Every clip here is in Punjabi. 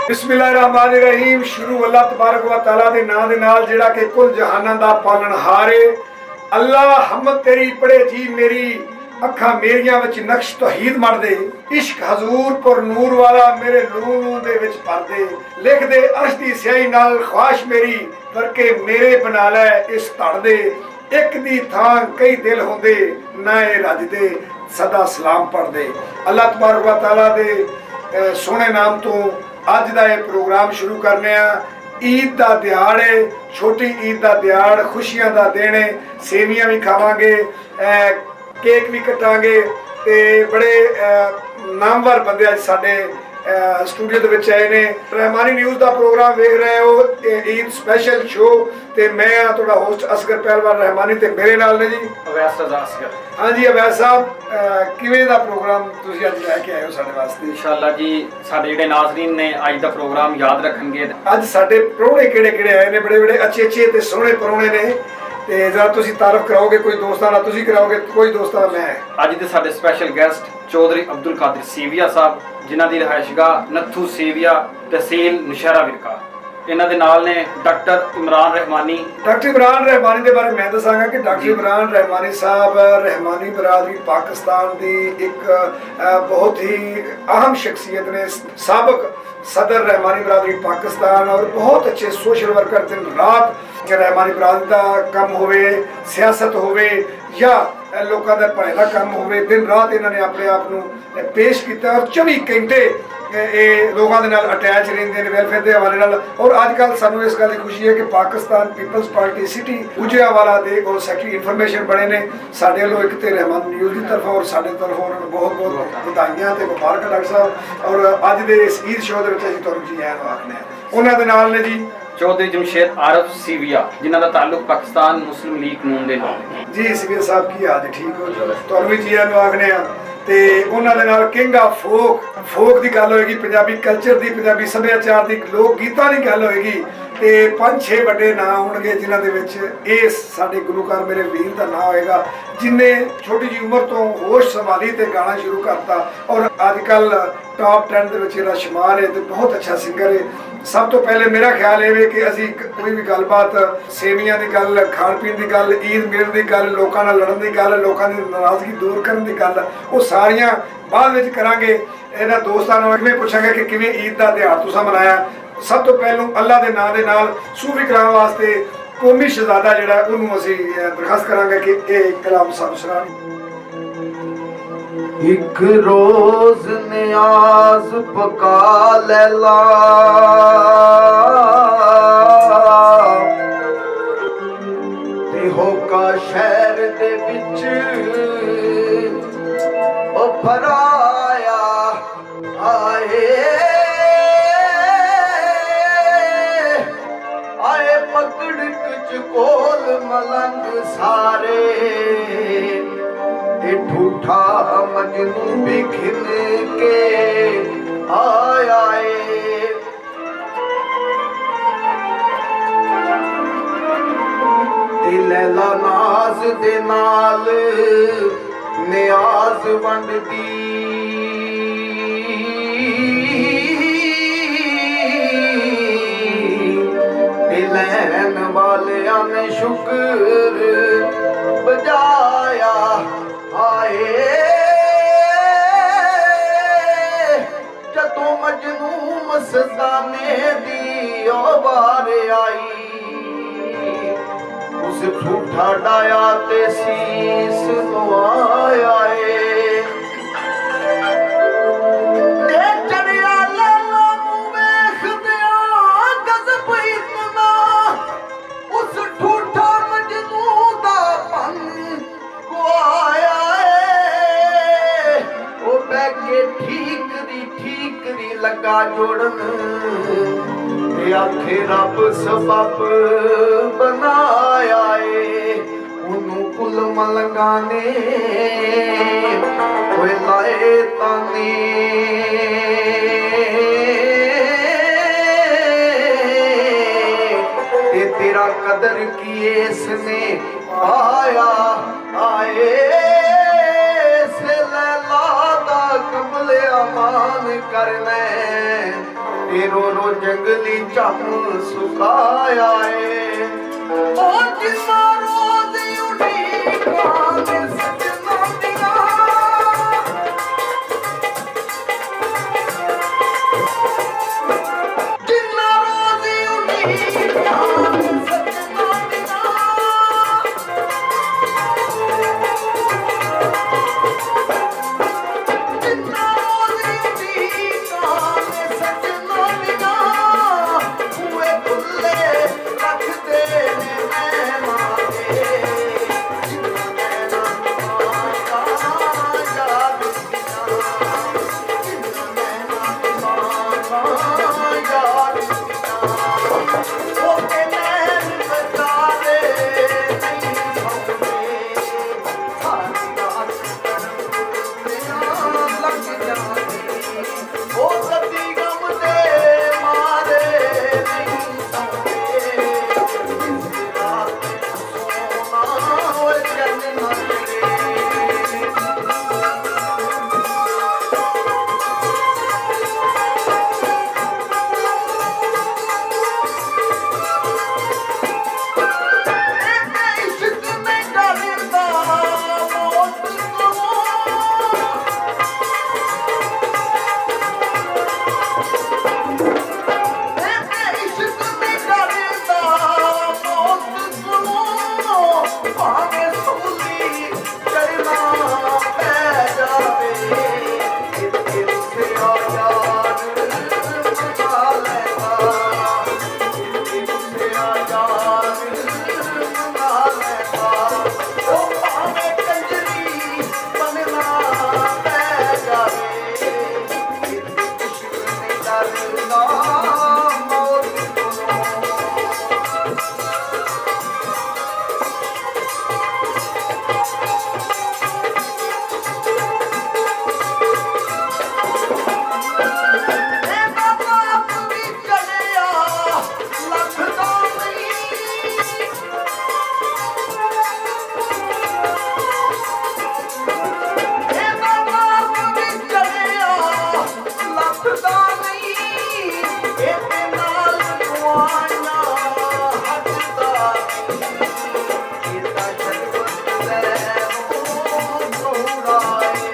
बिस्मिल्लाहिर्रहमानिर्रहीम। शुरू अल्लाह तबारक व तआला दे नाम दे नाल जिहड़ा कि कुल जहानां दा पालनहार है। अल्लाह हमद तेरी पढ़े जी मेरी अखा मेरियां विच नक्श तौहीद मर दे। इश्क हजूर पर नूर वाला मेरे लू लू दे विच भर दे। लिख दे अर्श दी स्याही नाल ख्वाहिश मेरी करके मेरे बना लै इस धड़ दे। एक दी थां कई दिल होंदे ना ए रजदे सदा सलाम पढ़ दे। अल्लाह तबारक व तआला दे सोहने नाम तो अज का यह प्रोग्राम शुरू करने ईद का दिहाड़ है। छोटी ईद का दिहाड़, खुशियां का दिन है। सेवियां भी खावांगे, केक भी कटांगे ते बड़े नामवर बंदे अज साडे स्टूडियो दे विच आए ने। रहमानी न्यूज़ का प्रोग्राम वेख रहे हो, ईद स्पैशल शो ते मैं तुहाडा होस्ट असगर पहलवान रहमानी ते मेरे नाल ने जी अवैस असगर। हाँ जी अवैस साहब, किवें दा प्रोग्राम तुसीं अज लैके आए हो साडे वास्ते? इंशाअल्लाह जी साडे जिहड़े नाज़रीन ने अज दा प्रोग्राम याद रखणगे। अज साडे परौणे किहड़े आए ने? बड़े बड़े अच्छे अच्छे ते सोहणे परौणे ने ते जरा तुसीं तारफ कराओगे, कोई दोस्तां दा तुसीं कराओगे, कोई दोस्तां दा मैं। अज दे साडे स्पैशल गैस्ट चौधरी अब्दुल कादिर सेविया साहब, जिन्हां दी रिहाइशगाह नत्थू सेविया, तहसील नौशहरा विरका। इन्हां दे नाल ने डॉक्टर इमरान रहमानी। डॉक्टर इमरान रहमानी के बारे मैं दसांगा कि डॉक्टर इमरान रहमानी साहब रहमानी बरादरी पाकिस्तान की एक बहुत ही अहम शख्सियत ने। साबिक सदर रहमानी बरादरी पाकिस्तान और बहुत अच्छे सोशल वर्कर। दिन रात रहमानी बरादरी का काम होवे, सियासत होवे या लोगों का भले का काम होवे, दिन रात इन्होंने अपने आप को पेश किया और 24 घंटे लोगों के नाल अटैच रहते हैं वेलफेयर के हवाले नाल। और अजकल सानू इस गल की खुशी है कि पाकिस्तान पीपल्स पार्टी सिटी गुजरावाला के और सैकटरी इन्फॉर्मेशन बने ने। साडे वालों एक तो रहमान न्यूज़ की तरफ और साडे तरफों बहुत बहुत बधाइयां ते मुबारक डॉक्टर साहब। और अज के इस ईद शो के असीं तुहानूं जी आइयां आखने उन्हां दे नाल ने जी चौधरी जमशेद आरफ सीविया, जिन्हां दा ताल्लुक पाकिस्तान मुस्लिम लीग नून दे नाल है। जी सीविया साहब की हाल है? ठीक हो? तुहानूं भी जी आइयां आखने ते उन्हां दे नाल किंग ऑफ फोक की गल होएगी, पंजाबी कल्चर की, पंजाबी सभ्याचार की, लोक गीतां की गल होएगी ते 5-6 वड्डे नाम होणगे जिन्हां दे विच इस साडे गुलूकार मेरे वीर का नाम होएगा जिन्हें छोटी जी उम्र तो होश संभाली ते गाना शुरू करता और अजकल टॉप 10 दे विच जिहड़ा शुमार है ते बहुत अच्छा सिंगर है। सब तो पहले मेरा ख्याल है कि असी कोई भी गलबात सेवियां की गल, खाण पीण की गल, ईद मिलन की गल, लोगों नाल लड़न की गल, लोगों की नाराजगी दूर करने की गल, वो सारियां बाद विच करांगे। इन्हां दोस्तां नूं किवें पुछांगे कि किवें ईद का तिहाड़ तुसां मनाया। सब तो पहलू अल्लाह के नाम दे नाल सूफी कलाम वास्ते कौमी शहजादा जिहड़ा उहनूं असीं दरखास्त करांगे कि ये कलाम सानूं सुणाण। एक रोज नियाज पका लैला ते होका शहर दे विच ओ फराया आए आए पकड़ कुछ कोल मलंग सारे ठूठा मजनू बिखिन के आया लैला नाज दे नाल नियाज वंडदी लैन वालियां ने शुक्र बजाया आए जदों मजनू मस्ताने दी बार आई उस झूठा डाया ते सीस नवाया लगा जोड़न आखे रब सबब बनाया उन्हों कुल मलंगाने लाए ताने तेरा कदर किए इसने आया आए से लैला दा कमले अमान कर ले मेरो रो जंगली चम सुखाया है ओ जिन्ना रोज उठी काने सजना दिया जिन्ना रोज उठी काने सजना दिया जिन्ना रोज उठी काने सजना दिया हुए खुले रख दे मैं मारे जिन्ना नैना माता याद दिया जिन्ना नैना माता याद दिया ओ के नैन बेचारे नहीं सौंदे सारी रात लग जाती ओ कदी गम दे मारे नहीं सौंदे इस रात सोना ओ जन्नत रे इश्क में डरता मौत को इश्क में डरता मौत को भावे सूली चलना पै जावे दिल से आजाद मना लेता दिल से आजाद मना लेता ओ भावे कंजरी बनना पै जावे इश्क में डरता मौत को ए बाबा अपनी चलिया लखदा नहीं ए बाबा अपनी चलिया लखदा नहीं ए ते नाल दुआना हटदा नहीं इता शरबत ले थोड़ाए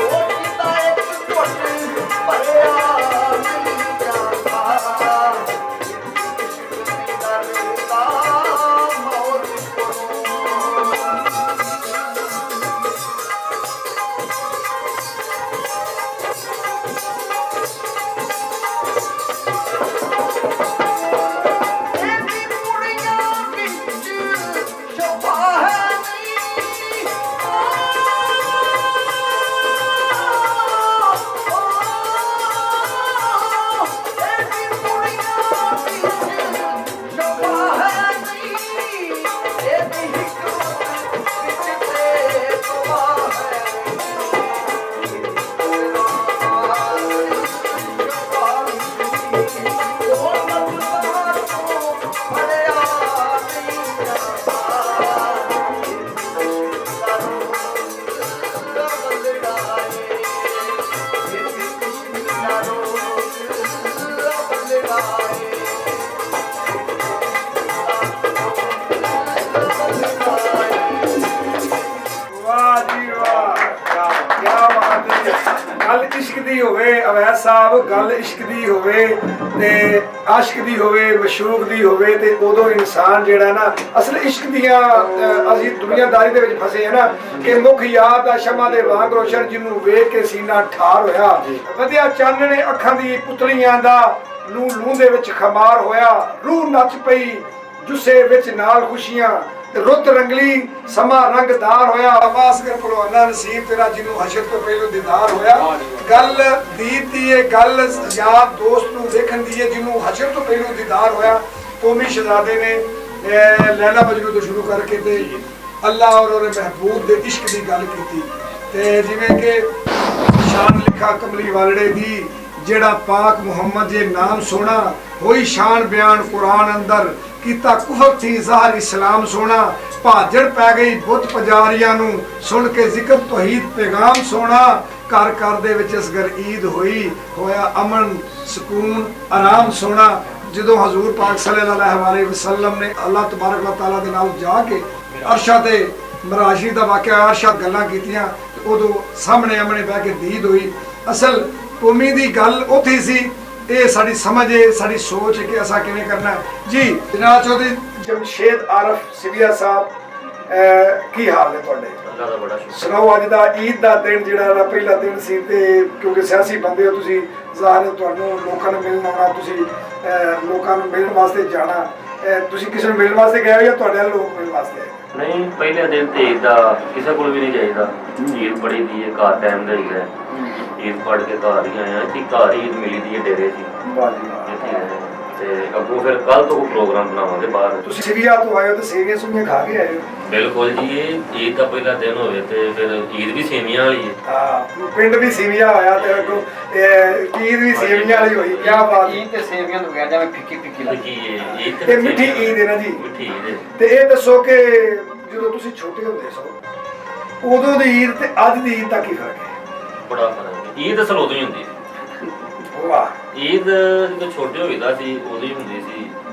ओ किता एक घुट भरिया नहीं जाता इश्क में डरता मौत को एदी कुड़ियां विच शोभा है नहीं एदी कुड़ियां विच शोभा है नहीं एदी हिकमत विच ते तबाह है ओ मत को भरिया नहीं ਵਾਹ ਜੀ ਵਾਹ ਕੀ ਬਾਤ ਹੈ। ਗੱਲ ਇਸ਼ਕ ਦੀ ਹੋਵੇ ਅਵੈਦ ਸਾਹਿਬ, ਗੱਲ ਇਸ਼ਕ ਦੀ ਹੋਵੇ ਤੇ ਆਸ਼ਕ ਦੀ ਹੋਵੇ, ਮਸ਼ੂਕ ਦੀ ਹੋਵੇ ਤੇ ਉਦੋਂ ਇਨਸਾਨ ਜਿਹੜਾ ਨਾ ਅਸਲ ਇਸ਼ਕ ਦੀਆਂ ਅਸੀਂ ਦੁਨੀਆਦਾਰੀ ਦੇ ਵਿੱਚ ਫਸੇ ਆ ਨਾ ਕਿ ਮੁੱਖ ਯਾਦ ਦਾ ਸ਼ਮਾ ਦੇ ਵਾਂਗ ਰੋਸ਼ਨ ਜਿਹਨੂੰ ਵੇਖ ਕੇ ਸੀਨਾ ਠਾਰ ਹੋਇਆ ਵਧਿਆ ਚਾਨਣੇ ਅੱਖਾਂ ਦੀ ਪੁਤਲੀਆਂ ਦਾ ਲੂ ਲੂ ਦੇ ਵਿੱਚ ਖਮਾਰ ਹੋਇਆ ਰੂਹ ਨੱਚ ਪਈ ਜੁੱਸੇ ਵਿੱਚ ਨਾਲ ਖੁਸ਼ੀਆਂ ਰੁੱਤ ਰੰਗਲੀ ਸਮਾਂ ਰੰਗਦਾਰ ਹੋਇਆ ਆਵਾਜ਼ ਕਰ ਭਲਵਾਨਾ ਨਸੀਬ ਤੇਰਾ ਜਿਹਨੂੰ ਹਸ਼ਰ ਤੋਂ ਪਹਿਲੋਂ ਦੀਦਾਰ ਹੋਇਆ ਗੱਲ ਦੀਦ ਦੀ ਇਹ ਗੱਲ ਯਾਦ ਦੋਸਤ ਨੂੰ ਦੇਖਣ ਦੀ ਹੈ ਜਿਹਨੂੰ ਹਸ਼ਰ ਤੋਂ ਪਹਿਲੋਂ ਦੀਦਾਰ ਹੋਇਆ ਕੌਮੀ ਸ਼ਹਜ਼ਾਦੇ ਨੇ ਲੈਲਾ ਮਜਨੂ ਤੋਂ ਸ਼ੁਰੂ ਕਰਕੇ ਤੇ ਅੱਲਾ ਔਰ ਉਹਦੇ ਮਹਿਬੂਬ ਦੇ ਇਸ਼ਕ ਦੀ ਗੱਲ ਕੀਤੀ ਤੇ ਜਿਵੇਂ ਕਿ ਸ਼ਾਨ ਲਿਖਾ ਕਮਲੀ ਵਾਲੜੇ ਦੀ ਜਿਹੜਾ ਪਾਕ ਮੁਹੰਮਦ ਜੇ ਨਾਮ ਸੋਣਾ ਹੋਈ ਸ਼ਾਨ ਬਿਆਨ ਕੁਰਾਨ ਅੰਦਰ ਕੀਤਾ ਕੁਫਰ ਥੀ ਜ਼ਾਹਰ ਇਸਲਾਮ ਸੋਣਾ ਭਾਜੜ ਪੈ ਗਈ ਬੁੱਤ ਪੁਜਾਰੀਆਂ ਨੂੰ ਸੁਣ ਕੇ ਜ਼ਿਕਰ ਤੌਹੀਦ ਪੈਗਾਮ ਸੋਣਾ ਘਰ ਘਰ ਦੇ ਵਿੱਚ ਇਸ ਘਰ ਈਦ ਹੋਇਆ ਅਮਨ ਸਕੂਨ ਆਰਾਮ ਸੋਣਾ। ਜਦੋਂ ਹਜ਼ੂਰ ਪਾਕ ਸੱਲੱਲਾਹੁ ਅਲੈਹਿ ਵਸੱਲਮ ਨੇ ਅੱਲਾਹ ਤਬਾਰਕ व ਤਆਲਾ ਦੇ ਨਾਲ ਜਾ ਕੇ ਅਰਸ਼ਾਂ ਤੇ ਮਰਾਸ਼ੀ ਦਾ ਵਾਕਿਆ ਅਰਸ਼ਾਂ ਗੱਲਾਂ ਕੀਤੀਆਂ ਤੇ ਉਦੋਂ ਸਾਹਮਣੇ ਆਮਣੇ ਬਹਿ ਕੇ ਦੀਦ ਹੋਈ। ਅਸਲ ਕੌਮੀ ਦੀ ਗੱਲ ਉੱਥੇ ਸੀ। ਇਹ ਸਾਡੀ ਸਮਝ ਹੈ, ਸਾਡੀ ਸੋਚ ਹੈ ਕਿ ਅਸਾਂ ਕਿਵੇਂ ਕਰਨਾ ਹੈ। ਜੀ ਜਨਾਬ ਚੌਧਰੀ ਜਮਸ਼ੇਦ ਆਰਫ ਸਿਵੀਆ ਸਾਹਿਬ, ਕੀ ਹਾਲ ਹੈ ਤੁਹਾਡੇ? ਅੱਲਾਹ ਦਾ ਬੜਾ ਸ਼ੁਕਰ। ਸੁਣਾਓ, ਅੱਜ ਦਾ ਈਦ ਦਾ ਦਿਨ ਜਿਹੜਾ ਦਾ ਪਹਿਲਾ ਦਿਨ ਸੀ ਤੇ ਕਿਉਂਕਿ ਸਿਆਸੀ ਬੰਦੇ ਹੋ ਤੁਸੀਂ, ਜ਼ਾਹਿਰ ਹੈ ਤੁਹਾਨੂੰ ਲੋਕਾਂ ਨੂੰ ਮਿਲਣ ਆਉਣਾ, ਤੁਸੀਂ ਲੋਕਾਂ ਨੂੰ ਮਿਲਣ ਵਾਸਤੇ ਜਾਣਾ, ਤੁਸੀਂ ਕਿਸੇ ਨੂੰ ਮਿਲਣ ਵਾਸਤੇ ਗਏ ਹੋ ਜਾਂ ਤੁਹਾਡੇ ਨਾਲ ਲੋਕ ਮਿਲਣ ਵਾਸਤੇ ਆਏ? ਨਹੀਂ, ਪਹਿਲੇ ਦਿਨ ਤੇ ਈਦ ਦਾ ਕਿਸੇ ਕੋਲ ਵੀ ਨਹੀਂ ਜਾਈਦਾ। ਈਦ ਪੜੀ ਦੀ ਹੈ ਘਰ ਟਾਈਮ ਦਾ ਹੀ ਹੈ। ਈਦ ਪੜ ਕੇ ਘਰ ਹੀ ਆਇਆ ਕਿ ਘਰ ਈਦ ਮਿਲੀ ਦੀ ਹੈ ਡੇਰੇ 'ਚ। ਵਾਹ ਜੀ ਵਾਹ। ਤੇ ਅੱਗੋਂ ਫਿਰ ਕੱਲ ਤੋਂ ਪ੍ਰੋਗਰਾਮ ਬਣਾਵਾਂਗੇ ਬਾਹਰ। ਤੁਸੀਂ ਸਿਵੀਆ ਤੋਂ ਆਏ ਹੋ ਤੇ ਸੇਵੀਆਂ ਸੁਵੀਆਂ ਖਾ ਕੇ ਆਏ ਹੋ? ਬਿਲਕੁਲ ਜੀ, ਇਹ ਈਦ ਦਾ ਪਹਿਲਾ ਦਿਨ ਹੋਵੇ ਤੇ ਫਿਰ ਈਦ ਵੀ ਸੇਵੀਆਂ ਵਾਲੀ ਹੈ। ਹਾਂ, ਪਿੰਡ ਵੀ ਸੇਵੀਆਂ ਹੋਇਆ ਤੇ ਅੱਗੋਂ ਈਦ ਵੀ ਸੇਵੀਆਂ ਵਾਲੀ ਹੋਈ। ਕੀ ਬਾਤ। ਈਦ ਤੇ ਸੇਵੀਆਂ ਤੋਂ ਬਗੈਰ ਜਿਵੇਂ ਫਿੱਕੀ ਲੱਗਦੀ। ਈਦ ਤੇ ਮਿੱਠੀ ਈਦ ਹੈ ਨਾ ਜੀ। ਮਿੱਠੀ ਈਦ ਹੈ। ਤੇ ਇਹ ਦੱਸੋ ਕਿ ਜਦੋਂ ਤੁਸੀਂ ਛੋਟੇ ਹੁੰਦੇ ਸੋ ਉਦੋਂ ਦੀ ਈਦ ਤੇ ਅੱਜ ਦੀ ਈਦ ਦਾ ਕੀ ਫਰਕ ਹੈ? ਬੜਾ ਫਰਕ ਹੈ। ਈਦ ਅਸਲ ਉਦੋਂ ਹੀ ਹੁੰਦੀ ਸੀ। ਵਾਹ। ਈਦ ਜਦੋਂ ਛੋਟੇ ਹੋਈਦਾ ਸੀ ਉਦੋਂ ਹੀ ਹੁੰਦੀ ਸੀ।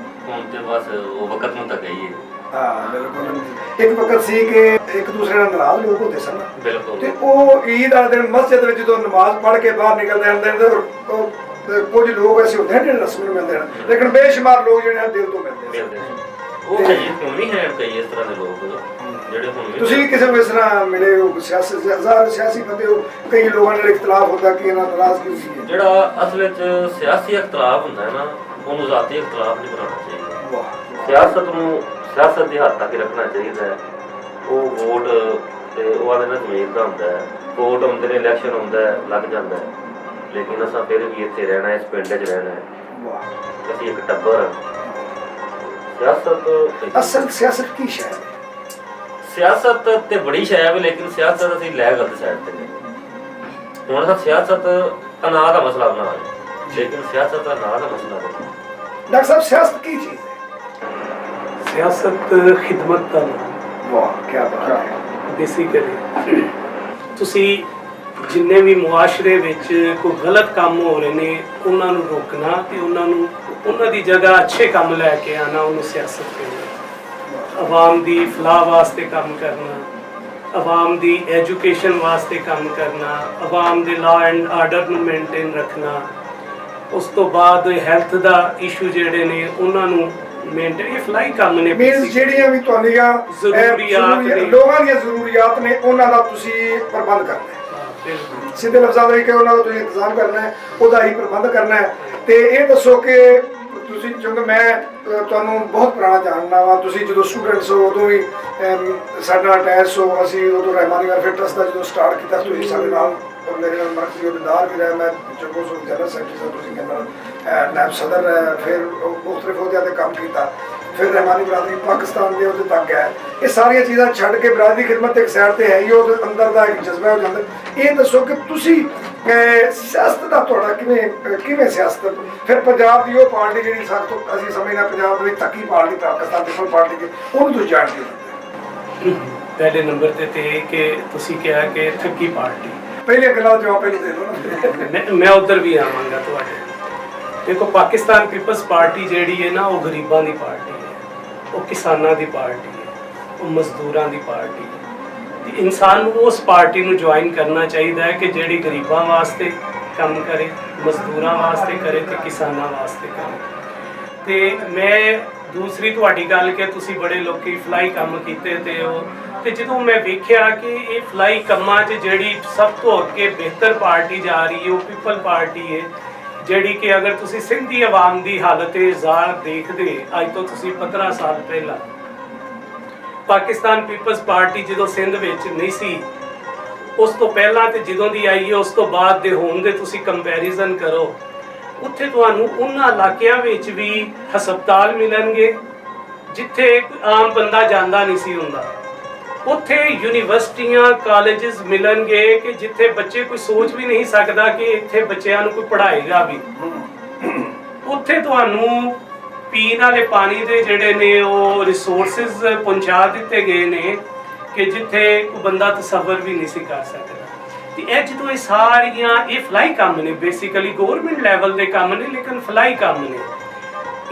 ਹੁਣ ਤੇ ਬਸ ਉਹ ਵਕਤ ਨੂੰ ਤਾਂ ਗਈ ਹੈ। ਹਾਂ ਬਿਲਕੁਲ। ਇੱਕ ਵਕਤ ਸੀ ਕਿ ਇੱਕ ਦੂਸਰੇ ਨਾਲ ਨਾਰਾਜ਼ ਲੋਕ ਹੁੰਦੇ ਸਨ ਬਿਲਕੁਲ। ਤੇ ਉਹ ਈਦ ਵਾਲੇ ਦਿਨ ਮਸਜਿਦ ਵਿੱਚ ਜਦੋਂ ਨਮਾਜ਼ ਪੜ੍ਹ ਕੇ ਬਾਹਰ ਨਿਕਲਦੇ ਹੁੰਦੇ ਨੇ ਤੇ ਕੁਝ ਲੋਕ ਐਸੇ ਹੁੰਦੇ ਹਨ ਜਿਹੜੇ ਰਸਮ ਨੂੰ ਮਿਲਦੇ ਹਨ, ਲੇਕਿਨ ਬੇਸ਼ੁਮਾਰ ਲੋਕ ਜਿਹੜੇ ਹਨ ਦਿਲ ਤੋਂ ਮਿਲਦੇ ਹਨ। ਉਹ ਕਈ ਕਿਉਂ ਨਹੀਂ ਹੈ, ਕਈ ਇਸ ਤਰ੍ਹਾਂ ਦੇ ਲੋਕ ਜਿਹੜੇ ਹੁਣ ਵੀ। ਤੁਸੀਂ ਵੀ ਕਿਸੇ ਨੂੰ ਇਸ ਤਰ੍ਹਾਂ ਮਿਲੇ ਹੋ? ਸਿਆਸੀ ਬੰਦੇ ਹੋ, ਕਈ ਲੋਕਾਂ ਨਾਲ ਇਖਤਲਾਫ ਹੁੰਦਾ ਕਿ ਇਹਨਾਂ ਨਾਰਾਜ਼ ਕਿਉਂ ਸੀ? ਜਿਹੜਾ ਅਸਲ ਵਿੱਚ ਸਿਆਸੀ ਇਖਤਲਾਫ ਹੁੰਦਾ ਹੈ ਨਾ, ਉਹਨੂੰ ਜ਼ਾਤੀ ਇਖਤਲਾਫ ਨਹੀਂ ਬਣਾਉਣਾ ਚਾਹੀਦਾ। ਵਾਹ। ਸਿਆਸਤ ਨੂੰ ਸਿਆਸਤ ਦੇ ਹੱਦ ਤੱਕ ਹੀ ਰੱਖਣਾ ਚਾਹੀਦਾ ਹੈ। ਉਹ ਵੋਟ ਤੇ ਉਹ ਆਦੇ ਨਾਲ ਜ਼ਮੀਰ ਦਾ ਹੁੰਦਾ ਹੈ। ਵੋਟ ਆਉਂਦੇ ਨੇ, ਇਲੈਕਸ਼ਨ ਹੁੰਦਾ ਹੈ, ਲੱਗ ਜਾਂਦਾ ਹੈ, ਲੇਕਿਨ ਅਸਾਂ ਫਿਰ ਵੀ ਇੱਥੇ ਰਹਿਣਾ, ਇਸ ਪਿੰਡ 'ਚ ਰਹਿਣਾ ਹੈ। ਵਾਹ। ਅਸੀਂ ਇੱਕ ਟੱਬਰ। ਸਿਆਸਤ ਅਸਲ ਸਿਆਸਤ ਕੀ ਸ਼ੈ ਹੈ? ਸਿਆਸਤ ਤੇ ਬੜੀ ਸ਼ੈ ਹੈ, ਲੇਕਿਨ ਸਿਆਸਤ ਅਸੀਂ ਲੈ ਗਲਤ ਸਾਈਡ ਤੇ ਨੇ। ਹੁਣ ਅਸਾਂ ਸਿਆਸਤ ਅਨਾਹ ਦਾ ਮਸਲਾ ਬਣਾ ਰਹੇ, ਲੇਕਿਨ ਸਿਆਸਤ ਦਾ ਅਨਾਹ ਦਾ ਮਸਲਾ ਨਹੀਂ। ਡਾਕਟਰ ਸਾਹਿਬ ਸਿਆਸਤ ਕੀ ਚੀਜ਼ ਹੈ? ਸਿਆਸਤ ਖਿਦਮਤ ਦਾ ਨਾਮ। ਵਾਹ ਕੀ ਬਾਤ ਹੈ। ਬੇਸਿਕਲੀ ਤੁਸੀਂ ਜਿੰਨੇ ਵੀ ਮੁਆਸ਼ਰੇ ਵਿੱਚ ਕੋਈ ਗਲਤ ਕੰਮ ਹੋ ਰਹੇ ਨੇ ਉਹਨਾਂ ਨੂੰ ਰੋਕਣਾ ਤੇ ਉਹਨਾਂ ਦੀ ਜਗ੍ਹਾ ਅੱਛੇ ਕੰਮ ਲੈ ਕੇ ਆਣਾ, ਉਹਨੂੰ ਸਿਆਸਤ ਕਹਿੰਦੇ। ਆਵਾਮ ਦੀ ਫਲਾਹ ਵਾਸਤੇ ਕੰਮ ਕਰਨਾ, ਆਵਾਮ ਦੀ ਐਜੂਕੇਸ਼ਨ ਵਾਸਤੇ ਕੰਮ ਕਰਨਾ, ਆਵਾਮ ਦੇ ਲਾਅ ਐਂਡ ਆਰਡਰ ਨੂੰ ਮੇਨਟੇਨ ਰੱਖਣਾ, ਉਸ ਤੋਂ ਬਾਅਦ ਹੈਲਥ ਦਾ ਇਸ਼ੂ ਜਿਹੜੇ ਨੇ ਉਹਨਾਂ ਨੂੰ ਮੇਨਟੇਨ। ਇਹ ਫਲਾਈ ਕੰਮ ਨੇ। ਮੀਨਸ ਜਿਹੜੀਆਂ ਵੀ ਤੁਹਾਡੀਆਂ ਲੋਕਾਂ ਦੀਆਂ ਜ਼ਰੂਰੀਆਤ ਨੇ ਉਹਨਾਂ ਦਾ ਤੁਸੀਂ ਪ੍ਰਬੰਧ ਕਰਨਾ ਹੈ। ਸਿੱਧੇ ਲਫ਼ਜ਼ਾਂ ਵਿੱਚ ਉਹਨਾਂ ਦਾ ਤੁਸੀਂ ਇੰਤਜ਼ਾਮ ਕਰਨਾ ਹੈ, ਉਹਦਾ ਹੀ ਪ੍ਰਬੰਧ ਕਰਨਾ ਹੈ। ਤੇ ਇਹ ਦੱਸੋ ਕਿ ਤੁਸੀਂ, ਕਿਉਂਕਿ ਮੈਂ ਤੁਹਾਨੂੰ ਬਹੁਤ ਪੁਰਾਣਾ ਜਾਣਦਾ ਵਾ, ਤੁਸੀਂ ਜਦੋਂ ਸਟੂਡੈਂਟਸ ਹੋ ਉਦੋਂ ਵੀ ਸਾਡੇ ਨਾਲ ਅਟੈਚ ਹੋ। ਅਸੀਂ ਉਦੋਂ ਰਹਿਮਾਨੀ ਵੈਲਫੇਅਰ ਟਰਸਟ ਦਾ ਜਦੋਂ ਸਟਾਰਟ ਕੀਤਾ ਤੁਸੀਂ ਸਾਡੇ ਨਾਲ, ਮੇਰੇ ਨਾਲ ਮਰਕਜ਼ੀ ਅਹੁਦੇਦਾਰ ਵੀ ਰਹੇ। ਮੈਂ ਜੰਮੂ ਸੂਬੇ ਜਨਰਲ ਸੈਕਟਰੀ ਸਾਹਿਬ, ਤੁਸੀਂ ਜਨਰਲ ਨਾਇਬ ਸਦਰ, ਫਿਰ ਮੁਖਤਲਿਫ ਅਹੁਦਿਆਂ 'ਤੇ ਕੰਮ ਕੀਤਾ, ਫਿਰ ਰਹਿਮਾਨੀ ਬਰਾਦਰੀ ਪਾਕਿਸਤਾਨ ਦੇ ਉਹਦੇ ਤੱਕ ਹੈ। ਇਹ ਸਾਰੀਆਂ ਚੀਜ਼ਾਂ ਛੱਡ ਕੇ ਬਰਾਦਰੀ ਖਿਦਮਤ ਇੱਕ ਸਾਈਡ ਤੇ ਹੈ ਹੀ, ਉਹਦੇ ਅੰਦਰ ਦਾ ਇੱਕ ਜਜ਼ਬਾ ਹੋ ਜਾਂਦਾ। ਇਹ ਦੱਸੋ ਕਿ ਤੁਸੀਂ ਸਿਆਸਤ ਦਾ ਤੁਹਾਡਾ ਕਿਵੇਂ ਸਿਆਸਤ, ਫਿਰ ਪੰਜਾਬ ਦੀ ਉਹ ਪਾਰਟੀ ਜਿਹੜੀ ਸਭ ਤੋਂ ਅਸੀਂ ਸਮਝਦੇ ਪੰਜਾਬ ਦੇ ਵਿੱਚ ਤੱਕੀ ਪਾਰਟੀ ਪਾਕਿਸਤਾਨ ਪੀਪਲ ਪਾਰਟੀ ਦੀ, ਉਹਨੂੰ ਤੁਸੀਂ ਜਾਣਦੇ ਹੋ? ਪਹਿਲੇ ਨੰਬਰ ਤੇ ਕਿ ਤੁਸੀਂ ਕਿਹਾ ਕਿ ਠੱਗੀ ਪਾਰਟੀ। ਪਹਿਲੇ ਗੱਲਾਂ ਦਾ ਜਵਾਬ ਪਹਿਲਾਂ ਦੇ ਦਿਓ ਨਾ। ਮੈਂ ਉੱਧਰ ਵੀ ਆਵਾਂਗਾ ਤੁਹਾਡੇ। ਦੇਖੋ, ਪਾਕਿਸਤਾਨ ਪੀਪਲਸ ਪਾਰਟੀ ਜਿਹੜੀ ਹੈ ਨਾ, ਉਹ ਗਰੀਬਾਂ ਦੀ ਪਾਰਟੀ ਹੈ, ਉਹ ਕਿਸਾਨਾਂ ਦੀ ਪਾਰਟੀ ਹੈ, ਉਹ ਮਜ਼ਦੂਰਾਂ ਦੀ ਪਾਰਟੀ ਹੈ। ਤੇ ਇਨਸਾਨ ਨੂੰ ਉਸ ਪਾਰਟੀ ਨੂੰ ਜੁਆਇਨ ਕਰਨਾ ਚਾਹੀਦਾ ਹੈ ਕਿ ਜਿਹੜੀ ਗਰੀਬਾਂ ਵਾਸਤੇ ਕੰਮ ਕਰੇ, ਮਜ਼ਦੂਰਾਂ ਵਾਸਤੇ ਕਰੇ ਤੇ ਕਿਸਾਨਾਂ ਵਾਸਤੇ ਕਰੇ। ਤੇ ਮੈਂ ਦੂਸਰੀ ਤੁਹਾਡੀ ਗੱਲ ਕਿ ਤੁਸੀਂ ਬੜੇ ਲੋਕੀ ਫਲਾਈ ਕੰਮ ਕੀਤੇ ਤੇ ਜਦੋਂ ਮੈਂ ਵੇਖਿਆ ਕਿ ਇਹ ਫਲਾਈ ਕੰਮਾਂ 'ਚ ਜਿਹੜੀ ਸਭ ਤੋਂ ਅੱਗੇ ਬਿਹਤਰ ਪਾਰਟੀ ਜਾ ਰਹੀ ਹੈ ਉਹ ਪੀਪਲ ਪਾਰਟੀ ਹੈ, ਜਿਹੜੀ ਕਿ ਅਗਰ ਤੁਸੀਂ ਸਿੰਧ ਦੀ ਆਵਾਮ ਦੀ ਹਾਲਤ ਜ਼ਾਰ ਦੇਖਦੇ ਅੱਜ ਤੋਂ ਤੁਸੀਂ 15 ਸਾਲ ਪਹਿਲਾਂ, ਪਾਕਿਸਤਾਨ ਪੀਪਲਸ ਪਾਰਟੀ ਜਦੋਂ ਸਿੰਧ ਵਿੱਚ ਨਹੀਂ ਸੀ, ਉਸ ਤੋਂ ਪਹਿਲਾਂ ਤੇ ਜਦੋਂ ਦੀ ਆਈ ਹੈ ਉਸ ਤੋਂ ਬਾਅਦ ਦੇ ਹੋਣ ਦੇ ਤੁਸੀਂ ਕੰਪੈਰੀਜ਼ਨ ਕਰੋ, ਉੱਥੇ ਤੁਹਾਨੂੰ ਉਹਨਾਂ ਇਲਾਕਿਆਂ ਵਿੱਚ ਵੀ ਹਸਪਤਾਲ ਮਿਲਣਗੇ ਜਿੱਥੇ ਆਮ ਬੰਦਾ ਜਾਂਦਾ ਨਹੀਂ ਸੀ ਹੁੰਦਾ। ਉੱਥੇ ਯੂਨੀਵਰਸਿਟੀਆਂ, ਕਾਲਜਸ ਮਿਲਣਗੇ ਕਿ ਜਿੱਥੇ ਬੱਚੇ ਕੋਈ ਸੋਚ ਵੀ ਨਹੀਂ ਸਕਦਾ ਕਿ ਇੱਥੇ ਬੱਚਿਆਂ ਨੂੰ ਕੋਈ ਪੜ੍ਹਾਏਗਾ ਵੀ। ਉੱਥੇ ਤੁਹਾਨੂੰ ਪੀਣ ਵਾਲੇ ਪਾਣੀ ਦੇ ਜਿਹੜੇ ਨੇ ਉਹ ਰਿਸੋਰਸਿਸ ਪਹੁੰਚਾ ਦਿੱਤੇ ਗਏ ਨੇ ਕਿ ਜਿੱਥੇ ਕੋਈ ਬੰਦਾ ਤਸੱਵਰ ਵੀ ਨਹੀਂ ਸੀ ਕਰ ਸਕਦਾ। ਤੇ ਇਹ ਜਦੋਂ ਇਹ ਸਾਰੀਆਂ ਇਹ ਫਲਾਈ ਕੰਮ ਨੇ, ਬੇਸਿਕਲੀ ਗਵਰਨਮੈਂਟ ਲੈਵਲ ਦੇ ਕੰਮ ਨੇ, ਲੇਕਿਨ ਫਲਾਈ ਕੰਮ ਨੇ।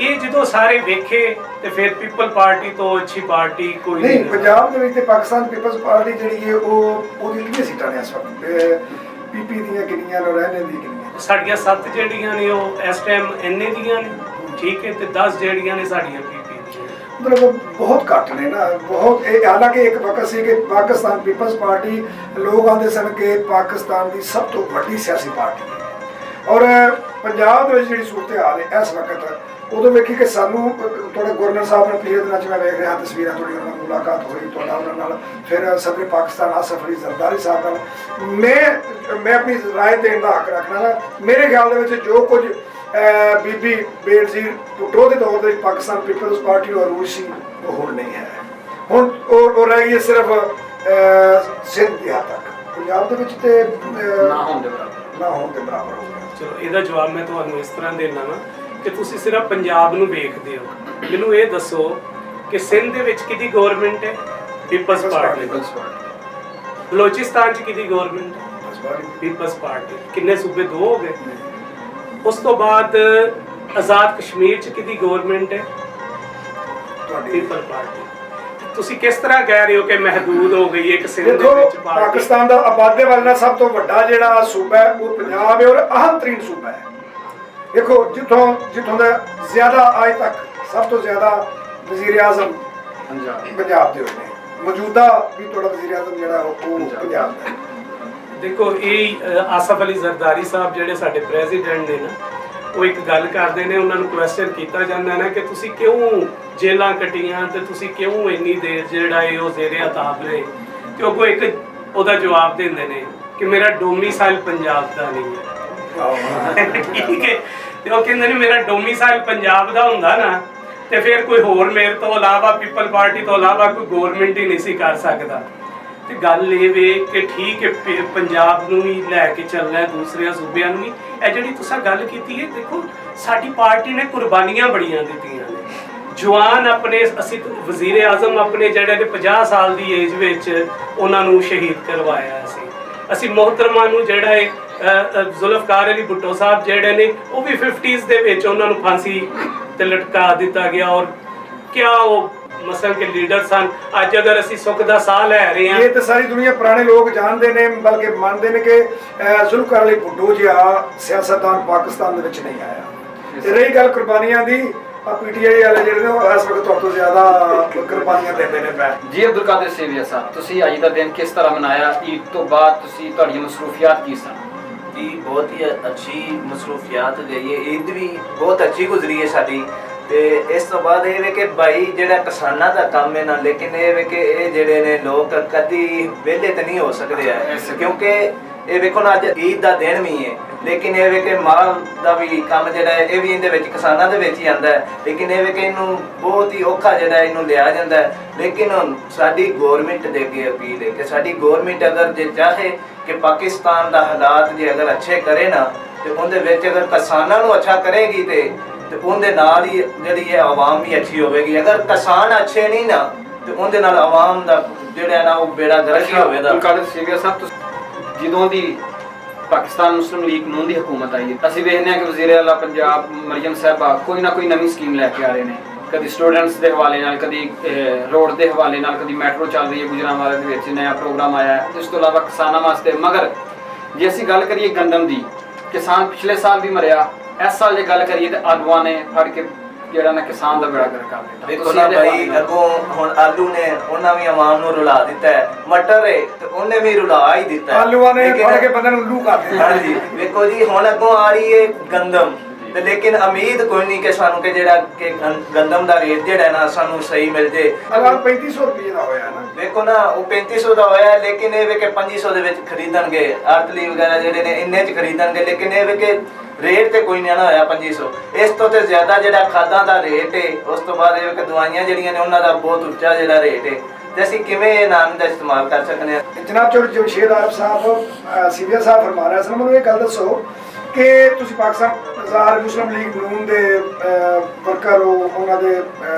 ਇਹ ਜਦੋਂ ਸਾਰੇ ਵੇਖੇ ਤੇ ਫਿਰ ਪੀਪਲ ਪਾਰਟੀ ਤੋਂ ਅੱਛੀ ਪਾਰਟੀ ਕੋਈ ਨਹੀਂ। ਪੰਜਾਬ ਦੇ ਵਿੱਚ ਤੇ ਪਾਕਿਸਤਾਨ ਪੀਪਲਸ ਪਾਰਟੀ ਜਿਹੜੀ ਹੈ ਉਹਦੀ ਕਿੰਨੀਆਂ ਸੀਟਾਂ ਨੇ ਇਸ ਵਕਤ? ਪੀਪੀ ਦੀਆਂ ਕਿੰਨੀਆਂ ਨੇ, ਰਹਿਣੇ ਦੀਆਂ ਕਿੰਨੀਆਂ? ਸਾਡੀਆਂ 7 ਜਿਹੜੀਆਂ ਨੇ ਉਹ ਇਸ ਟਾਈਮ ਐਨਏ ਦੀਆਂ ਨੇ, ਠੀਕ ਹੈ, ਤੇ 10 ਜਿਹੜੀਆਂ ਨੇ ਸਾਡੀਆਂ ਪੀਪੀ ਦੀਆਂ। ਮਤਲਬ ਬਹੁਤ ਘੱਟ ਨੇ ਨਾ, ਬਹੁਤ। ਇਹ ਹਾਲਾਂਕਿ ਇੱਕ ਵਕਤ ਸੀ ਕਿ ਪਾਕਿਸਤਾਨ ਪੀਪਲਸ ਪਾਰਟੀ ਲੋਕ ਆਉਂਦੇ ਸਨ ਕਿ ਪਾਕਿਸਤਾਨ ਦੀ ਸਭ ਤੋਂ ਵੱਡੀ ਸਿਆਸੀ ਪਾਰਟੀ ਹੈ। ਔਰ ਪੰਜਾਬ ਦੇ ਵਿੱਚ ਜਿਹੜੀ ਸੂਰਤ ਹਾਲ ਹੈ ਇਸ ਵਕਤ, ਉਦੋਂ ਵੇਖੀ ਕਿ ਸਾਨੂੰ ਤੁਹਾਡੇ ਗਵਰਨਰ ਸਾਹਿਬ ਨਾਲ ਪਿਛਲੇ ਦਿਨਾਂ 'ਚ ਮੈਂ ਵੇਖ ਰਿਹਾ ਤਸਵੀਰਾਂ, ਤੁਹਾਡੀ ਉਹਨਾਂ ਨਾਲ ਮੁਲਾਕਾਤ ਹੋਈ, ਤੁਹਾਡਾ ਉਹਨਾਂ ਨਾਲ, ਫਿਰ ਸਦਰ ਪਾਕਿਸਤਾਨ ਆਸਫ ਅਲੀ ਜ਼ਰਦਾਰੀ ਸਾਹਿਬ ਨਾਲ। ਮੈਂ ਆਪਣੀ ਰਾਏ ਦੇਣ ਦਾ ਹੱਕ ਰੱਖਣਾ ਨਾ। ਮੇਰੇ ਖਿਆਲ ਦੇ ਵਿੱਚ ਜੋ ਕੁਝ ਬੀਬੀ ਬੇਨਜ਼ੀਰ ਭੁੱਟੋ ਦੇ ਦੌਰ ਦੇ ਵਿੱਚ ਪਾਕਿਸਤਾਨ ਪੀਪਲਸ ਪਾਰਟੀ ਨੂੰ ਅਰੂਜ ਸੀ, ਉਹ ਹੁਣ ਨਹੀਂ ਹੈ। ਹੁਣ ਉਹ ਰਹਿ ਗਈ ਸਿਰਫ ਸਿੰਧ ਦੀ ਹੱਦ ਤੱਕ। ਪੰਜਾਬ ਦੇ ਵਿੱਚ ਤੇ ਨਾ ਹੋਣ ਦੇ ਬਰਾਬਰ ਹੋ ਗਿਆ। ਚਲੋ ਇਹਦਾ ਜਵਾਬ ਮੈਂ ਤੁਹਾਨੂੰ ਇਸ ਤਰ੍ਹਾਂ ਦੇਣਾ ਵਾ ਕਿ ਤੁਸੀਂ ਸਿਰਫ ਪੰਜਾਬ ਨੂੰ ਵੇਖਦੇ ਹੋ। ਮੈਨੂੰ ਇਹ ਦੱਸੋ ਕਿ ਸਿੰਧ ਦੇ ਵਿੱਚ ਕਿਹਦੀ ਗਵਰਨਮੈਂਟ ਹੈ? ਪੀਪਲਸ ਪਾਰਟੀ। ਬਲੋਚਿਸਤਾਨ 'ਚ ਕਿਹਦੀ ਗਵਰਨਮੈਂਟ ਹੈ? ਪੀਪਲਸ ਪਾਰਟੀ। ਕਿੰਨੇ ਸੂਬੇ? 2 ਹੋ ਗਏ। ਉਸ ਤੋਂ ਬਾਅਦ ਆਜ਼ਾਦ ਕਸ਼ਮੀਰ 'ਚ ਕਿਹਦੀ ਗਵਰਨਮੈਂਟ ਹੈ? People party. ਤੁਸੀਂ ਕਿਸ ਤਰ੍ਹਾਂ ਕਹਿ ਰਹੇ ਹੋ ਕਿ ਮਹਦੂਦ ਹੋ ਗਈ ਇੱਕ ਸਿੰਧ ਦੇ ਵਿੱਚ ਪਾਰਟੀ? ਪਾਕਿਸਤਾਨ ਦਾ ਆਬਾਦੀ ਵੱਲ ਨਾਲ ਸਭ ਤੋਂ ਵੱਡਾ ਜਿਹੜਾ ਸੂਬਾ ਹੈ ਉਹ ਪੰਜਾਬ ਹੈ, ਔਰ ਅਹਿਮ ਤਰੀਨ ਸੂਬਾ ਹੈ। ਦੇਖੋ ਜਿੱਥੋਂ ਦਾ ਜ਼ਿਆਦਾ ਅੱਜ ਤੱਕ ਸਭ ਤੋਂ ਜ਼ਿਆਦਾ ਵਜ਼ੀਰ ਆਜ਼ਮ ਪੰਜਾਬ ਦੇ ਹੋਏ ਨੇ। ਮੌਜੂਦਾ ਵੀ ਤੁਹਾਡਾ ਵਜ਼ੀਰ ਆਜ਼ਮ ਜਿਹੜਾ ਉਹ ਪੰਜਾਬ ਦਾ ਹੈ। ਦੇਖੋ ਇਹ ਆਸਫ ਅਲੀ ਜ਼ਰਦਾਰੀ ਸਾਹਿਬ ਜਿਹੜੇ ਸਾਡੇ ਪ੍ਰੈਜ਼ੀਡੈਂਟ ਨੇ ਨਾ, ਉਹ ਇੱਕ ਗੱਲ ਕਰਦੇ ਨੇ, ਉਹਨਾਂ ਨੂੰ ਕੁਐਸਚਨ ਕੀਤਾ ਜਾਂਦਾ ਨਾ ਕਿ ਤੁਸੀਂ ਕਿਉਂ ਜੇਲਾਂ ਕੱਟੀਆਂ ਤੇ ਤੁਸੀਂ ਕਿਉਂ ਇੰਨੀ ਦੇਰ ਜਿਹੜਾ ਇਹ ਉਹ ਜ਼ੇਰੇ ਅਤਾਬ ਰਹੇ, ਤੇ ਉਹ ਕੋਈ ਇੱਕ ਉਹਦਾ ਜਵਾਬ ਦਿੰਦੇ ਨੇ ਕਿ ਮੇਰਾ ਡੋਮੀਸਾਈਲ ਪੰਜਾਬ ਦਾ ਨਹੀਂ ਹੈ। ਠੀਕ ਹੈ, ਤੇ ਉਹ ਕਹਿੰਦੇ ਨੇ ਮੇਰਾ ਡੋਮੀਸਾਈਲ ਪੰਜਾਬ ਦਾ ਹੁੰਦਾ ਨਾ ਤੇ ਫਿਰ ਕੋਈ ਹੋਰ ਮੇਰੇ ਤੋਂ ਇਲਾਵਾ ਪੀਪਲ ਪਾਰਟੀ ਤੋਂ ਇਲਾਵਾ ਕੋਈ ਗਵਰਨਮੈਂਟ ਹੀ ਨਹੀਂ ਸੀ ਕਰ ਸਕਦਾ। ਤੇ ਗੱਲ ਇਹ ਵੇ ਕਿ ਠੀਕ ਹੈ ਪੰਜਾਬ ਨੂੰ ਵੀ ਲੈ ਕੇ ਚੱਲਣਾ ਹੈ, ਦੂਸਰਿਆਂ ਸੂਬਿਆਂ ਨੂੰ ਵੀ। ਇਹ ਜਿਹੜੀ ਤੁਸੀਂ ਗੱਲ ਕੀਤੀ ਹੈ, ਦੇਖੋ ਸਾਡੀ ਪਾਰਟੀ ਨੇ ਕੁਰਬਾਨੀਆਂ ਬੜੀਆਂ ਦਿੱਤੀਆਂ ਨੇ। ਜਵਾਨ ਆਪਣੇ ਅਸੀਂ ਵਜ਼ੀਰ ਆਜ਼ਮ ਆਪਣੇ ਜਿਹੜੇ ਨੇ 50 ਸਾਲ ਦੀ ਏਜ ਵਿੱਚ ਉਹਨਾਂ ਨੂੰ ਸ਼ਹੀਦ ਕਰਵਾਇਆ ਸੀ। ਅਸੀਂ ਮੁਹਤਰਮਾ ਨੂੰ ਜਿਹੜਾ ਹੈ ਜ਼ੁਲਫਕਾਰ ਅਲੀ ਭੁੱਟੋ ਸਾਹਿਬ ਜਿਹੜੇ ਨੇ ਉਹ ਵੀ 50s ਦੇ ਵਿੱਚ ਉਹਨਾਂ ਨੂੰ ਫਾਂਸੀ ਤੇ ਲਟਕਾ ਦਿੱਤਾ ਗਿਆ। ਔਰ ਕਿਆ ਉਹ ਮਸਲ ਕੇ ਲੀਡਰ ਸਨ। ਅੱਜ ਅਗਰ ਅਸੀਂ ਸੁੱਖ ਦਾ ਸਾਹ ਲੈ ਰਹੇ ਹਾਂ, ਇਹ ਤਾਂ ਸਾਰੀ ਦੁਨੀਆ ਪੁਰਾਣੇ ਲੋਕ ਜਾਣਦੇ ਨੇ, ਬਲਕਿ ਮੰਨਦੇ ਨੇ ਕਿ ਜ਼ੁਲਫਕਾਰ ਅਲੀ ਭੁੱਟੋ ਜਿਹਾ ਸਿਆਸਤਦਾਨ ਪਾਕਿਸਤਾਨ ਦੇ ਵਿੱਚ ਨਹੀਂ ਆਇਆ। ਤੇ ਰਹੀ ਗੱਲ ਕੁਰਬਾਨੀਆਂ ਦੀ, ਪੀਟੀਆਈ ਵਾਲੇ ਜਿਹੜੇ ਨੇ ਉਹ ਇਸ ਵਕਤ ਤੋਂ ਜ਼ਿਆਦਾ ਕੁਰਬਾਨੀਆਂ ਦਿੰਦੇ ਨੇ। ਮੈਂ ਜੀ ਅਬਦੁਲ ਕਾਦਰ ਸੇਵੀਆ ਸਾਹਿਬ, ਤੁਸੀਂ ਅੱਜ ਦਾ ਦਿਨ ਕਿਸ ਤਰ੍ਹਾਂ ਮਨਾਇਆ? ਈਦ ਤੋਂ ਬਾਅਦ ਤੁਸੀਂ ਤੁਹਾਡੀਆਂ ਮਸਰੂਫੀਆਤ ਕੀ ਸਨ? जी बहुत ही अच्छी मसरूफियात गई है। ईद भी बहुत अच्छी गुजरी है साडी। ਤੇ ਇਸ ਤੋਂ ਬਾਅਦ ਇਹ ਵੇ ਕਿ ਭਾਈ ਜਿਹੜਾ ਕਿਸਾਨਾਂ ਦਾ ਕੰਮ ਹੈ ਨਾ, ਲੇਕਿਨ ਇਹ ਵੇ ਕਿ ਇਹ ਜਿਹੜੇ ਨੇ ਲੋਕ ਕਦੀ ਵਿਹਲੇ ਤਾਂ ਨਹੀਂ ਹੋ ਸਕਦੇ ਆ, ਕਿਉਂਕਿ ਇਹ ਵੇਖੋ ਨਾ ਅੱਜ ਈਦ ਦਾ ਦਿਨ ਵੀ ਹੈ, ਲੇਕਿਨ ਇਹ ਵੇ ਕਿ ਮਾਲ ਦਾ ਵੀ ਕੰਮ ਜਿਹੜਾ ਹੈ ਇਹ ਵੀ ਇਹਦੇ ਵਿੱਚ ਕਿਸਾਨਾਂ ਦੇ ਵਿੱਚ ਹੀ ਆਉਂਦਾ ਹੈ। ਲੇਕਿਨ ਇਹ ਵੇ ਕਿ ਇਹਨੂੰ ਬਹੁਤ ਹੀ ਔਖਾ ਜਿਹੜਾ ਇਹਨੂੰ ਲਿਆ ਜਾਂਦਾ ਹੈ। ਲੇਕਿਨ ਹੁਣ ਸਾਡੀ ਗੌਰਮੈਂਟ ਦੇ ਅੱਗੇ ਅਪੀਲ ਹੈ ਕਿ ਸਾਡੀ ਗੌਰਮੈਂਟ ਅਗਰ ਜੇ ਚਾਹੇ ਕਿ ਪਾਕਿਸਤਾਨ ਦਾ ਹਾਲਾਤ ਜੇ ਅਗਰ ਅੱਛੇ ਕਰੇ ਨਾ, ਤੇ ਉਹਦੇ ਵਿੱਚ ਅਗਰ ਕਿਸਾਨਾਂ ਨੂੰ ਅੱਛਾ ਕਰੇਗੀ ਤੇ ਉਹਦੇ ਨਾਲ ਹੀ ਜਿਹੜੀ ਹੈ ਆਵਾਮ ਵੀ ਅੱਛੀ ਹੋਵੇਗੀ। ਅਗਰ ਕਿਸਾਨ ਅੱਛੇ ਨਹੀਂ ਨਾ ਤੇ ਉਹਦੇ ਨਾਲ ਆਵਾਮ ਦਾ ਜਿਹੜਾ ਨਾ ਉਹ ਬੇੜਾ ਗਰਕ ਹੀ ਹੋਵੇਗਾ। ਅਬਦੁਲ ਕਾਦਰ ਸੇਵੀਆ ਸਾਹਿਬ, ਜਦੋਂ ਦੀ ਪਾਕਿਸਤਾਨ ਮੁਸਲਿਮ ਲੀਗ ਨੂਨ ਦੀ ਹਕੂਮਤ ਆਈ ਹੈ, ਅਸੀਂ ਵੇਖਦੇ ਹਾਂ ਕਿ ਵਜ਼ੀਰ ਆਲਾ ਪੰਜਾਬ ਮਰੀਮ ਸਾਹਿਬਾ ਕੋਈ ਨਾ ਕੋਈ ਨਵੀਂ ਸਕੀਮ ਲੈ ਕੇ ਆ ਰਹੇ ਨੇ। ਕਦੀ ਸਟੂਡੈਂਟਸ ਦੇ ਹਵਾਲੇ ਨਾਲ, ਕਦੀ ਰੋਡ ਦੇ ਹਵਾਲੇ ਨਾਲ, ਕਦੀ ਮੈਟਰੋ ਚੱਲ ਰਹੀ ਹੈ ਗੁਜਰਾਂਵਾਲਾ ਦੇ ਵਿੱਚ, ਨਵਾਂ ਪ੍ਰੋਗਰਾਮ ਆਇਆ ਹੈ। ਇਸ ਤੋਂ ਇਲਾਵਾ ਕਿਸਾਨਾਂ ਵਾਸਤੇ, ਮਗਰ ਜੇ ਅਸੀਂ ਗੱਲ ਕਰੀਏ ਗੰਦਮ ਦੀ, ਕਿਸਾਨ ਪਿਛਲੇ ਸਾਲ ਵੀ ਮਰਿਆ। ਇਸ ਸਾਲ ਜੇ ਗੱਲ ਕਰੀਏ ਤਾਂ ਆਲੂਆਂ ਨੇ ਫੜ ਕੇ ਜਿਹੜਾ ਨਾ ਕਿਸਾਨ ਦਾ ਬੇੜਾ ਗਰਕ ਕਰ ਦਿੱਤਾ। ਦੇਖੋ ਨਾ ਭਾਈ, ਅੱਗੋਂ ਹੁਣ ਆਲੂ ਨੇ ਉਹਨਾਂ ਵੀ ਆਵਾਮ ਨੂੰ ਰੁਲਾ ਦਿੱਤਾ ਹੈ, ਮਟਰ ਹੈ ਤੇ ਉਹਨੇ ਵੀ ਰੁਲਾ ਹੀ ਦਿੱਤਾ। ਆਲੂਆਂ ਨੇ ਫੜ ਕੇ ਬੰਦੇ ਨੂੰ ਉੱਲੂ ਕਰ ਦਿੱਤਾ। ਹਾਂਜੀ, ਵੇਖੋ ਜੀ ਹੁਣ ਅੱਗੋਂ ਆ ਰਹੀ ਹੈ ਗੰਦਮ, ਤੇ ਲੇਕਿਨ ਉਮੀਦ ਕੋਈ ਨਹੀਂ ਕਿ ਸਾਨੂੰ ਕਿ ਜਿਹੜਾ ਕਿ ਗੰਦਮ ਦਾ ਰੇਟ ਜਿਹੜਾ ਨਾ ਸਾਨੂੰ ਸਹੀ ਮਿਲ ਜੇ। ਅਗਰ 3500 ਰੁਪਏ ਦਾ ਹੋਇਆ ਨਾ, ਦੇਖੋ ਨਾ ਉਹ 3500 ਦਾ ਹੋਇਆ, ਲੇਕਿਨ ਇਹ ਵੇ ਕਿ 2500 ਦੇ ਵਿੱਚ ਖਰੀਦਣਗੇ। ਆਰਤਲੀ ਵਗੈਰਾ ਜਿਹੜੇ ਨੇ ਇੰਨੇ 'ਚ ਖਰੀਦਣਗੇ, ਲੇਕਿਨ ਇਹ ਵੇ ਕਿ ਰੇਟ ਤੇ ਕੋਈ ਨਹੀਂ ਨਾ ਹੋਇਆ 2500। ਇਸ ਤੋਂ ਤੇ ਜ਼ਿਆਦਾ ਜਿਹੜਾ ਖਾਦਾਂ ਦਾ ਰੇਟ ਹੈ, ਉਸ ਤੋਂ ਬਾਅਦ ਇਹ ਕਿ ਦਵਾਈਆਂ ਜਿਹੜੀਆਂ ਨੇ ਉਹਨਾਂ ਦਾ ਬਹੁਤ ਉੱਚਾ ਜਿਹੜਾ ਰੇਟ ਹੈ, ਤੇ ਅਸੀਂ ਕਿਵੇਂ ਇਹ ਨਾਮ ਦਾ ਇਸਤੇਮਾਲ ਕਰ ਸਕਦੇ ਹਾਂ? ਜਨਾਬ ਚੌਧਰੀ ਜਮਸ਼ੇਦ ਆਰਫ ਸਾਹਿਬ ਸੀਵੀਆ ਸਾਹਿਬ ਫਰਮਾ ਰਹੇ ਸਨ, ਮੈਨੂੰ ਇਹ ਗੱਲ ਦੱਸੋ ਕਿ ਤੁਸੀਂ ਪਾਕਿਸਤਾਨ ਆਜ਼ਾਦ ਮੁਸਲਿਮ ਲੀਗ ਨੂਨ ਦੇ ਵਰਕਰ ਹੋ, ਉਹਨਾਂ ਦੇ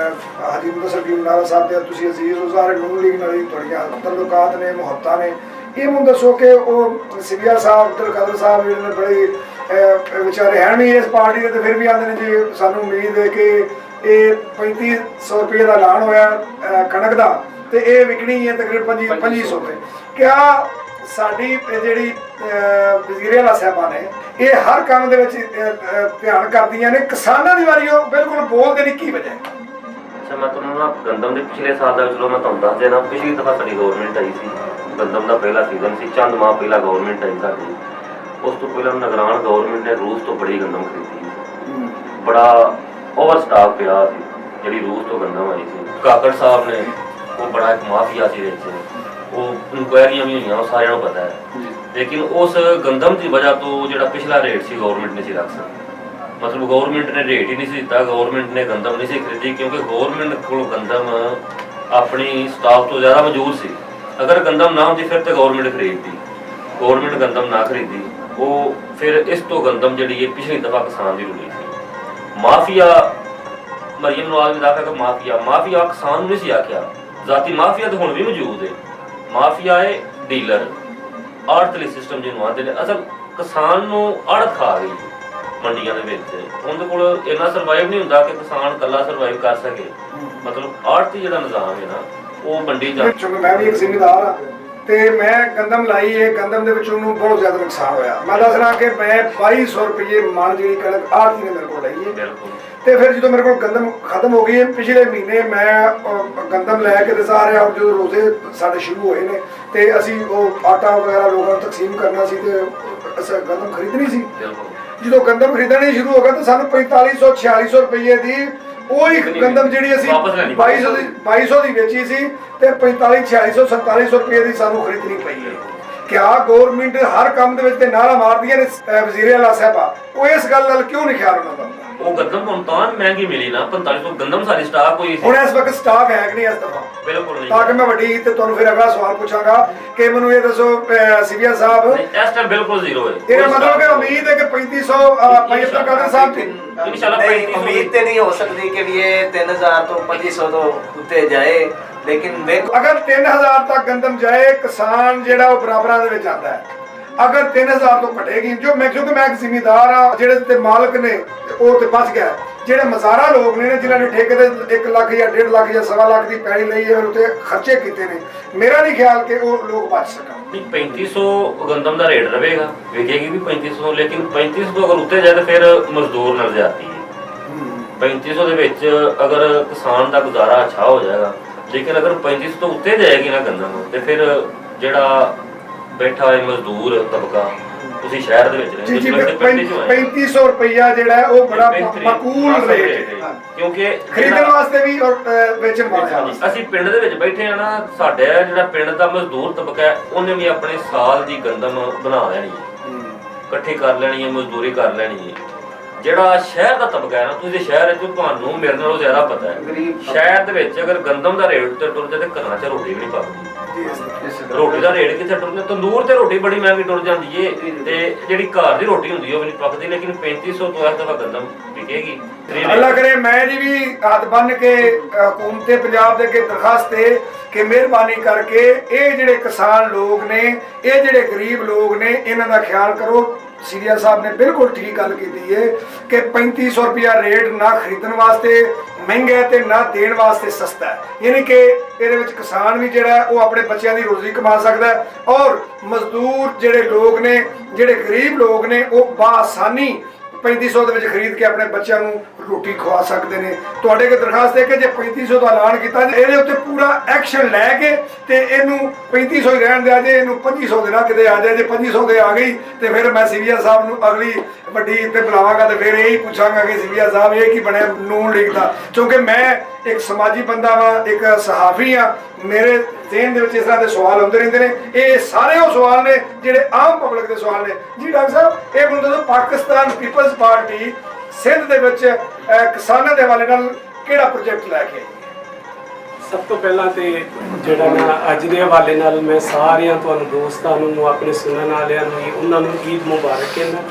ਹਾਜੀ ਮੁੰਤਸਰ ਸਾਹਿਬ ਦੇ ਤੁਸੀਂ ਅਜ਼ੀਜ਼ ਉਜ਼ਾਰ ਨੂਨ ਲੀਗ ਨਾਲ ਤੁਹਾਡੀਆਂ ਤਲੁਕਾਤ ਨੇ, ਮੁਹੱਬਤਾਂ ਨੇ, ਇਹ ਮੈਨੂੰ ਦੱਸੋ ਕਿ ਉਹ ਸਿਵਿਆ ਸਾਹਿਬ ਅਬਦੁਲ ਕਾਦਰ ਸਾਹਿਬ ਜਿਹੜੇ ਨੇ ਬੜੇ ਵਿਚਾਰੇ ਹਨ ਵੀ ਇਸ ਪਾਰਟੀ ਦੇ, ਤੇ ਫਿਰ ਵੀ ਆਉਂਦੇ ਨੇ ਜੀ ਸਾਨੂੰ ਉਮੀਦ ਹੈ ਕਿ ਇਹ 3500 ਰੁਪਏ ਦਾ ਐਲਾਨ ਹੋਇਆ ਕਣਕ ਦਾ, ਤੇ ਇਹ ਵਿਕਣੀ ਹੈ ਤਕਰੀਬਨ 2500 ਰੁਪਏ। ਕਿਆ ਸਾਡੀ ਜਿਹੜੀ ਵਜ਼ੀਰ ਆਲਾ ਸਾਹਿਬਾਂ ਨੇ ਇਹ ਹਰ ਕੰਮ ਦੇ ਵਿੱਚ ਧਿਆਨ ਕਰਦੀਆਂ ਨੇ, ਕਿਸਾਨਾਂ ਦੀ ਵਾਰੀ ਉਹ ਬਿਲਕੁਲ ਬੋਲਦੇ ਨਹੀਂ, ਕੀ ਵਜ੍ਹਾ ਹੈ? ਅੱਛਾ, ਮੈਂ ਤੁਹਾਨੂੰ ਨਾ ਗੰਦਮ ਦੇ ਪਿਛਲੇ ਸਾਲ ਦਾ ਚਲੋ ਮੈਂ ਤੁਹਾਨੂੰ ਦੱਸ ਦੇਣਾ। ਪਿਛਲੀ ਦਫਾ ਸਾਡੀ ਗਵਰਨਮੈਂਟ ਆਈ ਸੀ, ਗੰਦਮ ਦਾ ਪਹਿਲਾ ਸੀਜ਼ਨ ਸੀ, ਚੰਦ ਮਾਹ ਪਹਿਲਾਂ ਗਵਰਨਮੈਂਟ ਆਈ ਸਾਡੀ। ਉਸ ਤੋਂ ਪਹਿਲਾਂ ਨਿਗਰਾਨ ਗਵਰਨਮੈਂਟ ਨੇ ਰੂਸ ਤੋਂ ਬੜੀ ਗੰਦਮ ਖਰੀਦੀ, ਬੜਾ ਓਵਰ ਸਟਾਕ ਪਿਆ ਸੀ ਜਿਹੜੀ ਰੂਸ ਤੋਂ ਗੰਦਮ ਆਈ ਸੀ। ਕਾਕੜ ਸਾਹਿਬ ਨੇ ਉਹ ਬੜਾ ਇੱਕ ਮਾਫੀਆ ਸੀ ਵਿੱਚ, ਉਹ ਇਨਕੁਆਇਰੀਆਂ ਵੀ ਹੋਈਆਂ, ਉਹ ਸਾਰਿਆਂ ਨੂੰ ਪਤਾ ਹੈ। ਲੇਕਿਨ ਉਸ ਗੰਦਮ ਦੀ ਵਜ੍ਹਾ ਤੋਂ ਜਿਹੜਾ ਪਿਛਲਾ ਰੇਟ ਸੀ ਗਵਰਨਮੈਂਟ ਨੇ ਸੀ ਰੱਖ ਸਕਦੀ, ਮਤਲਬ ਗਵਰਨਮੈਂਟ ਨੇ ਰੇਟ ਹੀ ਨਹੀਂ ਸੀ ਦਿੱਤਾ, ਗਵਰਨਮੈਂਟ ਨੇ ਗੰਦਮ ਨਹੀਂ ਸੀ ਖਰੀਦੀ, ਕਿਉਂਕਿ ਗਵਰਨਮੈਂਟ ਕੋਲ ਗੰਦਮ ਆਪਣੀ ਸਟਾਕ ਤੋਂ ਜ਼ਿਆਦਾ ਮੌਜੂਦ ਸੀ। ਅਗਰ ਗੰਦਮ ਨਾ ਹੁੰਦੀ ਫਿਰ ਤਾਂ ਗਵਰਨਮੈਂਟ ਖਰੀਦਦੀ, ਗਵਰਨਮੈਂਟ ਗੰਦਮ ਨਾ ਖਰੀਦੀ, ਉਹ ਫਿਰ ਇਸ ਤੋਂ ਗੰਦਮ ਜਿਹੜੀ ਹੈ ਪਿਛਲੀ ਦਫਾ ਕਿਸਾਨ ਦੀ ਰੁਲੀ ਸੀ। ਮਾਫੀਆ ਮਰੀਮ ਨਵਾਜ਼ ਨੇ ਆਖਿਆ ਕਿ ਮਾਫੀਆ ਕਿਸਾਨ ਨੂੰ ਨਹੀਂ ਸੀ ਆਖਿਆ, ਜ਼ਾਤੀ ਮਾਫੀਆ ਤਾਂ ਹੁਣ ਵੀ ਮੌਜੂਦ ਹੈ। ਮਾਫੀਆ ਹੈ ਡੀਲਰ, ਆੜਤਲੀ ਸਿਸਟਮ ਜਿਹਨੂੰ ਆਉਂਦੇ ਨੇ। ਅਸਲ ਕਿਸਾਨ ਨੂੰ ਆੜਤ ਖਾ ਗਈ ਮੰਡੀਆਂ ਦੇ ਵਿੱਚ, ਉਹਦੇ ਕੋਲ ਇੰਨਾ ਸਰਵਾਈਵ ਨਹੀਂ ਹੁੰਦਾ ਕਿ ਕਿਸਾਨ ਇਕੱਲਾ ਸਰਵਾਈਵ ਕਰ ਸਕੇ। ਮਤਲਬ ਆੜਤੀ ਜਿਹੜਾ ਨਿਜ਼ਾਮ ਹੈ ਨਾ ਉਹ ਮੰਡੀ ਜਾ। ਮੈਂ ਵੀ ਇੱਕ ਜ਼ਿੰਮੇਦਾਰ ਹਾਂ ਤੇ ਮੈਂ ਗੰਦਮ ਲਾਈ ਹੈ, ਗੰਦਮ ਦੇ ਵਿੱਚ ਉਹਨੂੰ ਬਹੁਤ ਜ਼ਿਆਦਾ ਨੁਕਸਾਨ ਹੋਇਆ। ਮੈਂ ਦੱਸਣਾ ਕਿ ਮੈਂ 2200 ਰੁਪਏ ਮਣ ਜਿਹੜੀ ਕਣਕ ਆੜਤੀ ਨੇ ਮੇਰੇ ਕੋਲ ਲਈ ਹੈ। ਬਿਲਕੁਲ। ਤੇ ਫਿਰ ਜਦੋਂ ਮੇਰੇ ਕੋਲ ਗੰਦਮ ਖਤਮ ਹੋ ਗਈ, ਪਿਛਲੇ ਮਹੀਨੇ ਮੈਂ ਗੰਦਮ ਲੈ ਕੇ ਤੇ ਸਾਰੇ ਜਦੋਂ ਰੋਜ਼ੇ ਸਾਡੇ ਸ਼ੁਰੂ ਹੋਏ ਨੇ ਤੇ ਅਸੀਂ ਉਹ ਆਟਾ ਵਗੈਰਾ ਲੋਕਾਂ ਨੂੰ ਤਕਸੀਮ ਕਰਨਾ ਸੀ ਤੇ ਅਸੀਂ ਗੰਦਮ ਖਰੀਦਣੀ ਸੀ। ਜਦੋਂ ਗੰਦਮ ਖਰੀਦਣੀ ਸ਼ੁਰੂ ਹੋ ਗਿਆ ਤਾਂ ਸਾਨੂੰ 4500 4600 ਰੁਪਏ ਦੀ ਉਹੀ ਗੰਦਮ ਜਿਹੜੀ ਅਸੀਂ 2200 ਦੀ ਵੇਚੀ ਸੀ ਤੇ 45 4600 4700 ਰੁਪਏ ਦੀ ਸਾਨੂੰ ਖਰੀਦਣੀ ਪਈ ਹੈ। ਕਿਆ ਗਵਰਨਮੈਂਟ ਹਰ ਕੰਮ ਦੇ ਵਿੱਚ ਤੇ ਨਾਰਾ ਮਾਰਦੀਆਂ ਨੇ ਵਜ਼ੀਰ ਆਲਾ ਸਾਹਿਬਾ, ਉਹ ਇਸ ਗੱਲ ਨਾਲ ਕਿਉਂ ਨਹੀਂ ਖਿਆਲ ਉਹਨਾਂ ਦਾ? ਉਹ ਗੰਦਮ ਹੁਣ ਤਾਂ ਮਹਿੰਗੀ ਮਿਲੀ ਨਾ, 4500 ਗੰਦਮ ਸਾਰੀ ਸਟਾਕ ਹੋਈ ਸੀ। ਹੁਣ ਇਸ ਵਕਤ ਸਟਾਕ ਹੈ ਕਿ ਨਹੀਂ ਇਸ ਦਫਾ? ਬਿਲਕੁਲ ਨਹੀਂ। ਤਾਂ ਕਿ ਮੈਂ ਵੱਡੀ ਤੇ ਤੁਹਾਨੂੰ ਫਿਰ ਅਗਲਾ ਸਵਾਲ ਪੁੱਛਾਂਗਾ ਕਿ ਮੈਨੂੰ ਇਹ ਦੱਸੋ ਸਿਵਿਆ ਸਾਹਿਬ, ਇਸ ਟਾਈਮ ਬਿਲਕੁਲ ਜ਼ੀਰੋ ਹੈ। ਇਹਦਾ ਮਤਲਬ ਕਿ ਉਮੀਦ ਹੈ ਕਿ 3500 ਭਾਈ ਅਬਦੁਲ ਕਾਦਰ ਸਾਹਿਬ ਦੀ ਇਨਸ਼ਾਅੱਲਾ ਉਮੀਦ ਤੇ ਨਹੀਂ ਹੋ ਸਕਦੀ ਕਿ ਵੀ ਇਹ 3000 ਤੋਂ 2500 ਤੋਂ ਉੱਤੇ ਜਾਏ, ਲੇਕਿਨ ਦੇਖੋ ਅਗਰ 3000 ਤੱਕ ਗੰਦਮ ਜਾਏ, ਕਿਸਾਨ ਜਿਹੜਾ ਉਹ ਬਰਾਬਰਾਂ ਦੇ ਵਿੱਚ ਆਉਂਦਾ ਹੈ। ਅਗਰ 3000 ਤੋਂ ਘਟੇਗੀ, ਜੋ ਮੈਂ ਕਿਉਂਕਿ ਮੈਂ ਇੱਕ ਜ਼ਿਮੀਂਦਾਰ ਆ, ਜਿਹੜੇ ਤੇ ਮਾਲਕ ਨੇ ਉਹ ਤੇ ਬਚ ਗਿਆ, ਜਿਹੜੇ ਮਜ਼ਾਰਾ ਲੋਕ ਨੇ ਜਿਨ੍ਹਾਂ ਨੇ ਠੇਕੇ ਤੇ 1 ਲੱਖ ਜਾਂ 1.5 ਲੱਖ ਜਾਂ 1.25 ਲੱਖ ਦੀ ਪੈੜੀ ਲਈ ਹੈ, ਉੱਤੇ ਖਰਚੇ ਕੀਤੇ ਨੇ, ਮੇਰਾ ਨਹੀਂ ਖਿਆਲ ਕਿ ਉਹ ਲੋਕ ਬਚ ਸਕਣ। 3500 ਗੰਦਮ ਦਾ ਰੇਟ ਰਹੇਗਾ, ਵਿਕੇਗੀ ਵੀ 3500, ਲੇਕਿਨ 3500 ਤੋਂ ਅਗਰ ਉੱਤੇ ਜਾਏ ਤਾਂ ਫਿਰ ਮਜ਼ਦੂਰ ਨਾਲ ਜ਼ਿਆਦਤੀ ਹੈ। 3500 ਦੇ ਵਿੱਚ ਅਗਰ ਕਿਸਾਨ ਦਾ ਗੁਜ਼ਾਰਾ ਅੱਛਾ ਹੋ ਜਾਏਗਾ, ਲੇਕਿਨ ਅਗਰ 3500 ਤੋਂ ਉੱਤੇ ਜਾਏਗੀ ਨਾ ਗੰਦਮ ਤੇ ਫਿਰ ਜਿਹੜਾ ਬੈਠਾ ਹੈ ਮਜ਼ਦੂਰ ਤਬਕਾ, ਤੁਸੀਂ ਸ਼ਹਿਰ ਦੇ ਵਿੱਚ ਜੀ ਜੀ, ਰਹਿੰਦੇ, 3500 ਰੁਪਇਆ ਜਿਹੜਾ ਉਹ ਬੜਾ ਮਾਕੂਲ ਰੇਟ ਹੈ, ਕਿਉਂਕਿ ਖਰੀਦਣ ਵਾਸਤੇ ਵੀ ਔਰ ਵੇਚਣ ਵਾਸਤੇ। ਅਸੀਂ ਪਿੰਡ ਦੇ ਵਿੱਚ ਬੈਠੇ ਆ ਨਾ, ਸਾਡਾ ਜਿਹੜਾ ਪਿੰਡ ਦਾ ਮਜ਼ਦੂਰ ਤਬਕਾ ਹੈ ਉਹਨੇ ਵੀ ਆਪਣੇ ਸਾਲ ਦੀ ਗੰਦਮ ਬਣਾ ਲੈਣੀ ਹੈ, ਇਕੱਠੀ ਕਰ ਲੈਣੀ ਹੈ, ਮਜ਼ਦੂਰੀ ਕਰ ਲੈਣੀ ਹੈ। ਜਿਹੜਾ ਸ਼ਹਿਰ ਦਾ ਤਬਕਾ ਹੈ ਨਾ, ਤੁਸੀਂ ਸ਼ਹਿਰ ਵਿੱਚ ਤੁਹਾਨੂੰ ਮੇਰੇ ਨਾਲੋਂ ਜ਼ਿਆਦਾ ਪਤਾ ਹੈ, ਸ਼ਹਿਰ ਦੇ ਵਿੱਚ ਅਗਰ ਗੰਦਮ ਦਾ ਰੇਟ ਤੇ ਟੁਰ ਜਾਏ ਤੇ ਘਰਾਂ 'ਚ ਰੋਟੀ ਵੀ ਨਹੀਂ ਪੱਕਦੀ। ਰੋਟੀ ਦਾ ਰੇਟ ਕਿੱਥੇ ਟੁਰਦਾ? ਤੰਦੂਰ ਤੇ ਰੋਟੀ ਬੜੀ ਮਹਿੰਗੀ ਟੁਰ ਜਾਂਦੀ ਏ ਤੇ ਜਿਹੜੀ ਘਰ ਦੀ ਰੋਟੀ ਹੁੰਦੀ ਉਹ ਵੀ ਨਹੀਂ ਪੱਕਦੀ। ਲੇਕਿਨ 3500 ਤੋਂ ਇਸ ਦਫਾ ਗੰਦਮ ਵਿਕੇਗੀ। ਅੱਲਾ ਕਰੇ ਮੈਂ ਜੀ ਵੀ ਹੱਥ ਬੰਨ ਕੇ ਹਕੂਮਤ ਪੰਜਾਬ ਦੇ ਅੱਗੇ ਦਰਖਾਸਤ ਹੈ ਕਿ ਮਿਹਰਬਾਨੀ ਕਰਕੇ ਇਹ ਜਿਹੜੇ ਕਿਸਾਨ ਲੋਕ ਨੇ, ਇਹ ਜਿਹੜੇ ਗਰੀਬ ਲੋਕ ਨੇ, ਇਹਨਾਂ ਦਾ ਖਿਆਲ ਕਰੋ। ਸੀਰੀਆ ਸਾਹਿਬ ਨੇ ਬਿਲਕੁਲ ਠੀਕ ਗੱਲ ਕੀਤੀ ਹੈ ਕਿ 3500 ਰੁਪਇਆ ਰੇਟ ਨਾ ਖਰੀਦਣ ਵਾਸਤੇ ਮਹਿੰਗਾ ਤੇ ਨਾ ਦੇਣ ਵਾਸਤੇ ਸਸਤਾ ਹੈ। ਯਾਨੀ ਕਿ ਇਹਦੇ ਵਿੱਚ ਕਿਸਾਨ ਵੀ ਜਿਹੜਾ ਉਹ ਆਪਣੇ ਬੱਚਿਆਂ ਦੀ ਰੋਜ਼ੀ ਕਮਾ ਸਕਦਾ ਹੈ ਔਰ ਮਜ਼ਦੂਰ ਜਿਹੜੇ ਲੋਕ ਨੇ, ਜਿਹੜੇ ਗਰੀਬ ਲੋਕ ਨੇ, ਉਹ ਬਾਸਾਨੀ 3500 ਦੇ ਵਿੱਚ ਖਰੀਦ ਕੇ ਆਪਣੇ ਬੱਚਿਆਂ ਨੂੰ ਰੋਟੀ ਖਵਾ ਸਕਦੇ ਨੇ। ਤੁਹਾਡੇ ਕੋਲ ਦਰਖਾਸਤ ਹੈ ਕਿ ਜੇ 3500 ਦਾ ਐਲਾਨ ਕੀਤਾ ਜੇ ਇਹਦੇ ਉੱਤੇ ਪੂਰਾ ਐਕਸ਼ਨ ਲੈ ਕੇ ਤੇ ਇਹਨੂੰ 3500 ਹੀ ਰਹਿਣ ਦਿਆ ਜੇ, ਇਹਨੂੰ 2500 ਦੇ ਨਾ ਕਿਤੇ ਆ ਜਾਏ। ਜੇ 2500 ਦੇ ਆ ਗਈ ਤੇ ਫਿਰ ਮੈਂ ਸੀਵੀਆ ਸਾਹਿਬ ਨੂੰ ਅਗਲੀ ਵੱਡੀ ਤੇ ਬੁਲਾਵਾਂਗਾ ਤੇ ਫਿਰ ਇਹੀ ਪੁੱਛਾਂਗਾ ਕਿ ਸੀਵੀਆ ਸਾਹਿਬ ਇਹ ਕੀ ਬਣਿਆ ਨੂਨ ਲੀਗ ਦਾ, ਕਿਉਂਕਿ ਮੈਂ ਇੱਕ ਸਮਾਜੀ ਬੰਦਾ ਵਾਂ, ਇੱਕ ਸਹਾਫੀ ਆ। ਮੇਰੇ ਜ਼ਿਹਨ ਦੇ ਵਿੱਚ ਇਸ ਤਰ੍ਹਾਂ ਦੇ ਸਵਾਲ ਆਉਂਦੇ ਰਹਿੰਦੇ ਨੇ। ਇਹ ਸਾਰੇ ਉਹ ਸਵਾਲ ਨੇ ਜਿਹੜੇ ਆਮ ਪਬਲਿਕ ਦੇ ਸਵਾਲ ਨੇ। ਜੀ ਡਾਕਟਰ ਸਾਹਿਬ, ਇਹ ਮੈਨੂੰ ਦੱਸੋ, ਪਾਕਿਸਤਾਨ ਪੀਪਲਜ਼ ਪਾਰਟੀ ਸਿੰਧ ਦੇ ਵਿੱਚ ਕਿਸਾਨਾਂ ਦੇ ਹਵਾਲੇ ਨਾਲ ਕਿਹੜਾ ਪ੍ਰੋਜੈਕਟ ਲੈ ਕੇ ਆਈ? ਸਭ ਤੋਂ ਪਹਿਲਾਂ ਤੇ ਜਿਹੜਾ ਨਾ ਅੱਜ ਦੇ ਹਵਾਲੇ ਨਾਲ ਮੈਂ ਸਾਰਿਆਂ ਤੁਹਾਨੂੰ ਦੋਸਤਾਂ ਨੂੰ, ਆਪਣੇ ਸੁਣਨ ਵਾਲਿਆਂ ਨੂੰ, ਉਹਨਾਂ ਨੂੰ ਈਦ ਮੁਬਾਰਕ ਕਹਿੰਦਾ।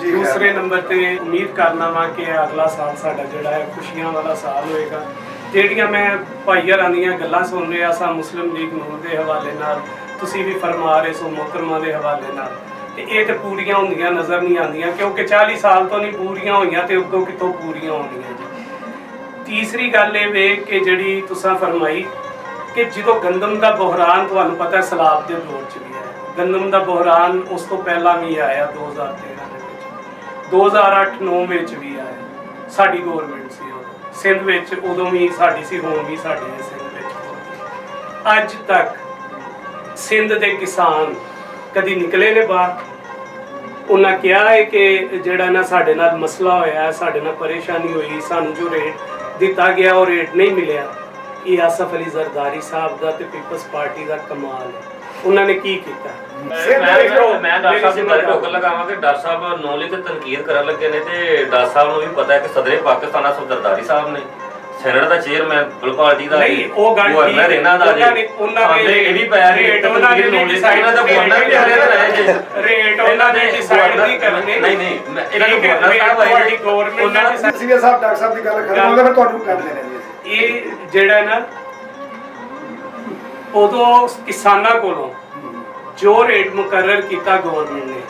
ਦੂਸਰੇ ਨੰਬਰ ਤੇ ਉਮੀਦ ਕਰਨਾ ਵਾ ਕਿ ਅਗਲਾ ਸਾਲ ਸਾਡਾ ਜਿਹੜਾ ਹੈ ਖੁਸ਼ੀਆਂ ਵਾਲਾ ਸਾਲ ਹੋਏਗਾ। ਜਿਹੜੀਆਂ ਮੈਂ ਭਾਈਆਰਾਂ ਦੀਆਂ ਗੱਲਾਂ ਸੁਣ ਰਿਹਾ ਸਾਂ ਮੁਸਲਿਮ ਲੀਗ ਨੂਨ ਦੇ ਹਵਾਲੇ ਨਾਲ, ਤੁਸੀਂ ਵੀ ਫਰਮਾ ਰਹੇ ਸੋ ਮੁਹਤਰਮਾਂ ਦੇ ਹਵਾਲੇ ਨਾਲ, ਤੇ ਇਹ ਤੇ ਪੂਰੀਆਂ ਹੁੰਦੀਆਂ ਨਜ਼ਰ ਨਹੀਂ ਆਉਂਦੀਆਂ, ਕਿਉਂਕਿ 40 ਸਾਲ ਤੋਂ ਨਹੀਂ ਪੂਰੀਆਂ ਹੋਈਆਂ ਤੇ ਅੱਗੋਂ ਕਿੱਥੋਂ ਪੂਰੀਆਂ ਹੋਣੀਆਂ ਜੀ। ਤੀਸਰੀ ਗੱਲ ਇਹ ਵੇ ਕਿ ਜਿਹੜੀ ਤੁਸੀਂ ਫਰਮਾਈ ਕਿ ਜਦੋਂ ਗੰਦਮ ਦਾ ਬੁਹਰਾਨ, ਤੁਹਾਨੂੰ ਪਤਾ ਸਲਾਬ ਦੇ ਦੌਰ 'ਚ ਵੀ ਆਇਆ, ਗੰਦਮ ਦਾ ਬੁਹਰਾਨ ਉਸ ਤੋਂ ਪਹਿਲਾਂ ਵੀ ਆਇਆ 2013 ਦੇ ਵਿੱਚ, 2008-9 ਵਿੱਚ ਵੀ ਆਇਆ, ਸਾਡੀ ਗੌਰਮੈਂਟ ਸੀ ਉਦੋਂ ਸਿੰਧ ਵਿੱਚ, ਉਦੋਂ ਵੀ ਸਾਡੀ ਸੀ, ਹੁਣ ਵੀ ਸਾਡੀ ਹੈ ਸਿੰਧ ਵਿੱਚ। ਅੱਜ ਤੱਕ ਸਿੰਧ ਦੇ ਕਿਸਾਨ ਕਦੀ ਨਿਕਲੇ ਨੇ ਬਾਹਰ? ਉਹਨਾਂ ਕਿਹਾ ਹੈ ਕਿ ਜਿਹੜਾ ਨਾ ਸਾਡੇ ਨਾਲ ਮਸਲਾ ਹੋਇਆ, ਸਾਡੇ ਨਾਲ ਪਰੇਸ਼ਾਨੀ ਹੋਈ, ਸਾਨੂੰ ਜੋ ਰੇਟ ਦਿੱਤਾ ਗਿਆ ਉਹ ਰੇਟ ਨਹੀਂ ਮਿਲਿਆ? ਇਹ ਆਸਫ ਅਲੀ ਜ਼ਰਦਾਰੀ ਸਾਹਿਬ ਦਾ ਤੇ ਪੀਪਲਸ ਪਾਰਟੀ ਦਾ ਕਮਾਲ ਹੈ। ਉਹਨਾਂ ਨੇ ਕੀ ਕੀਤਾ? ਮੈਂ ਡਾਕਟਰ ਸਾਹਿਬ ਦੀ ਗੱਲ ਟੋਕਰ ਲਗਾਵਾਂ ਕਿ ਡਾਕਟਰ ਸਾਹਿਬ ਨੌਲੀ ਤੇ ਤਨਕੀਦ ਕਰਨ ਲੱਗੇ ਨੇ, ਤੇ ਡਾਕਟਰ ਸਾਹਿਬ ਨੂੰ ਵੀ ਪਤਾ ਹੈ ਕਿ ਸਦਰੇ ਪਾਕਿਸਤਾਨ ਆਸਫ ਜ਼ਰਦਾਰੀ ਸਾਹਿਬ ਨੇ, ਸੈਨੇਟ ਦਾ ਚੇਅਰਮੈਨ ਪਾਰਟੀ ਦਾ, ਨਹੀਂ ਉਹ ਗੱਲ ਗਵਰਨਰ ਇਹਨਾਂ ਦਾ ਜੀ, ਉਹਨਾਂ ਨੇ ਇਹ ਵੀ ਪੈ ਰੇਟ ਉਹਨਾਂ ਦੇ ਡਿਸਾਈਡ ਦਾ ਗਵਰਨਰ ਵੀ ਹਰੇ ਰਹੇ ਜੀ, ਰੇਟ ਉਹਨਾਂ ਦੇ ਡਿਸਾਈਡ ਨਹੀਂ ਕਰਨੇ। ਨਹੀਂ ਇਹਨਾਂ ਨੂੰ ਗਵਰਨਰ ਸਾਹਿਬ ਆਏ ਨੇ, ਉਹਨਾਂ ਨੇ ਸੀਨੀਅਰ ਸਾਹਿਬ ਡਾਕਟਰ ਸਾਹਿਬ ਦੀ ਗੱਲ ਖਤਮ ਹੋ ਗਈ, ਫਿਰ ਤੁਹਾਨੂੰ ਕਰ ਲੈਣੇ ਜੀ। ਇਹ ਜਿਹੜਾ ਨਾ ਉਦੋਂ ਕਿਸਾਨਾਂ ਕੋਲੋਂ ਜੋ ਰੇਟ ਮੁਕਰਰ ਕੀਤਾ ਗਵਰਨਮੈਂਟ ਨੇ,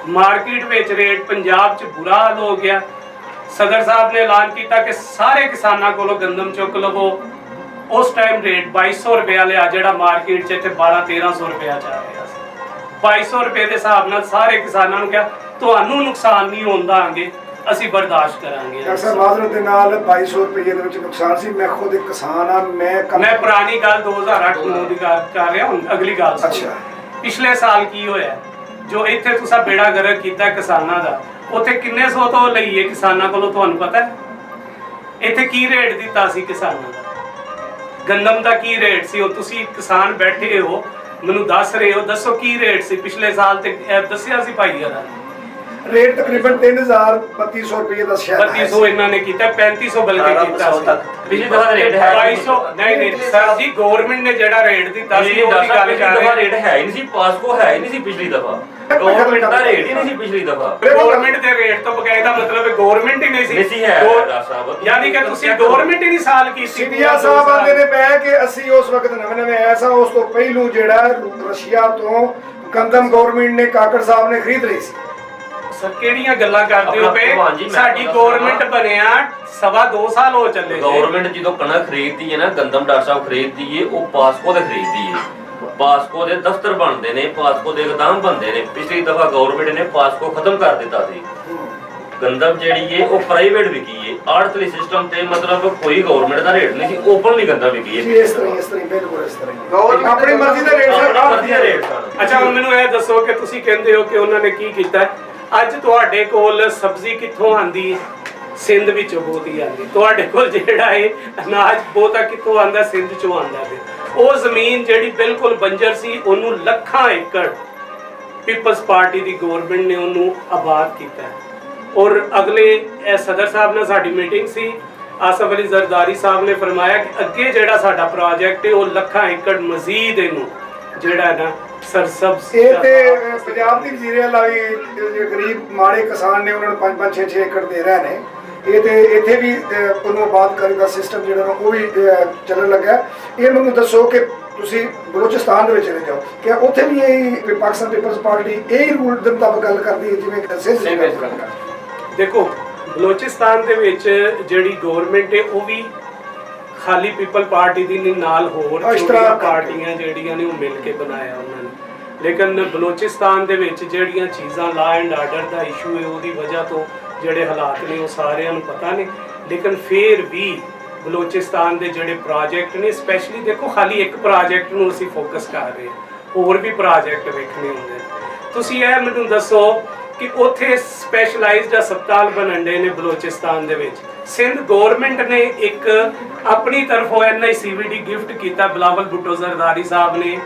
ਮਾਰਕੀਟ ਵਿੱਚ ਰੇਟ ਪੰਜਾਬ 'ਚ ਬੁਰਾ ਹਾਲ ਹੋ ਗਿਆ। ਸਦਰ ਸਾਹਿਬ ਨੇ ਐਲਾਨ ਕੀਤਾ ਕਿ ਸਾਰੇ ਕਿਸਾਨਾਂ ਕੋਲੋਂ ਗੰਦਮ ਚੁੱਕ ਲਵੋ। ਉਸ ਟਾਈਮ ਰੇਟ 2200 ਰੁਪਇਆ ਲਿਆ, ਜਿਹੜਾ ਮਾਰਕੀਟ 'ਚ ਇੱਥੇ 1200-1300 ਰੁਪਇਆ ਚੱਲ ਰਿਹਾ ਸੀ। 2200 ਰੁਪਏ ਦੇ ਹਿਸਾਬ ਨਾਲ ਸਾਰੇ ਕਿਸਾਨਾਂ ਨੂੰ ਕਿਹਾ ਤੁਹਾਨੂੰ ਨੁਕਸਾਨ ਨਹੀਂ ਹੋਣ ਦਾਂਗੇ, ਅਸੀਂ ਬਰਦਾਸ਼ਤ ਕਰਾਂਗੇ। ਡਾਕਟਰ ਸਾਹਿਬ ਮਾਜ਼ਰਤ ਦੇ ਨਾਲ 2200 ਰੁਪਏ ਦੇ ਵਿੱਚ ਨੁਕਸਾਨ ਸੀ। ਮੈਂ ਖੁਦ ਇੱਕ ਕਿਸਾਨ ਆ, ਮੈਂ ਪੁਰਾਣੀ ਗੱਲ 2008-9 ਦੀ ਗੱਲ ਕਰ ਰਿਹਾ, ਹੁਣ ਅਗਲੀ ਗੱਲ ਸੁਣੋ। ਅੱਛਾ, ਪਿਛਲੇ ਸਾਲ ਕੀ ਹੋਇਆ ਜੋ ਇੱਥੇ ਤੁਸੀਂ ਬੇੜਾ ਗਰਕ ਕੀਤਾ ਕਿਸਾਨਾਂ ਦਾ, ਉੱਥੇ ਕਿੰਨੇ ਸੌ ਤੋਂ ਲਈਏ ਕਿਸਾਨਾਂ ਕੋਲੋਂ ਤੁਹਾਨੂੰ ਪਤਾ ਹੈ? ਇੱਥੇ ਕੀ ਰੇਟ ਦਿੱਤਾ ਸੀ ਕਿਸਾਨਾਂ ਦਾ? ਗੰਦਮ ਦਾ ਕੀ ਰੇਟ ਸੀ? ਉਹ ਤੁਸੀਂ ਕਿਸਾਨ ਬੈਠੇ ਹੋ ਮੈਨੂੰ ਦੱਸ ਰਹੇ ਹੋ, ਦੱਸੋ ਕੀ ਰੇਟ ਸੀ ਪਿਛਲੇ ਸਾਲ? ਤੇ ਦੱਸਿਆ ਸੀ ਭਾਈ ਯਾਰ ਰੇਟ ਤਕਰੀਬਨ 3200 ਰੁਪਏ ਦੱਸਿਆ। 3200 ਇਹਨਾਂ ਨੇ ਕੀਤਾ, 3500 ਬਲਕਿ ਕੀਤਾ ਸੀ। ਪਿਛਲੀ ਦਫਾ ਰੇਟ ਹੈ 2200 ਨਹੀਂ ਸਰ ਜੀ, ਗਵਰਨਮੈਂਟ ਨੇ ਜਿਹੜਾ ਰੇਟ ਦਿੱਤਾ ਸੀ ਉਹਦੀ ਗੱਲ ਕਰ ਰਹੇ। ਰੇਟ ਹੈ ਹੀ ਨਹੀਂ ਸੀ, ਪਾਸਕੋ ਹੈ ਹੀ ਨਹੀਂ ਸੀ ਪਿਛਲੀ ਦਫਾ, ਗਵਰਨਮੈਂਟ ਦਾ ਰੇਟ ਹੀ ਨਹੀਂ ਸੀ ਪਿਛਲੀ ਦਫਾ। ਗਵਰਨਮੈਂਟ ਦੇ ਰੇਟ ਤੋਂ ਬਕਾਇਦਾ ਮਤਲਬ ਗਵਰਨਮੈਂਟ ਹੀ ਨਹੀਂ ਸੀ ਯਾਨੀ ਕਿ ਤੁਸੀਂ ਗਵਰਨਮੈਂਟ ਹੀ ਨਹੀਂ ਸਾਲ ਕੀਤੀ। ਸੀਨੀਅਰ ਸਾਹਿਬ ਆਂਦੇ ਨੇ ਪਏ ਕਿ ਅਸੀਂ ਉਸ ਵਕਤ ਨਵੇਂ ਐਸਾ ਉਸ ਤੋਂ ਪਹਿਲੂ ਜਿਹੜਾ ਰਸ਼ੀਆ ਤੋਂ ਗੰਦਮ ਗਵਰਨਮੈਂਟ ਨੇ ਕਾਕੜ ਸਾਹਿਬ ਨੇ ਖਰੀਦ ਲਈ ਸੀ। ਸਰ ਕਿਹੜੀਆਂ ਗੱਲਾਂ ਕਰਦੇ ਹੋ ਪਏ? ਸਾਡੀ ਗਵਰਨਮੈਂਟ ਬਣਿਆ 2.5 ਸਾਲ ਹੋ ਚੱਲੇ। ਗਵਰਨਮੈਂਟ ਜਦੋਂ ਕਣਕ ਖਰੀਦਦੀ ਹੈ ਨਾ, ਗੰਦਮ ਡਾਕਟਰ ਸਾਹਿਬ ਖਰੀਦਦੀ ਹੈ, ਉਹ ਪਾਸਕੋ ਦੇ ਖਰੀਦਦੀ ਹੈ। ਪਾਸਕੋ ਦੇ ਦਫ਼ਤਰ ਬਣਦੇ ਨੇ, ਪਾਸਕੋ ਦੇ ਗੋਦਾਮ ਬਣਦੇ ਨੇ। ਪਿਛਲੀ ਦਫਾ ਗਵਰਨਮੈਂਟ ਨੇ ਪਾਸਕੋ ਖਤਮ ਕਰ ਦਿੱਤਾ ਸੀ। ਗੰਦਮ ਜਿਹੜੀ ਹੈ ਉਹ ਪ੍ਰਾਈਵੇਟ ਵਿਕੀ ਹੈ, ਆੜਤਲੀ ਸਿਸਟਮ ਤੇ, ਮਤਲਬ ਕੋਈ ਗਵਰਨਮੈਂਟ ਦਾ ਰੇਟ ਨਹੀਂ ਸੀ, ਓਪਨਲੀ ਗੰਦਮ ਵਿਕੀ ਹੈ। ਇਸ ਤਰ੍ਹਾਂ ਬਿਲਕੁਲ ਇਸ ਤਰ੍ਹਾਂ ਆਪਣੀ ਮਰਜ਼ੀ ਦਾ ਰੇਟ ਸਰ, ਮਰਜ਼ੀ ਦਾ ਰੇਟ ਸਰ। ਅੱਛਾ ਹੁਣ ਮੈਨੂੰ ਇਹ ਦੱਸੋ ਕਿ ਤੁਸੀਂ ਕਹਿੰਦੇ ਹੋ ਕਿ ਉਹਨਾਂ ਨੇ ਕੀ ਕੀਤਾ? ਅੱਜ ਤੁਹਾਡੇ ਕੋਲ ਸਬਜ਼ੀ ਕਿੱਥੋਂ ਆਂਦੀ ਹੈ? ਸਿੰਧ ਵਿੱਚੋਂ ਬਹੁਤੀ ਆਂਦੀ। ਤੁਹਾਡੇ ਕੋਲ ਜਿਹੜਾ ਹੈ ਅਨਾਜ ਬਹੁਤਾ ਕਿੱਥੋਂ ਆਂਦਾ? ਸਿੰਧ ਚੋਂ ਆਂਦਾ ਹੈ। ਉਹ ਜ਼ਮੀਨ ਜਿਹੜੀ ਬਿਲਕੁਲ ਬੰਜਰ ਸੀ, ਉਹਨੂੰ ਲੱਖਾਂ ਏਕੜ ਪੀਪਲਸ ਪਾਰਟੀ ਦੀ ਗਵਰਨਮੈਂਟ ਨੇ ਉਹਨੂੰ ਆਬਾਦ ਕੀਤਾ। ਔਰ ਅਗਲੇ ਸਦਰ ਸਾਹਿਬ ਨਾਲ ਸਾਡੀ ਮੀਟਿੰਗ ਸੀ, ਆਸਫ ਅਲੀ ਜ਼ਰਦਾਰੀ ਸਾਹਿਬ ਨੇ ਫਰਮਾਇਆ ਕਿ ਅੱਗੇ ਜਿਹੜਾ ਸਾਡਾ ਪ੍ਰੋਜੈਕਟ ਹੈ ਉਹ ਲੱਖਾਂ ਏਕੜ ਮਜ਼ੀਦ ਇਹਨੂੰ ਜਿਹੜਾ ਨਾ ਸਰਸਬਜ਼। ਇਹ ਤੇ ਪੰਜਾਬ ਦੀ ਵਜ਼ੀਰ ਆਲਾ ਵੀ ਗਰੀਬ ਮਾੜੇ ਕਿਸਾਨ ਨੇ, ਉਹਨਾਂ ਨੂੰ 5-5 6-6 ਏਕੜ ਦੇ ਰਹੇ ਨੇ। ਇਹ ਤੇ ਇੱਥੇ ਵੀ ਉਹਨੂੰ ਆਬਾਦਕਾਰੀ ਦਾ ਸਿਸਟਮ ਜਿਹੜਾ ਉਹ ਵੀ ਚੱਲਣ ਲੱਗਾ। ਇਹ ਮੈਨੂੰ ਦੱਸੋ ਕਿ ਤੁਸੀਂ ਬਲੋਚਿਸਤਾਨ ਦੇ ਵਿੱਚ ਚਲੇ ਜਾਓ, ਕਿ ਉੱਥੇ ਵੀ ਇਹ ਪਾਕਿਸਤਾਨ ਪੀਪਲਸ ਪਾਰਟੀ ਇਹ ਰੂਲ ਦੇ ਮੁਤਾਬਕ ਗੱਲ ਕਰਦੀ ਹੈ ਜਿਵੇਂ ਸਿੰਧ? ਦੇਖੋ ਬਲੋਚਿਸਤਾਨ ਦੇ ਵਿੱਚ ਜਿਹੜੀ ਗਵਰਨਮੈਂਟ ਹੈ ਉਹ ਵੀ ਖਾਲੀ ਪੀਪਲ ਪਾਰਟੀ ਦੀ ਨਾਲ ਹੋਰ ਛੋਟੀਆਂ ਪਾਰਟੀਆਂ ਜਿਹੜੀਆਂ ਨੇ ਉਹ ਮਿਲ ਕੇ ਬਣਾਇਆ ਉਹਨਾਂ ਨੇ। ਲੇਕਿਨ ਬਲੋਚਿਸਤਾਨ ਦੇ ਵਿੱਚ ਜਿਹੜੀਆਂ ਚੀਜ਼ਾਂ law and order the issue ਹੈ, ਉਹਦੀ ਵਜ੍ਹਾ ਤੋਂ ਜਿਹੜੇ ਹਾਲਾਤ ਨੇ ਉਹ ਸਾਰਿਆਂ ਨੂੰ ਪਤਾ ਨੇ। ਲੇਕਿਨ ਫਿਰ ਵੀ ਬਲੋਚਿਸਤਾਨ ਦੇ ਜਿਹੜੇ ਪ੍ਰੋਜੈਕਟ ਨੇ, ਸਪੈਸ਼ਲੀ ਦੇਖੋ ਖਾਲੀ ਇੱਕ ਪ੍ਰੋਜੈਕਟ ਨੂੰ ਅਸੀਂ ਫੋਕਸ ਕਰ ਰਹੇ ਹਾਂ, ਹੋਰ ਵੀ ਪ੍ਰੋਜੈਕਟ ਵੇਖਣੇ ਹੁੰਦੇ ਨੇ। ਤੁਸੀਂ ਇਹ ਮੈਨੂੰ ਦੱਸੋ ਕਿ ਉੱਥੇ ਸਪੈਸ਼ਲਾਈਜ਼ਡ ਹਸਪਤਾਲ ਬਣਨ ਦੇ ਨੇ ਬਲੋਚਿਸਤਾਨ ਦੇ ਵਿੱਚ। ਸਿੰਧ ਗਵਰਨਮੈਂਟ ਨੇ ਇੱਕ ਆਪਣੀ ਤਰਫੋਂ NICVD ਗਿਫਟ ਕੀਤਾ, ਬਿਲਾਵਲ ਭੁੱਟੋ ਜ਼ਰਦਾਰੀ ਸਾਹਿਬ ਨੇ,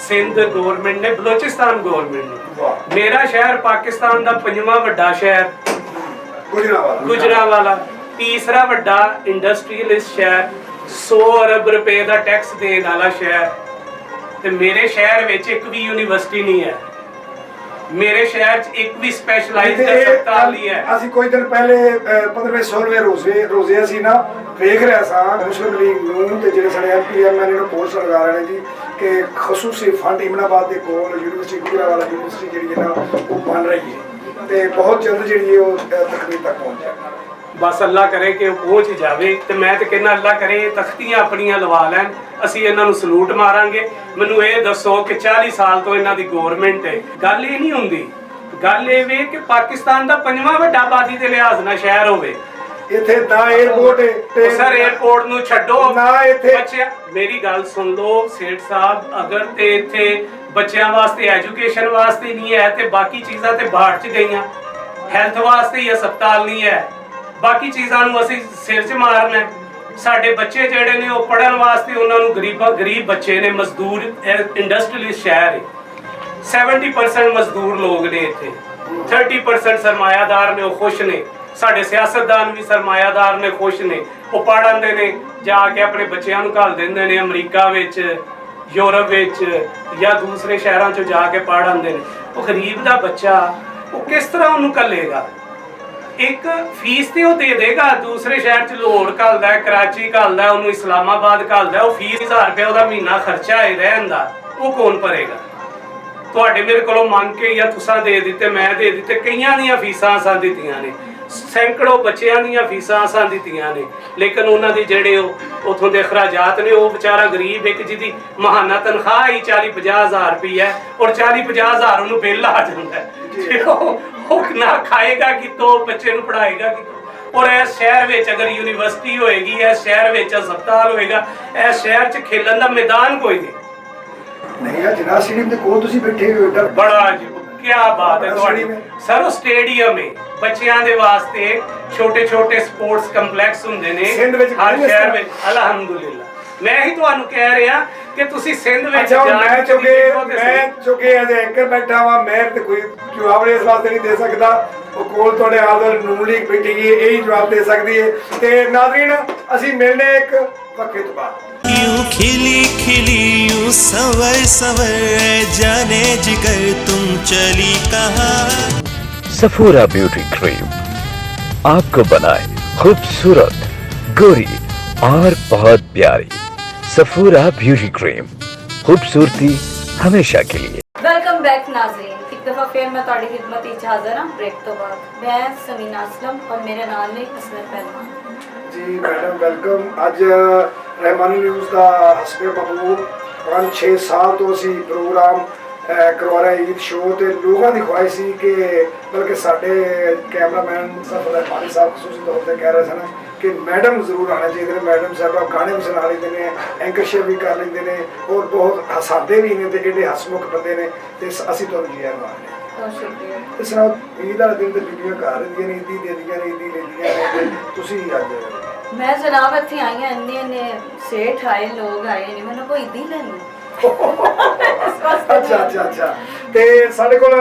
ਸਿੰਧ ਗਵਰਨਮੈਂਟ ਨੇ ਬਲੋਚਿਸਤਾਨ ਗਵਰਨਮੈਂਟ ਨੂੰ। ਮੇਰਾ ਸ਼ਹਿਰ ਪਾਕਿਸਤਾਨ ਦਾ 5ਵਾਂ ਵੱਡਾ ਸ਼ਹਿਰ ਗੁਜਰਾਂਵਾਲਾ, ਤੀਸਰਾ ਵੱਡਾ ਇੰਡਸਟਰੀਅਲਿਸਟ ਸ਼ਹਿਰ, 100 ਅਰਬ ਰੁਪਏ ਦਾ ਟੈਕਸ ਦੇਣ ਵਾਲਾ ਸ਼ਹਿਰ, ਤੇ ਮੇਰੇ ਸ਼ਹਿਰ ਵਿੱਚ ਇੱਕ ਵੀ ਯੂਨੀਵਰਸਿਟੀ ਨਹੀਂ ਹੈ। ਮੇਰੇ ਸ਼ਹਿਰ 'ਚ ਇੱਕ ਵੀ ਸਪੈਸ਼ਲਾਈਜ਼ਡ ਤੇ ਹਸਪਤਾਲ ਨਹੀਂ ਹੈ। ਅਸੀਂ ਕੁਝ ਦਿਨ ਪਹਿਲੇ 15ਵੇਂ 16ਵੇਂ ਰੋਜ਼ੇ ਅਸੀਂ ਨਾ ਵੇਖ ਰਿਹਾ ਸਾਂ ਮੁਸਲਿਮ ਲੀਗ ਨੂੰ ਤੇ ਜਿਹੜੇ ਸਾਡੇ ਐਮਪੀਐਮ ਇਹਨਾਂ ਨੂੰ ਪੋਸਟ ਲਗਾ ਰਹੇ ਨੇ ਜੀ ਕਿ ਖਸੂਸੀ ਫੰਡ ਇਮਨਾਬਾਦ ਦੇ ਕੋਲ ਯੂਨੀਵਰਸਿਟੀ ਗੁਜਰਾਂਵਾਲਾ ਯੂਨੀਵਰਸਿਟੀ ਜਿਹੜੀ ਹੈ ਨਾ ਉਹ ਬਣ ਰਹੀ ਹੈ ਤੇ ਬਹੁਤ ਜਲਦ ਜਿਹੜੀ ਉਹ ਤਕਮੀਲ ਤੱਕ ਪਹੁੰਚ ਜਾਏਗੀ। ਬਸ ਅੱਲਾ ਕਰੇ ਕਿ ਉਹ ਪਹੁੰਚ ਹੀ ਜਾਵੇ ਤੇ ਮੈਂ ਤੇ ਕਹਿੰਦਾ ਅੱਲਾ ਕਰੇ ਇਹ ਤਖਤੀਆਂ ਆਪਣੀਆਂ ਲਵਾ ਲੈਣ, ਅਸੀਂ ਇਹਨਾਂ ਨੂੰ ਸਲੂਟ ਮਾਰਾਂਗੇ। ਮੈਨੂੰ ਇਹ ਦੱਸੋ ਕਿ 40 ਸਾਲ ਤੋਂ ਇਹਨਾਂ ਦੀ ਗਵਰਨਮੈਂਟ ਹੈ, ਗੱਲ ਇਹ ਨਹੀਂ ਹੁੰਦੀ। ਗੱਲ ਇਹ ਵੇ ਕਿ ਪਾਕਿਸਤਾਨ ਦਾ 5ਵਾਂ ਵੱਡਾ ਆਬਾਦੀ ਦੇ ਲਿਹਾਜ਼ ਨਾਲ ਸ਼ਹਿਰ ਹੋਵੇ, ਇੱਥੇ ਨਾ 에어ਪੋਰਟ ਤੇ ਸਰ 에어ਪੋਰਟ ਨੂੰ ਛੱਡੋ ਨਾ ਇੱਥੇ ਬੱਚਿਆਂ, ਮੇਰੀ ਗੱਲ ਸੁਣ ਲਓ ਸੇਠ ਸਾਹਿਬ, ਅਗਰ ਤੇ ਇੱਥੇ ਬੱਚਿਆਂ ਵਾਸਤੇ ਐਜੂਕੇਸ਼ਨ ਵਾਸਤੇ ਨਹੀਂ ਹੈ ਤੇ ਬਾਕੀ ਚੀਜ਼ਾਂ ਤੇ ਬਾਹਰ ਚ ਗਈਆਂ, ਹੈਲਥ ਵਾਸਤੇ ਹੀ ਹਸਪਤਾਲ ਨਹੀਂ ਹੈ, ਬਾਕੀ ਚੀਜ਼ਾਂ ਨੂੰ ਅਸੀਂ ਸਿਰ 'ਚ ਮਾਰਨਾ। ਸਾਡੇ ਬੱਚੇ ਜਿਹੜੇ ਨੇ ਉਹ ਪੜ੍ਹਨ ਵਾਸਤੇ ਉਹਨਾਂ ਨੂੰ ਗਰੀਬ ਬੱਚੇ ਨੇ, ਮਜ਼ਦੂਰ ਇੰਡਸਟਰੀਅਲਿਸਟ ਸ਼ਹਿਰ ਹੈ, 70% ਮਜ਼ਦੂਰ ਲੋਕ ਨੇ ਇੱਥੇ, 30% ਸਰਮਾਇਆਦਾਰ ਨੇ, ਉਹ ਖੁਸ਼ ਨੇ। ਸਾਡੇ ਸਿਆਸਤਦਾਨ ਵੀ ਸਰਮਾਇਆਦਾਰ ਨੇ, ਖੁਸ਼ ਨੇ, ਉਹ ਪੜ੍ਹਾਉਂਦੇ ਨੇ, ਜਾ ਕੇ ਆਪਣੇ ਬੱਚਿਆਂ ਨੂੰ ਘੱਲ ਦਿੰਦੇ ਨੇ ਅਮਰੀਕਾ ਵਿੱਚ, ਯੂਰਪ ਵਿੱਚ ਜਾਂ ਦੂਸਰੇ ਸ਼ਹਿਰਾਂ 'ਚ ਜਾ ਕੇ ਪੜ੍ਹਾਉਂਦੇ ਨੇ। ਉਹ ਗਰੀਬ ਦਾ ਬੱਚਾ ਉਹ ਕਿਸ ਤਰ੍ਹਾਂ ਉਹਨੂੰ ਘੱਲੇਗਾ? ਇੱਕ ਫੀਸ ਤੇ ਉਹ ਦੇ ਦੇਗਾ, ਦੂਸਰੇ ਸ਼ਹਿਰ 'ਚ ਲਾਹੌਰ ਘੱਲਦਾ, ਕਰਾਚੀ ਘੱਲਦਾ, ਉਹਨੂੰ ਇਸਲਾਮਾਬਾਦ ਘੱਲਦਾ, ਉਹ ਫੀਸ 1000 ਰੁਪਏ ਉਹਦਾ ਮਹੀਨਾ ਖਰਚਾ ਹੈ ਰਹਿਣ ਦਾ, ਉਹ ਕੌਣ ਭਰੇਗਾ? ਤੁਹਾਡੇ ਮੇਰੇ ਕੋਲੋਂ ਮੰਗ ਕੇ ਜਾਂ ਤੁਸੀਂ ਦੇ ਦਿੱਤੇ, ਮੈਂ ਦੇ ਦਿੱਤੇ, ਕਈਆਂ ਦੀਆਂ ਫੀਸਾਂ ਅਸਾਂ ਦਿੱਤੀਆਂ ਨੇ, ਸੈਂਕੜੋ ਬੱਚਿਆਂ ਦੀਆਂ ਫੀਸਾਂ ਅਸਾਂ ਦਿੱਤੀਆਂ ਨੇ, ਲੇਕਿਨ ਉਹਨਾਂ ਦੇ ਜਿਹੜੇ ਉਹ ਉਥੋਂ ਦੇ ਅਖਰਾਜਾਤ ਨੇ, ਉਹ ਵਿਚਾਰਾ ਗਰੀਬ ਇੱਕ ਜਿਹਦੀ ਮਹਾਨਾ ਤਨਖਾਹ ਹੀ 40-50 ਹਜ਼ਾਰ ਰੁਪਏ ਹੈ ਔਰ 40-50 ਹਜ਼ਾਰ ਉਹਨੂੰ ਬਿੱਲ ਆ ਜਾਂਦਾ ਹੈ, ਉਹ ਨਾ ਖਾਏਗਾ ਕਿਤੋਂ, ਬੱਚੇ ਨੂੰ ਪੜ੍ਹਾਏਗਾ ਕਿਤੋਂ? ਔਰ ਇਸ ਸ਼ਹਿਰ ਵਿੱਚ ਅਗਰ ਯੂਨੀਵਰਸਿਟੀ ਹੋਏਗੀ, ਇਸ ਸ਼ਹਿਰ ਵਿੱਚ ਹਸਪਤਾਲ ਹੋਏਗਾ, ਇਸ ਸ਼ਹਿਰ 'ਚ ਖੇਲਣ ਦਾ ਮੈਦਾਨ ਕੋਈ ਨਹੀਂ ਆ ਜਨਾਬ ਸਟੇਡੀਅਮ ਦੇ ਕੋਲ ਤੁਸੀਂ ਬੈਠੇ ਹੋ, ਬੜਾ ਕੀ ਬਾਤ ਹੈ ਤੁਹਾਡੀ ਸਰ। ਉਹ ਸਟੇਡੀਅਮ ਹੈ ਬੱਚਿਆਂ ਦੇ ਵਾਸਤੇ, ਛੋਟੇ ਸਪੋਰਟਸ ਕੰਪਲੈਕਸ ਹੁੰਦੇ ਨੇ ਹਰ ਸ਼ਹਿਰ ਵਿੱਚ, ਅਲਹਮਦੁਲਿਲਾ। ਮੈਂ ਹੀ ਤੁਹਾਨੂੰ ਕਹਿ ਰਿਹਾ ਕਿ ਤੁਸੀਂ ਸਿੰਧ ਵਿੱਚ ਮੈਂ ਚੁੱਕੇ ਐਜ਼ ਐਂਕਰ ਬੈਠਾ ਵਾਂ, ਮੈਂ ਤੇ ਕੋਈ ਜਵਾਬ ਇਸ ਵਾਸਤੇ ਨਹੀਂ ਦੇ ਸਕਦਾ, ਉਹ ਕੋਲ ਤੁਹਾਡੇ ਆਦਰ ਨੂਨ ਲੀਗ ਬੈਠੀ ਹੈ, ਇਹੀ ਜਵਾਬ ਦੇ ਸਕਦੀ ਹੈ। ਤੇ ਨਾਜ਼ਰੀਨ ਅਸੀਂ ਮਿਲਨੇ ਇੱਕ ਵਕਤ ਤੋਂ ਬਾਅਦ। यूं खिली खिली यूं सवर सवर जाने जिगर तुम चली कहाँ। सफूरा ब्यूटी क्रीम आपको बनाए खूबसूरत, गोरी और बहुत प्यारी। सफूरा ब्यूटी क्रीम, खूबसूरती हमेशा के लिए। वेलकम बैक नाज़रीन, एक दफ़ा फिर मैं ਤੁਹਾਡੀ ਖਿਦਮਤ ਵਿੱਚ ਹਾਜ਼ਰ ਹਾਂ ब्रेक ਤੋਂ ਬਾਅਦ। मैं समीना असलम और मेरे नाल ने असमत पहलवान ਜੀ ਮੈਡਮ ਵੈਲਕਮ। ਅੱਜ ਰਹਿਮਾਨੀ ਨਿਊਜ਼ ਦਾ ਹਸਬੇ ਮਹਿਬੂਬ 5-6 ਸਾਲ ਤੋਂ ਅਸੀਂ ਪ੍ਰੋਗਰਾਮ ਕਰਵਾ ਰਹੇ ਈਦ ਸ਼ੋਅ, ਤੇ ਲੋਕਾਂ ਦੀ ਖੁਆਇਸ਼ ਸੀ ਕਿ ਬਲਕਿ ਸਾਡੇ ਕੈਮਰਾਮੈਨ ਸਫਰ ਰਹਿਮਾਨੀ ਸਾਹਿਬ ਖਸੂਸੀ ਤੌਰ ਤੇ ਕਹਿ ਰਹੇ ਸਨ ਕਿ ਮੈਡਮ ਜ਼ਰੂਰ ਆਉਣੇ ਚਾਹੀਦੇ ਨੇ। ਮੈਡਮ ਸਾਹਿਬ ਗਾਣੇ ਵੀ ਸੁਣਾ ਲੈਂਦੇ ਨੇ, ਐਂਕਰਸ਼ਿਪ ਵੀ ਕਰ ਲੈਂਦੇ ਨੇ ਔਰ ਬਹੁਤ ਹਸਾਉਂਦੇ ਵੀ ਨੇ ਤੇ ਏਡੇ ਹਸਮੁਖ ਬੰਦੇ ਨੇ, ਤੇ ਅਸੀਂ ਤੁਹਾਨੂੰ ਜੀ ਆਇਆਂ ਆਖਦੇ ਹਾਂ। बहुत शुक्रिया। ਇਸ ਤਰ੍ਹਾਂ ਈਦ ਵਾਲੇ ਦਿਨ ਤੇ ਬੀਬੀਆਂ ਘਰ ਰਹਿੰਦੀਆਂ ਨੇ, ਈਦੀ ਦੇਦੀਆਂ ਨੇ, ਈਦੀ ਲੈਂਦੀਆਂ ਨੇ, ਤੁਸੀਂ ਅੱਜ मैं जनाब इतने आई हाँ, इन्ने सेठ आए, लोग आए नहीं, मैंने कोई ईदी लेनी। ਅੱਛਾ ਤੇ ਸਾਡੇ ਕੋਲ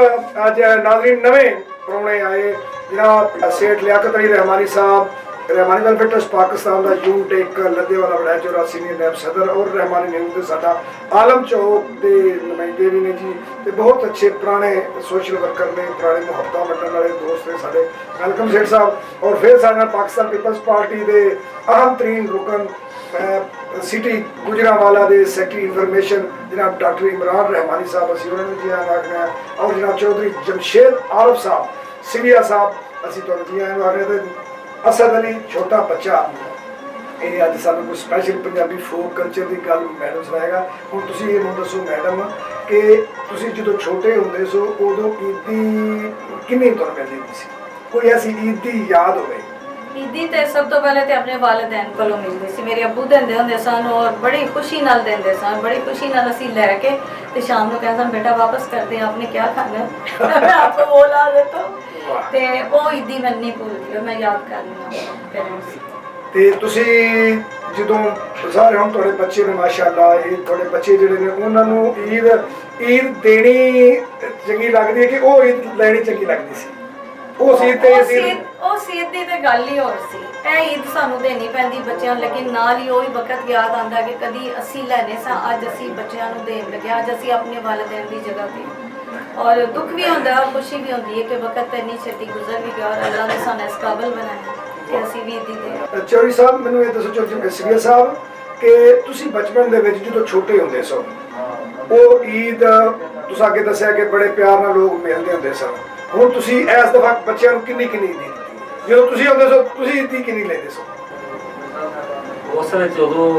ਅੱਜ ਨਾਜ਼ਰੀਨ ਨਵੇਂ ਪ੍ਰਾਹੁਣੇ ਆਏ, ਜਿਹੜਾ ਸੇਠ ਲਿਆਕਤ ਅਲੀ ਰਹਿਮਾਨੀ ਸਾਹਿਬ, ਰਹਿਮਾਨੀ ਵੈਲਫੇਅਰ ਟਰਸਟ ਪਾਕਿਸਤਾਨ ਦਾ ਯੂਨਿਟ ਇੱਕ ਲੱਦੇਵਾਲਾ ਬੜਾ 84 ਨੇ ਨਾਇਬ ਸਦਰ, ਔਰ ਰਹਿਮਾਨੀ ਨਿਊਜ਼ ਦੇ ਸਾਡਾ ਆਲਮ ਚੌਕ ਦੇ ਨੁਮਾਇੰਦੇ ਵੀ ਨੇ ਜੀ, ਤੇ ਬਹੁਤ ਅੱਛੇ ਪੁਰਾਣੇ ਸੋਸ਼ਲ ਵਰਕਰ ਨੇ, ਪੁਰਾਣੇ ਮੁਹੱਬਤਾਂ ਵੰਡਣ ਵਾਲੇ ਦੋਸਤ ਨੇ ਸਾਡੇ। ਵੈਲਕਮ ਸੇਠ ਸਾਹਿਬ। ਔਰ ਫਿਰ ਸਾਡੇ ਨਾਲ ਪਾਕਿਸਤਾਨ ਪੀਪਲਸ ਪਾਰਟੀ ਦੇ ਅਹਿਮ ਤਰੀਨ ਰੁਕਨ ਸਿਟੀ ਗੁਜਰਾਂਵਾਲਾ ਦੇ ਸੈਕਟਰੀ ਇਨਫੋਰਮੇਸ਼ਨ ਜਨਾਬ ਡਾਕਟਰ ਇਮਰਾਨ ਰਹਿਮਾਨੀ ਸਾਹਿਬ, ਅਸੀਂ ਉਹਨਾਂ ਨੂੰ ਜੀ ਆਇਆਂ ਆਖਦੇ ਹਾਂ। ਔਰ ਜਨਾਬ ਚੌਧਰੀ ਜਮਸ਼ੇਦ ਆਰਫ ਸਾਹਿਬ ਸਿਵੀਆ ਸਾਹਿਬ, ਅਸੀਂ ਤੁਹਾਨੂੰ ਜੀ ਆਇਆਂ ਆਖਦੇ ਹਾਂ। ਅਸਦ ਅਲੀ ਛੋਟਾ ਬੱਚਾ, ਇਹ ਅੱਜ ਸਾਨੂੰ ਕੋਈ ਸਪੈਸ਼ਲ ਪੰਜਾਬੀ ਫੋਕ ਕਲਚਰ ਦੀ ਗੱਲ ਮੈਡਮ ਸੁਣਾਏਗਾ। ਹੁਣ ਤੁਸੀਂ ਇਹ ਮੈਨੂੰ ਦੱਸੋ ਮੈਡਮ ਕਿ ਤੁਸੀਂ ਜਦੋਂ ਛੋਟੇ ਹੁੰਦੇ ਸੋ ਉਦੋਂ ਈਦੀ ਕਿੰਨੀ ਤੁਹਾਨੂੰ ਮਿਲਦੀ ਹੁੰਦੀ ਸੀ? ਕੋਈ ਐਸੀ ਈਦ ਦੀ ਯਾਦ ਹੋਵੇ? ईदी तो सब तो पहले तो अपने वालिदैन कोलों मिलती सी, मेरे अब्बू देंदे हुंदे सन और बड़ी खुशी नाल देंदे सन, बड़ी खुशी नाल असीं लैके ते शाम नूं कहंदे सन बेटा वापस करते हैं, आपने क्या खाना है मैं आपको वो ला देता हूं। ते वो ईदी मैं नहीं भूलदी, मैं याद करनी हूं पेरेंट्स। ਤੇ ਤੁਸੀਂ ਜਦੋਂ ਸਾਰੇ ਹੁਣ ਤੁਹਾਡੇ ਬੱਚੇ ਨੇ ਮਾਸ਼ਾਅੱਲਾ, ਇਹ ਤੁਹਾਡੇ ਬੱਚੇ ਜਿਹੜੇ ਨੇ ਉਹਨਾਂ ਨੂੰ ਈਦ ਦੇਣੀ ਚੰਗੀ ਲੱਗਦੀ ਹੈ ਕਿ ਉਹ ਈਦ ਲੈਣੀ ਚੰਗੀ ਲੱਗਦੀ ਸੀ? ਉਹ ਸੀਦ ਤੇ ਉਹ ਸੀਦ ਦੀ ਤੇ ਗੱਲ ਹੀ ਹੋਰ ਸੀ। ਇਹ ਈਦ ਸਾਨੂੰ ਦੇਣੀ ਪੈਂਦੀ ਬੱਚਿਆਂ ਨੂੰ, ਲੇਕਿਨ ਨਾਲ ਹੀ ਉਹੀ ਵਕਤ ਯਾਦ ਆਉਂਦਾ ਕਿ ਕਦੀ ਅਸੀਂ ਲੈਣੇ ਸਾਂ, ਅੱਜ ਅਸੀਂ ਬੱਚਿਆਂ ਨੂੰ ਦੇਣ ਲੱਗਿਆ, ਅੱਜ ਅਸੀਂ ਆਪਣੇ ਵਾਲਿदैन ਦੀ ਜਗ੍ਹਾ ਤੇ और दुख भी होता है और खुशी भी होती है कि वक्त इन्नी छेती गुजर भी गया और अल्लाह ने सानू इस काबिल बनाया कि ਅਸੀਂ ਵੀ ईदी दे। ਚੌਧਰੀ ਸਾਹਿਬ ਮੈਨੂੰ ਇਹ ਦੱਸੋ ਚੌਧਰੀ ਸਿਵਿਆ ਸਾਹਿਬ ਕਿ ਤੁਸੀਂ ਬਚਪਨ ਦੇ ਵਿੱਚ ਜਦੋਂ ਛੋਟੇ ਹੁੰਦੇ ਸੋ ਉਹ ਈਦ ਤੁਸੀਂ ਅੱਗੇ ਦੱਸਿਆ ਕਿ ਬੜੇ ਪਿਆਰ ਨਾਲ ਲੋਕ ਮਿਲਦੇ ਹੁੰਦੇ ਸਨ, ਹੁਣ ਤੁਸੀਂ ਇਸ ਦਫਾ ਬੱਚਿਆਂ ਨੂੰ ਕਿੰਨੀ ਈਦ ਦਿੱਤੀ? ਜਦੋਂ ਤੁਸੀਂ ਹੁੰਦੇ ਸੋ ਤੁਸੀਂ ਈਦ ਕਿੰਨੀ ਲੈਂਦੇ ਸੋ? ਉਸ ਵਿੱਚ ਉਦੋਂ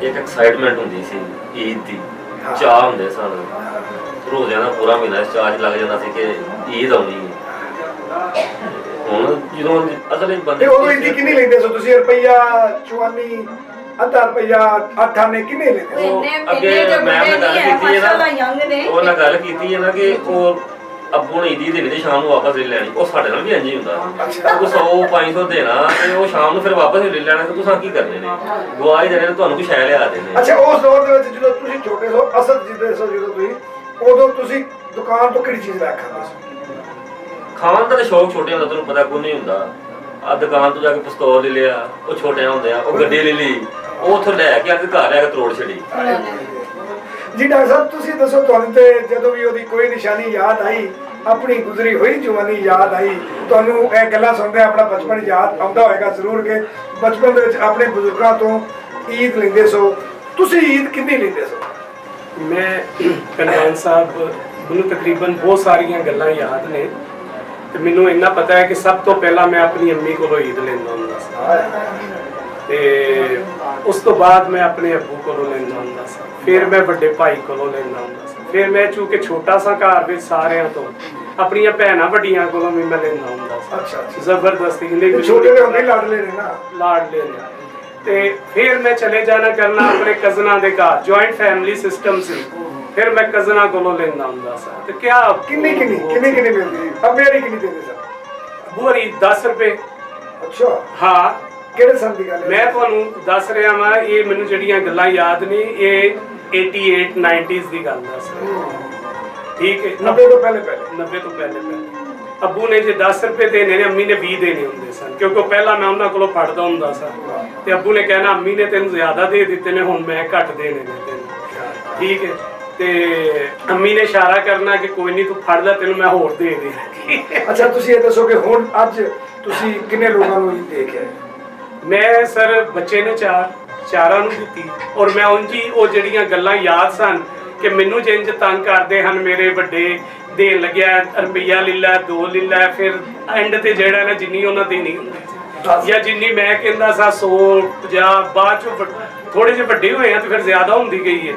ਇੱਕ ਐਕਸਾਈਟਮੈਂਟ ਹੁੰਦੀ ਸੀ ਈਦ ਦੀ, ਚਾਹ ਹੁੰਦੇ ਸਨ, ਰੋਜ਼ਿਆਂ ਦਾ ਪੂਰਾ ਮਹੀਨਾ ਇਸ ਚਾਹ 'ਚ ਲੱਗ ਜਾਂਦਾ ਸੀ ਕਿ ਈਦ ਆਉਣੀ ਹੈ। ਹੁਣ ਜਦੋਂ ਅਸਲ ਵਿੱਚ ਬੰਦੇ ਉਦੋਂ ਈਦ ਕਿੰਨੀ ਲੈਂਦੇ ਸੋ ਤੁਸੀਂ? ਰੁਪਈਆ ਚਵਾਨੀ, ਅੱਧਾ ਰੁਪਈਆ, 8 ਆਨੇ ਕਿੰਨੇ ਲੈਂਦੇ ਸੋ? ਅੱਗੇ ਮੈਂ ਗੱਲ ਕੀਤੀ ਹੈ ਨਾ, ਉਹ ਨਾਲ ਗੱਲ ਕੀਤੀ ਹੈ ਨਾ ਕਿ ਉਹ ਅੱਬੂ ਨੇ ਈਦੀ ਦੇਣੀ ਤੇ ਸ਼ਾਮ ਨੂੰ ਵਾਪਸ ਲੈ ਲੈਣੀ, ਉਹ ਸਾਡੇ ਨਾਲ ਵੀ ਇੰਝ ਹੀ ਹੁੰਦਾ। ਉਹ 100-500 ਦੇਣਾ ਤੇ ਉਹ ਸ਼ਾਮ ਨੂੰ ਫਿਰ ਵਾਪਸ ਲੈ ਲੈਣਾ, ਤੇ ਤੁਸੀਂ ਕੀ ਕਰਨੇ ਨੇ? ਗਵਾਹ ਦੇਣੇ ਨੇ, ਤੁਹਾਨੂੰ ਕੁਛ ਹੈ ਲਿਆ ਦੇਣੇ। ਅੱਛਾ, ਉਸ ਦੌਰ ਦੇ ਵਿੱਚ ਜਦੋਂ ਤੁਸੀਂ ਛੋਟੇ ਸੋ, ਅਸਲ ਜਿੱਦੇ ਸੋ ਜਦੋਂ ਤੁਸੀਂ, ਉਦੋਂ ਤੁਸੀਂ ਦੁਕਾਨ ਤੋਂ ਕਿਹੜੀ ਚੀਜ਼ ਲੈ ਕੇ ਖਾਂਦੇ ਸੋ? ਖਾਣ ਦਾ ਤਾਂ ਸ਼ੌਕ ਛੋਟੇ ਹੁੰਦਾ, ਤੁਹਾਨੂੰ ਪਤਾ ਕੋਈ ਨਹੀਂ ਹੁੰਦਾ। ਆ ਦੁਕਾਨ ਤੋਂ ਜਾ ਕੇ ਪਿਸਤੌਲ ਲੈ ਲਿਆ, ਉਹ ਛੋਟਿਆਂ ਹੁੰਦੇ ਆ, ਉਹ ਗੱਡੀ ਲੈ ਲਈ, ਉਹ ਉੱਥੋਂ ਲੈ ਕੇ ਆ ਕੇ ਘਰ ਲੈ ਕੇ ਤਰੋੜ ਛੜੀ। ਜੀ ਡਾਕਟਰ ਸਾਹਿਬ ਤੁਸੀਂ ਦੱਸੋ, ਤੁਹਾਨੂੰ ਤੇ ਜਦੋਂ ਵੀ ਉਹਦੀ ਕੋਈ ਨਿਸ਼ਾਨੀ ਯਾਦ ਆਈ, ਆਪਣੀ ਗੁਜ਼ਰੀ ਹੋਈ ਜਵਾਨੀ ਯਾਦ ਆਈ, ਤੁਹਾਨੂੰ ਇਹ ਗੱਲਾਂ ਸੁਣਦੇ ਆਪਣਾ ਬਚਪਨ ਯਾਦ ਆਉਂਦਾ ਹੋਏਗਾ ਜ਼ਰੂਰ ਕਿ ਬਚਪਨ ਦੇ ਵਿੱਚ ਆਪਣੇ ਬਜ਼ੁਰਗਾਂ ਤੋਂ ਈਦ ਲੈਂਦੇ ਸੋ, ਤੁਸੀਂ ਈਦ ਕਿੰਨੀ ਲੈਂਦੇ ਸੋ? ਮੈਂ ਕਨਵਾਨ ਸਾਹਿਬ ਮੈਨੂੰ ਤਕਰੀਬਨ ਬਹੁਤ ਸਾਰੀਆਂ ਗੱਲਾਂ ਯਾਦ ਨੇ, ਤੇ ਮੈਨੂੰ ਇੰਨਾ ਪਤਾ ਹੈ ਕਿ ਸਭ ਤੋਂ ਪਹਿਲਾਂ ਮੈਂ ਆਪਣੀ ਅੰਮੀ ਕੋਲੋਂ ਈਦ ਲੈਂਦਾ ਹੁੰਦਾ ਸੀ, ਤੇ ਉਸ ਤੋਂ ਬਾਅਦ ਮੈਂ ਆਪਣੇ ਅੱਬੂ ਕੋਲੋਂ ਲੈਂਦਾ ਹੁੰਦਾ ਸੀ, ਫਿਰ ਮੈਂ ਵੱਡੇ ਭਾਈ ਕੋਲੋਂ ਲੈਂਦਾ ਹੁੰਦਾ ਸੀ, ਫਿਰ ਮੈਂ ਚੂੰਕਿ ਛੋਟਾ ਸਾਂ ਘਰ ਵਿੱਚ ਸਾਰਿਆਂ ਤੋਂ ਆਪਣੀਆਂ ਭੈਣਾਂ ਵੱਡੀਆਂ ਕੋਲੋਂ ਵੀ ਮੈਂ ਲੈਂਦਾ ਹੁੰਦਾ ਸੀ। ਅੱਛਾ, ਜ਼ਬਰਦਸਤੀ ਕਹਿੰਦੇ ਛੋਟੇ ਦੇ ਹੁੰਦੇ ਲਾਡਲੇ ਨੇ ਨਾ, ਲਾਡ ਲੈਣੇ। ਤੇ ਫਿਰ ਮੈਂ ਚਲੇ ਜਾਣਾ ਕਰਨਾ ਆਪਣੇ ਕਜ਼ਨਾਂ ਦੇ ਘਰ, ਜੁਆਇੰਟ ਫੈਮਿਲੀ ਸਿਸਟਮ ਸੀ, ਫਿਰ ਮੈਂ ਕਜ਼ਨਾਂ ਕੋਲੋਂ ਲੈਂਦਾ ਹੁੰਦਾ ਸੀ। ਤੇ ਕਿਆ ਕਿੰਨੀ ਮਿਲਦੀ? ਅੱਬੇ ਕਿੰਨੀ ਦਿੰਦੇ ਸਨ? ਬੋਰੀ 10 ਰੁਪਏ। ਅੱਛਾ, ਹਾਂ। ਕਿਹੜੇ ਸਾਲ ਦੀ ਗੱਲ ਹੈ? ਮੈਂ ਤੁਹਾਨੂੰ ਦੱਸ ਰਿਹਾ ਵਾਂ, ਇਹ ਮੈਨੂੰ ਜਿਹੜੀਆਂ ਗੱਲਾਂ ਯਾਦ ਨੇ ਇਹ 88-90s ਦੀ ਗੱਲ ਦੱਸ ਰਿਹਾ, ਠੀਕ ਹੈ? 90 ਤੋਂ ਪਹਿਲੇ 90 ਤੋਂ ਪਹਿਲੇ ਅੱਬੂ ਨੇ ਜੇ 10 ਰੁਪਏ ਦੇਣੇ ਨੇ, ਅੰਮੀ ਨੇ 20 ਦੇਣੇ ਹੁੰਦੇ ਸਨ, ਕਿਉਂਕਿ ਪਹਿਲਾਂ ਮੈਂ ਉਹਨਾਂ ਕੋਲੋਂ ਫੜਦਾ ਹੁੰਦਾ ਸਾਂ, ਤੇ ਅੱਬੂ ਨੇ ਕਹਿਣਾ ਅੰਮੀ ਨੇ ਤੈਨੂੰ ਜ਼ਿਆਦਾ ਦੇ ਦਿੱਤੇ ਨੇ, ਹੁਣ ਮੈਂ ਘੱਟ ਦੇਣੇ ਨੇ ਤੈਨੂੰ, ਠੀਕ ਹੈ? ਤੇ ਅੰਮੀ ਨੇ ਇਸ਼ਾਰਾ ਕਰਨਾ ਕਿ ਕੋਈ ਨਹੀਂ ਤੂੰ ਫੜ ਲੈ, ਤੈਨੂੰ ਮੈਂ ਹੋਰ ਦੇ ਦੇ। ਅੱਛਾ, ਤੁਸੀਂ ਇਹ ਦੱਸੋ ਕਿ ਹੁਣ ਅੱਜ ਤੁਸੀਂ ਕਿੰਨੇ ਲੋਕਾਂ ਨੂੰ ਈਦ ਦੇ ਕੇ ਆਏ? ਮੈਂ ਸਰ ਬੱਚੇ ਨੇ ਚਾਰਾਂ ਨੂੰ ਦਿੱਤੀ, ਔਰ ਮੈਂ ਉਂਝ ਹੀ ਉਹ ਜਿਹੜੀਆਂ ਗੱਲਾਂ ਯਾਦ ਸਨ ਕਿ ਮੈਨੂੰ ਜਿੰਜ ਤੰਗ ਕਰਦੇ ਹਨ ਮੇਰੇ ਵੱਡੇ, ਦੇਣ ਲੱਗਿਆ ਰੁਪਈਆ ਲੈ ਲੈ, 2 ਲੈ ਲੈ, ਫਿਰ ਐਂਡ ਤੇ ਜਿਹੜਾ ਨਾ ਜਿੰਨੀ ਉਹਨਾਂ ਦੇਣੀ ਹੁੰਦੀ ਜਾਂ ਜਿੰਨੀ ਮੈਂ ਕਹਿੰਦਾ ਸਾਂ 150, ਬਾਅਦ ਚੋਂ ਥੋੜੇ ਜਿਹੇ ਵੱਡੇ ਹੋਏ ਆ ਤੇ ਫਿਰ ਜ਼ਿਆਦਾ ਹੁੰਦੀ ਗਈ ਹੈ।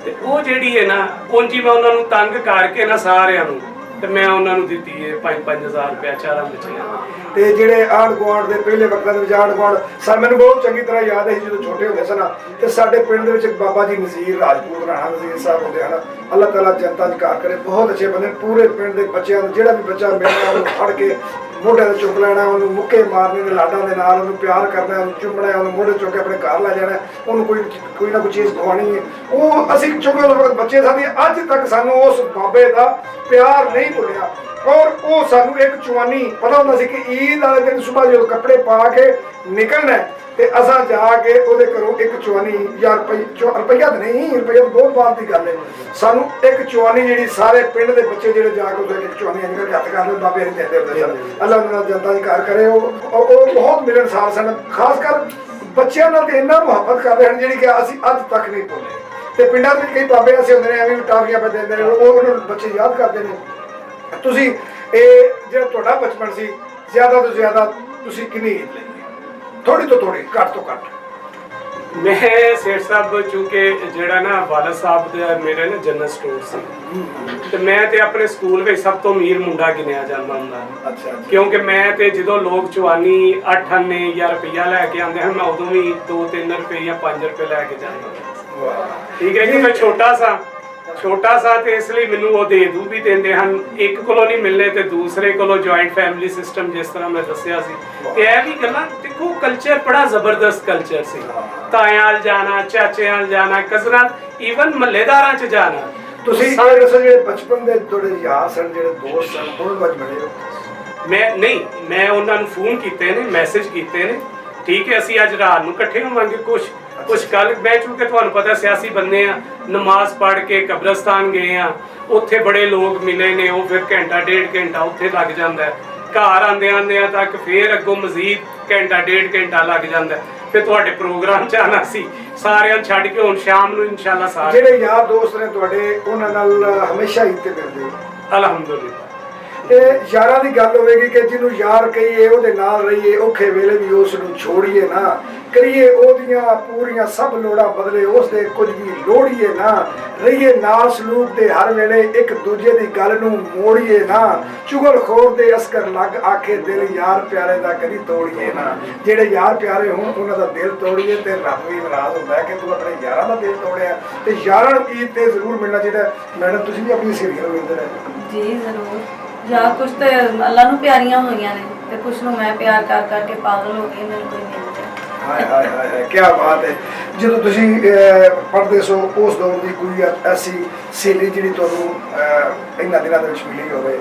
ਤੇ ਉਹ ਜਿਹੜੀ ਹੈ ਨਾ, ਉਂਝ ਹੀ ਮੈਂ ਉਹਨਾਂ ਨੂੰ ਤੰਗ ਕਰਕੇ ਨਾ ਸਾਰਿਆਂ ਨੂੰ, ਤੇ ਮੈਂ ਉਹਨਾਂ ਨੂੰ ਦਿੱਤੀ ਹੈ 5-5000 ਰੁਪਇਆ ਚਾਰਾਂ ਬੱਚਿਆਂ ਨੂੰ। ਤੇ ਜਿਹੜੇ ਆਂਢ ਗੁਆਂਢ ਦੇ ਪਹਿਲੇ ਵਕਤਾਂ ਦੇ ਵਿੱਚ ਆਂਢ ਗੁਆਂਢ ਮੈਨੂੰ ਬਹੁਤ ਚੰਗੀ ਤਰ੍ਹਾਂ ਯਾਦ ਹੈ, ਜਦੋਂ ਛੋਟੇ ਹੁੰਦੇ ਸਨ ਤੇ ਸਾਡੇ ਪਿੰਡ ਦੇ ਵਿੱਚ ਇੱਕ ਬਾਬਾ ਜੀ ਨਜ਼ੀਰ ਰਾਜਪੂਤ ਰਾਣਾ ਨਜ਼ੀਰ ਸਾਹਿਬ ਹੁੰਦੇ ਹਨ, ਅੱਲਾਹ ਤਾਲਾ ਜਨਤਾ ਚ ਘਰ ਕਰੇ, ਬਹੁਤ ਅੱਛੇ ਬੰਦੇ, ਪੂਰੇ ਪਿੰਡ ਦੇ ਬੱਚਿਆਂ ਨੂੰ ਜਿਹੜਾ ਵੀ ਬੱਚਾ ਮਿਲਣਾ ਉਹਨੂੰ ਫੜ ਕੇ ਮੋਢੇ ਤੇ ਚੁੱਕ ਲੈਣਾ, ਉਹਨੂੰ ਮੁੱਕੇ ਮਾਰਨੇ ਦੇ ਲਾਡਾਂ ਦੇ ਨਾਲ, ਉਹਨੂੰ ਪਿਆਰ ਕਰਨਾ, ਉਹਨੂੰ ਚੁੰਮਣਾ, ਉਹਨੂੰ ਮੋਢੇ ਚੁੱਕ ਕੇ ਆਪਣੇ ਘਰ ਲੈ ਜਾਣਾ, ਉਹਨੂੰ ਕੋਈ ਨਾ ਕੋਈ ਚੀਜ਼ ਖਵਾਉਣੀ ਹੈ। ਉਹ ਅਸੀਂ ਚੁੱਕੇ ਉਸ ਵਕਤ ਬੱਚੇ ਸਾਡੀ ਅੱਜ ਤੱਕ ਸਾਨੂੰ ਉਸ ਬਾਬੇ ਦਾ ਪਿਆਰ ਨਹੀਂ ਭੁੱਲਿਆ, ਔਰ ਉਹ ਸਾਨੂੰ ਇੱਕ ਚਵਾਨੀ ਪਤਾ ਹੁੰਦਾ ਸੀ ਕਿ ਈਦ ਵਾਲੇ ਦਿਨ ਸੁਬਾਹ ਜਦੋਂ ਕੱਪੜੇ ਪਾ ਕੇ ਨਿਕਲਣਾ ਤੇ ਅਸਾਂ ਜਾ ਕੇ ਉਹਦੇ ਘਰੋਂ ਇੱਕ ਚਵਾਨੀ ਜਾਂ ਰੁਪਈਆ ਤਾਂ ਨਹੀਂ, ਰੁਪਈਆ ਤਾਂ ਬਹੁਤ ਬਾਅਦ ਦੀ ਗੱਲ ਹੈ, ਸਾਨੂੰ ਇੱਕ ਚਵਾਨੀ ਜਿਹੜੀ ਸਾਰੇ ਪਿੰਡ ਦੇ ਬੱਚੇ ਜਿਹੜੇ ਜਾ ਕੇ ਉਹਦੇ ਇੱਕ ਚਵਾਨੀ ਅੰਦਰ ਹੱਥ ਕਰ ਲੈ ਬਾਬੇ ਨੇ ਦਿੰਦੇ ਹੁੰਦੇ ਸਨ। ਅੱਲਾਹ ਉਹਨਾਂ ਨਾਲ ਜਨਤਾ ਦੀ ਘਰ ਕਰੇ। ਉਹ ਬਹੁਤ ਮਿਲਣਸਾਰ ਸਨ, ਖਾਸ ਕਰ ਬੱਚਿਆਂ ਨਾਲ ਤੇ ਇੰਨਾ ਮੁਹੱਬਤ ਕਰਦੇ ਹਨ ਜਿਹੜੀ ਕਿ ਅਸੀਂ ਅੱਜ ਤੱਕ ਨਹੀਂ ਭੁੱਲੇ। ਤੇ ਪਿੰਡਾਂ ਵਿੱਚ ਕਈ ਬਾਬੇ ਐਸੇ ਹੁੰਦੇ ਨੇ ਐਵੇਂ ਟਾਫੀਆਂ ਪਾ ਦਿੰਦੇ ਨੇ, ਉਹ ਉਹਨਾਂ ਨੂੰ ਬੱਚੇ ਯਾਦ ਕਰਦੇ ਨੇ। ਤੁਸੀਂ ਇਹ ਜਿਹੜਾ ਤੁਹਾਡਾ ਬਚਪਨ ਸੀ, ਜ਼ਿਆਦਾ ਤੋਂ ਜ਼ਿਆਦਾ ਤੁਸੀਂ ਕਿੰਨੀ ਈਦ ਲਈ? ਥੋੜੀ ਤੋਂ ਥੋੜੀ, ਘੱਟ ਤੋਂ ਘੱਟ? ਮੈਂ ਸੇਠ ਸਾਹਿਬ ਚੂੰਕਿ ਜਿਹੜਾ ਨਾ ਵਾਲਦ ਸਾਹਿਬ ਦਾ ਮੇਰੇ ਨਾ ਜਨਰਲ ਸਟੋਰ ਸੀ, ਤੇ ਮੈਂ ਤੇ ਆਪਣੇ ਸਕੂਲ ਵਿੱਚ ਸਭ ਤੋਂ ਅਮੀਰ ਮੁੰਡਾ ਗਿਣਿਆ ਜਾਂਦਾ ਹੁੰਦਾ। ਅੱਛਾ, ਕਿਉਂਕਿ ਮੈਂ ਤੇ ਜਦੋਂ ਲੋਕ ਚਵਾਨੀ 8 ਆਨੇ ਜਾਂ ਰੁਪਈਆ ਲੈ ਕੇ ਆਉਂਦੇ ਹਨ, ਮੈਂ ਉਦੋਂ ਵੀ 2-3 ਰੁਪਏ ਜਾਂ 5 ਰੁਪਏ ਲੈ ਕੇ ਜਾਂਦਾ। ਠੀਕ ਹੈ ਜੀ, ਮੈਂ ਛੋਟਾ ਸਾ ਤੇ ਇਸ ਲਈ ਮੈਨੂੰ ਉਹ ਦੇ ਦੂ ਵੀ ਦਿੰਦੇ ਹਨ, ਇੱਕ ਕੋਲੋਂ ਨਹੀਂ ਮਿਲਨੇ ਤੇ ਦੂਸਰੇ ਕੋਲੋਂ, ਜੁਆਇੰਟ ਫੈਮਿਲੀ ਸਿਸਟਮ ਜਿਸ ਤਰ੍ਹਾਂ ਮੈਂ ਦੱਸਿਆ ਸੀ। ਤੇ ਇਹ ਵੀ ਗੱਲਾਂ ਦੇਖੋ, ਕਲਚਰ ਬੜਾ ਜ਼ਬਰਦਸਤ ਕਲਚਰ ਸੀ, ਤਾਇਆਂ ਜਾਣਾ, ਚਾਚਿਆਂ ਜਾਣਾ, ਕਜ਼ਨਾਂ, ਈਵਨ ਮਹੱਲੇਦਾਰਾਂ 'ਚ ਜਾਣਾ। ਤੁਸੀਂ ਇਹ ਦੱਸੋ ਜਿਹੜੇ ਬਚਪਨ ਦੇ ਤੁਹਾਡੇ ਯਾਰ ਸਨ, ਜਿਹੜੇ ਦੋਸਤ ਸਨ, ਹੁਣ ਅੱਜ ਬਣੇ ਹੋ? ਮੈਂ ਉਹਨਾਂ ਨੂੰ ਫੋਨ ਕੀਤੇ ਨੇ, ਮੈਸੇਜ ਕੀਤੇ ਨੇ, ਠੀਕ ਹੈ ਅਸੀਂ ਅੱਜ ਰਾਤ ਨੂੰ ਇਕੱਠੇ ਹੋਵਾਂਗੇ, ਕੁਛ ਕੁਛ ਕੱਲ ਬਹਿ ਚੁੱਕੇ, ਤੁਹਾਨੂੰ ਪਤਾ ਸਿਆਸੀ ਬੰਦੇ ਆ, ਨਮਾਜ਼ ਪੜ੍ਹ ਕੇ ਕਬਰਸਤਾਨ ਗਏ ਆ, ਉੱਥੇ ਬੜੇ ਲੋਕ ਮਿਲੇ ਨੇ, ਉਹ ਫਿਰ ਘੰਟਾ ਡੇਢ ਘੰਟਾ ਉੱਥੇ ਲੱਗ ਜਾਂਦਾ ਹੈ। ਘਰ ਆਉਂਦਿਆਂ ਤੱਕ ਫਿਰ ਅੱਗੋਂ ਮਜ਼ੀਦ ਘੰਟਾ ਡੇਢ ਘੰਟਾ ਲੱਗ ਜਾਂਦਾ ਹੈ। ਫਿਰ ਤੁਹਾਡੇ ਪ੍ਰੋਗਰਾਮ 'ਚ ਆਉਣਾ ਸੀ, ਸਾਰਿਆਂ ਨੂੰ ਛੱਡ ਕੇ ਹੁਣ ਸ਼ਾਮ ਨੂੰ ਇਨਸ਼ਾਅੱਲਾ ਸਾਰੇ ਜਿਹੜੇ ਯਾਰ ਦੋਸਤ ਨੇ ਤੁਹਾਡੇ ਉਹਨਾਂ ਨਾਲ ਹਮੇਸ਼ਾ ਹੀ ਤੇ ਮਿਲਦੇ ਹੋ? ਅਲਹਮਦੁਲਿਲਾ। ਇਹ ਯਾਰਾਂ ਦੀ ਗੱਲ ਹੋਵੇਗੀ ਕਿ ਜਿਹਨੂੰ ਯਾਰ ਕਹੀਏ, ਉਹਦੇ ਨਾਲ ਰਹੀਏ, ਔਖੇ ਵੇਲੇ ਵੀ ਉਸ ਨੂੰ ਛੋੜੀਏ ਨਾ, ਕਰੀਏ ਉਹਦੀਆਂ ਪੂਰੀਆਂ ਸਭ ਲੋੜਾਂ ਬਦਲੇ ਉਸ ਦੇ ਕੁਝ ਵੀ ਲੋੜੀਏ ਨਾ, ਰਹੀਏ ਨਾਲ ਸਲੂਕ ਦੇ ਹਰ ਵੇਲੇ, ਇੱਕ ਦੂਜੇ ਦੀ ਗੱਲ ਨੂੰ ਮੋੜੀਏ ਨਾ, ਚੁਗਲਖੋਰ ਦੇ ਅਸਕਰ ਲੱਗ ਆਖੇ ਦਿਲ ਯਾਰ ਪਿਆਰੇ ਦਾ ਕਦੀ ਤੋੜੀਏ ਨਾ। ਜਿਹੜੇ ਯਾਰ ਪਿਆਰੇ ਹੋਣ ਉਹਨਾਂ ਦਾ ਦਿਲ ਤੋੜੀਏ ਤੇ ਰੱਬ ਵੀ ਨਾਰਾਜ਼ ਹੁੰਦਾ ਹੈ ਕਿ ਤੂੰ ਆਪਣੇ ਯਾਰਾਂ ਦਾ ਦਿਲ ਤੋੜਿਆ। ਤੇ ਯਾਰਾਂ ਨੂੰ ਈਦ ਤੇ ਜ਼ਰੂਰ ਮਿਲਣਾ ਚਾਹੀਦਾ। ਮੈਡਮ ਤੁਸੀਂ ਵੀ ਆਪਣੀ ਸਹੇਲੀਆਂ ਨੂੰ ਮਿਲਦੇ ਰਹੇ? ਜੀ ਜ਼ਰੂਰ। ਜਾਂ ਕੁਛ ਤੇ ਅੱਲਾ ਨੂੰ ਪਿਆਰੀਆਂ ਹੋਈਆਂ ਨੇ ਤੇ ਕੁਛ ਨੂੰ ਮੈਂ ਪਿਆਰ ਕਰ ਕਰਕੇ ਪਾਗਲ ਹੋ ਗਈ, ਮੈਨੂੰ ਕੋਈ ਮਿਲ ਗਿਆ। ਹਾਏ ਹਾਏ ਹਾਏ ਹਾਏ, ਕੀ ਬਾਤ ਹੈ। ਜਦੋਂ ਤੁਸੀਂ ਪੜ੍ਹਦੇ ਸੋ ਉਸ ਦੌਰ ਦੀ ਕੋਈ ਐਸੀ ਸਹੇਲੀ ਜਿਹੜੀ ਤੁਹਾਨੂੰ ਇਹਨਾਂ ਦਿਨਾਂ ਦੇ ਵਿੱਚ ਮਿਲੀ ਹੋਵੇ?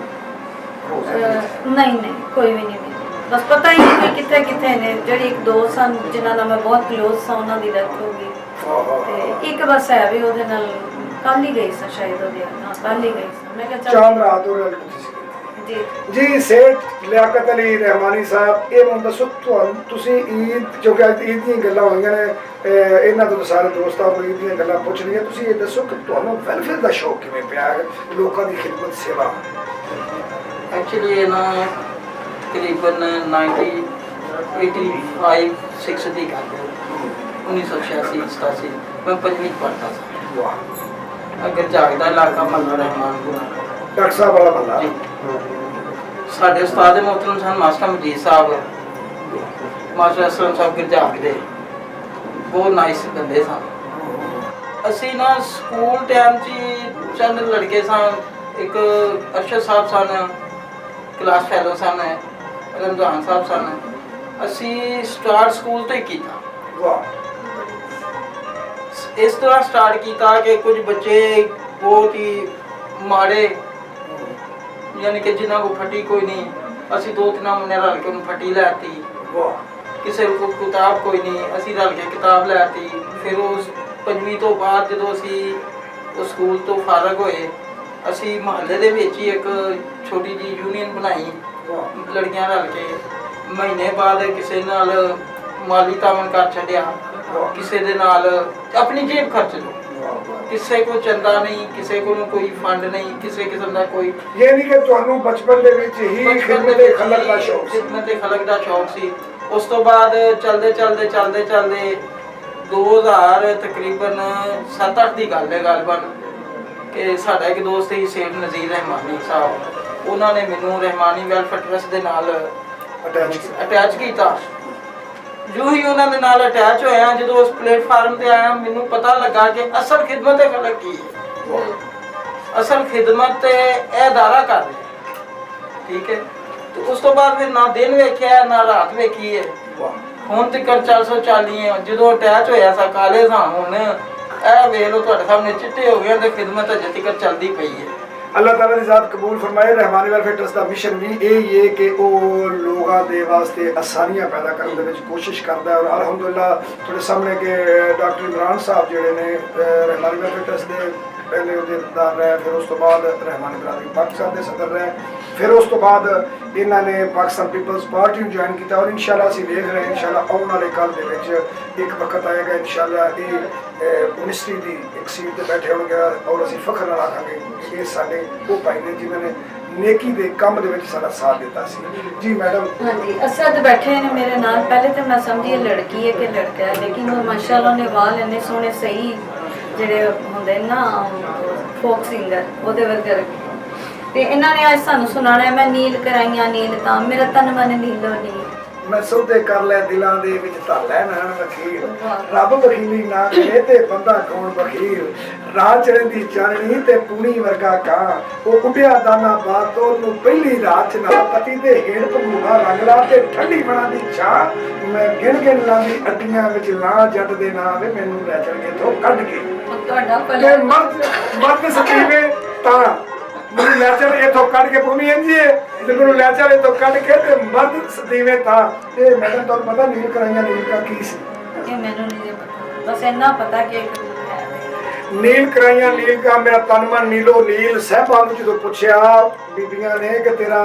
ਨਹੀਂ ਕੋਈ ਵੀ ਨਹੀਂ ਮਿਲੀ। ਬਸ ਪਤਾ ਹੀ ਨਹੀਂ ਵੀ ਕਿੱਥੇ ਕਿੱਥੇ ਨੇ। ਜਿਹੜੀ ਇੱਕ ਦੋਸਤ ਸਨ ਜਿਨ੍ਹਾਂ ਨਾਲ ਮੈਂ ਬਹੁਤ ਕਲੋਜ਼ ਸਾਂ, ਉਹਨਾਂ ਦੀ ਡੈਥ ਹੋ ਗਈ। ਤੇ ਇੱਕ ਬਸ ਹੈ ਵੀ ਉਹਦੇ ਨਾਲ ਕੱਲ ਹੀ ਗਈ ਸਾਂ, ਸ਼ਾਇਦ ਉਹਦੇ ਨਾਲ ਕੱਲ ਹੀ ਗਈ ਸਾਂ। ਮੈਂ ਕਿਹਾ ਚਾਂਦ ਰਾਤ ਹੋ ਰਿਹਾ ਜੀ। ਸੇਠ ਲਿਆਕਤ ਅਲੀ ਰਹਿਮਾਨੀ ਸਾਹਿਬ, ਇਹ ਮੈਨੂੰ ਦੱਸੋ ਤੁਸੀਂ ਈਦ, ਕਿਉਂਕਿ ਅੱਜ ਈਦ ਦੀਆਂ ਗੱਲਾਂ ਹੋਈਆਂ ਨੇ, ਇਹਨਾਂ ਤੋਂ ਸਾਰੇ ਦੋਸਤਾਂ ਨੂੰ ਈਦ ਦੀਆਂ ਗੱਲਾਂ ਪੁੱਛ ਲਈਆਂ, ਤੁਸੀਂ ਇਹ ਦੱਸੋ ਕਿ ਤੁਹਾਨੂੰ ਵੈਲਫੇਅਰ ਦਾ ਸ਼ੌਕ ਕਿਵੇਂ ਪਿਆ, ਲੋਕਾਂ ਦੀ ਖਿਦਮਤ ਸੇਵਾ? एक्चुअली ये ना तकरीबन 1985-86 की गल है, 1986-87 मैं 5वीं पढ़ता था। अगर जागदा इलाका मल्ला रहमान डॉक्टर साहब वाला मल्ला जी। साडे उस्ताद मोहतरम सन मास्टर मजीद साहब, मास्टर असलम साहब गिरजाक दे, बहुत नाइस बंदे सन। असी ना स्कूल टाइम च चंद लड़के सन, एक अरशद साहब सन, क्लास फैलो सन, रमजान साहब सन। असी स्टार्ट स्कूल तो ही किया। इस तरह स्टार्ट किया कि कुछ बच्चे बहुत ही माड़े, यानी कि जिन्हों को फटी कोई नहीं, असी 2-3 महीने रल के फटी लैती, किसी को किताब कोई नहीं, असी रल के किताब लैती। फिर उस 5वीं तो बाद जो असी उस स्कूल तो फारग होए, असी महल्ले दे विच ही एक छोटी जी यूनियन बनाई, लड़कियां रल के। महीने बाद किसी नाल माली तावन कर छड्या, किसी दे नाल अपनी जेब खर्च लो, किसी को चंदा नहीं, किसी को कोई फंड नहीं, किसी किस्म का कोई। ये नहीं कि ਤੁਹਾਨੂੰ बचपन ਦੇ ਵਿੱਚ ਹੀ ਖਿਦਮਤ ਖਲਕ ਦਾ ਸ਼ੌਕ ਸੀ? खिदमत खलक ਦਾ ਸ਼ੌਕ ਸੀ। ਉਸ ਤੋਂ ਬਾਅਦ ਚਲਦੇ 2000 ਤਕਰੀਬਨ 7-8 ਦੀ ਗੱਲ ਹੈ ਗਲਬਨ, ਕਿ ਸਾਡਾ ਇੱਕ ਦੋਸਤ ਸੀ ਸੇਠ ਨਜ਼ੀਰ ਰਹਿਮਾਨੀ ਸਾਹਿਬ, ਉਹਨਾਂ ਨੇ ਮੈਨੂੰ ਰਹਿਮਾਨੀ ਵੈਲਫੇਅਰ ਟਰਸਟ ਦੇ ਨਾਲ ਅਟੈਚ ਕੀਤਾ। ਜੋ ਹੀ ਉਹਨਾਂ ਦੇ ਨਾਲ ਅਟੈਚ ਹੋਇਆ, ਜਦੋਂ ਉਸ ਪਲੇਟਫਾਰਮ ਤੇ ਆਇਆ, ਮੈਨੂੰ ਪਤਾ ਲੱਗਾ ਕਿ ਅਸਲ ਖਿਦਮਤ ਖਲਕ ਕੀ ਹੈ। ਅਸਲ ਖਿਦਮਤ ਇਹ ਅਦਾਰਾ ਕਰ ਰਿਹਾ, ਠੀਕ ਹੈ। ਤੇ ਉਸ ਤੋਂ ਬਾਅਦ ਫਿਰ ਨਾ ਦਿਨ ਵੇਖਿਆ ਨਾ ਰਾਤ ਵੇਖੀ ਹੈ, ਹੁਣ ਤੱਕ 440 ਹੈ। ਜਦੋਂ ਅਟੈਚ ਹੋਇਆ ਸਾ ਕਾਲੇ ਸਾਂ, ਹੁਣ ਇਹ ਵੇਖ ਲਓ ਤੁਹਾਡੇ ਸਾਹਮਣੇ ਚਿੱਟੇ ਹੋ ਗਏ ਤੇ ਖਿਦਮਤ ਅਜੇ ਤੱਕ ਚੱਲਦੀ ਪਈ ਹੈ। अल्लाह ताला ने ज़ात कबूल फरमाए। रहमानी वेलफेयर ट्रस्ट का मिशन भी यही है कि वो लोगों के वास्ते आसानियां पैदा करने की कोशिश करता है। और अलहमदुलिल्लाह थोड़े सामने के डॉक्टर इमरान साहब जोड़े ने रहमानी वेलफेयर ट्रस्ट के पहले अहदेदार रहे, फिर उस तो बाद रहमानी बरादरी पाकिस्तान के सदर रहे, फिर उस तो बाद इन्होंने पाकिस्तान पीपल्स पार्टी ज्वाइन किया। और इंशाल्लाह असीं देख रहे हैं इंशाल्लाह आने वाले कल दे विच एक वक्त आएगा इंशाल्लाह ये मिनिस्ट्री की एक सीट पर बैठे होंगे और असीं फखर नाल आखांगे ये साडे वो भाई ने जिन्होंने नेकी दे काम दे विच साडा साथ दिता सी। जी मैडम। हाँ जी, असद बैठे हैं मेरे नाल। पहले तो मैं समझी लड़की है कि लड़का है, लेकिन वो माशाल्लाह ने वाल इन्ने सोहने सही ਜਿਹੜੇ ਹੁੰਦੇ ਨਾ ਫੋਕ ਸਿੰਗਰ ਉਹਦੇ ਵਰਗੇ ਰੱਖੇ। ਤੇ ਇਹਨਾਂ ਨੇ ਅੱਜ ਸਾਨੂੰ ਸੁਣਾਣਾ, ਮੈਂ ਨੀਲ ਕਰਾਈਆਂ ਨੀਲ ਤਾਂ ਮੇਰਾ ਤਨ ਮਨ ਨੀਲੋ ਨੀਲ, मैं सौदे कर लै दिलां दे विच तालै नान वकील, रब वकीली ना करे ते बंदा कौन वकील, राह चढ़दी चाननी ते पूनी वर्गा कां, ओ उड्या दाना बातों नूं पहली रात ना पति दे हेड़ भंगूरा रंग ला ते ठंडी बना दी छां, मैं गिन लांदी अड्डियां विच ला जट दे नां वे मैनूं लै चल के थो कढ के ਤੁਹਾਡਾ ते मर्द सतीवे तां ਮੈਨੂੰ ਲੈ ਚੱਲ ਇਥੋਂ ਕੱਢ ਕੇ ਭੂਮੀ ਇੰਜੀ ਹੈ ਤੇ ਮੈਨੂੰ ਲੈ ਚੱਲ ਇਥੋਂ ਕੱਢ ਕੇ ਤੇ ਮਰਦ ਸਦੀਵੇ ਤਾਂ। ਇਹ ਮੈਡਮ ਤੁਹਾਨੂੰ ਪਤਾ ਨੀਲ ਕਰਾਈਆਂ ਨੀਲ ਕਾ ਕੀ ਸੀ? ਇਹ ਮੈਨੂੰ ਨਹੀਂ ਪਤਾ। बस इन्ना पता कि एक है। ਨੀਲ ਕਰਾਈਆਂ ਨੀਲ ਕਾ ਮੇਰਾ ਤਨ ਮਨ ਨੀਲੋ ਨੀਲ। ਸਾਹਿਬਾਂ ਨੂੰ ਜਦੋਂ ਪੁੱਛਿਆ ਬੀਬੀਆਂ ਨੇ ਕਿ ਤੇਰਾ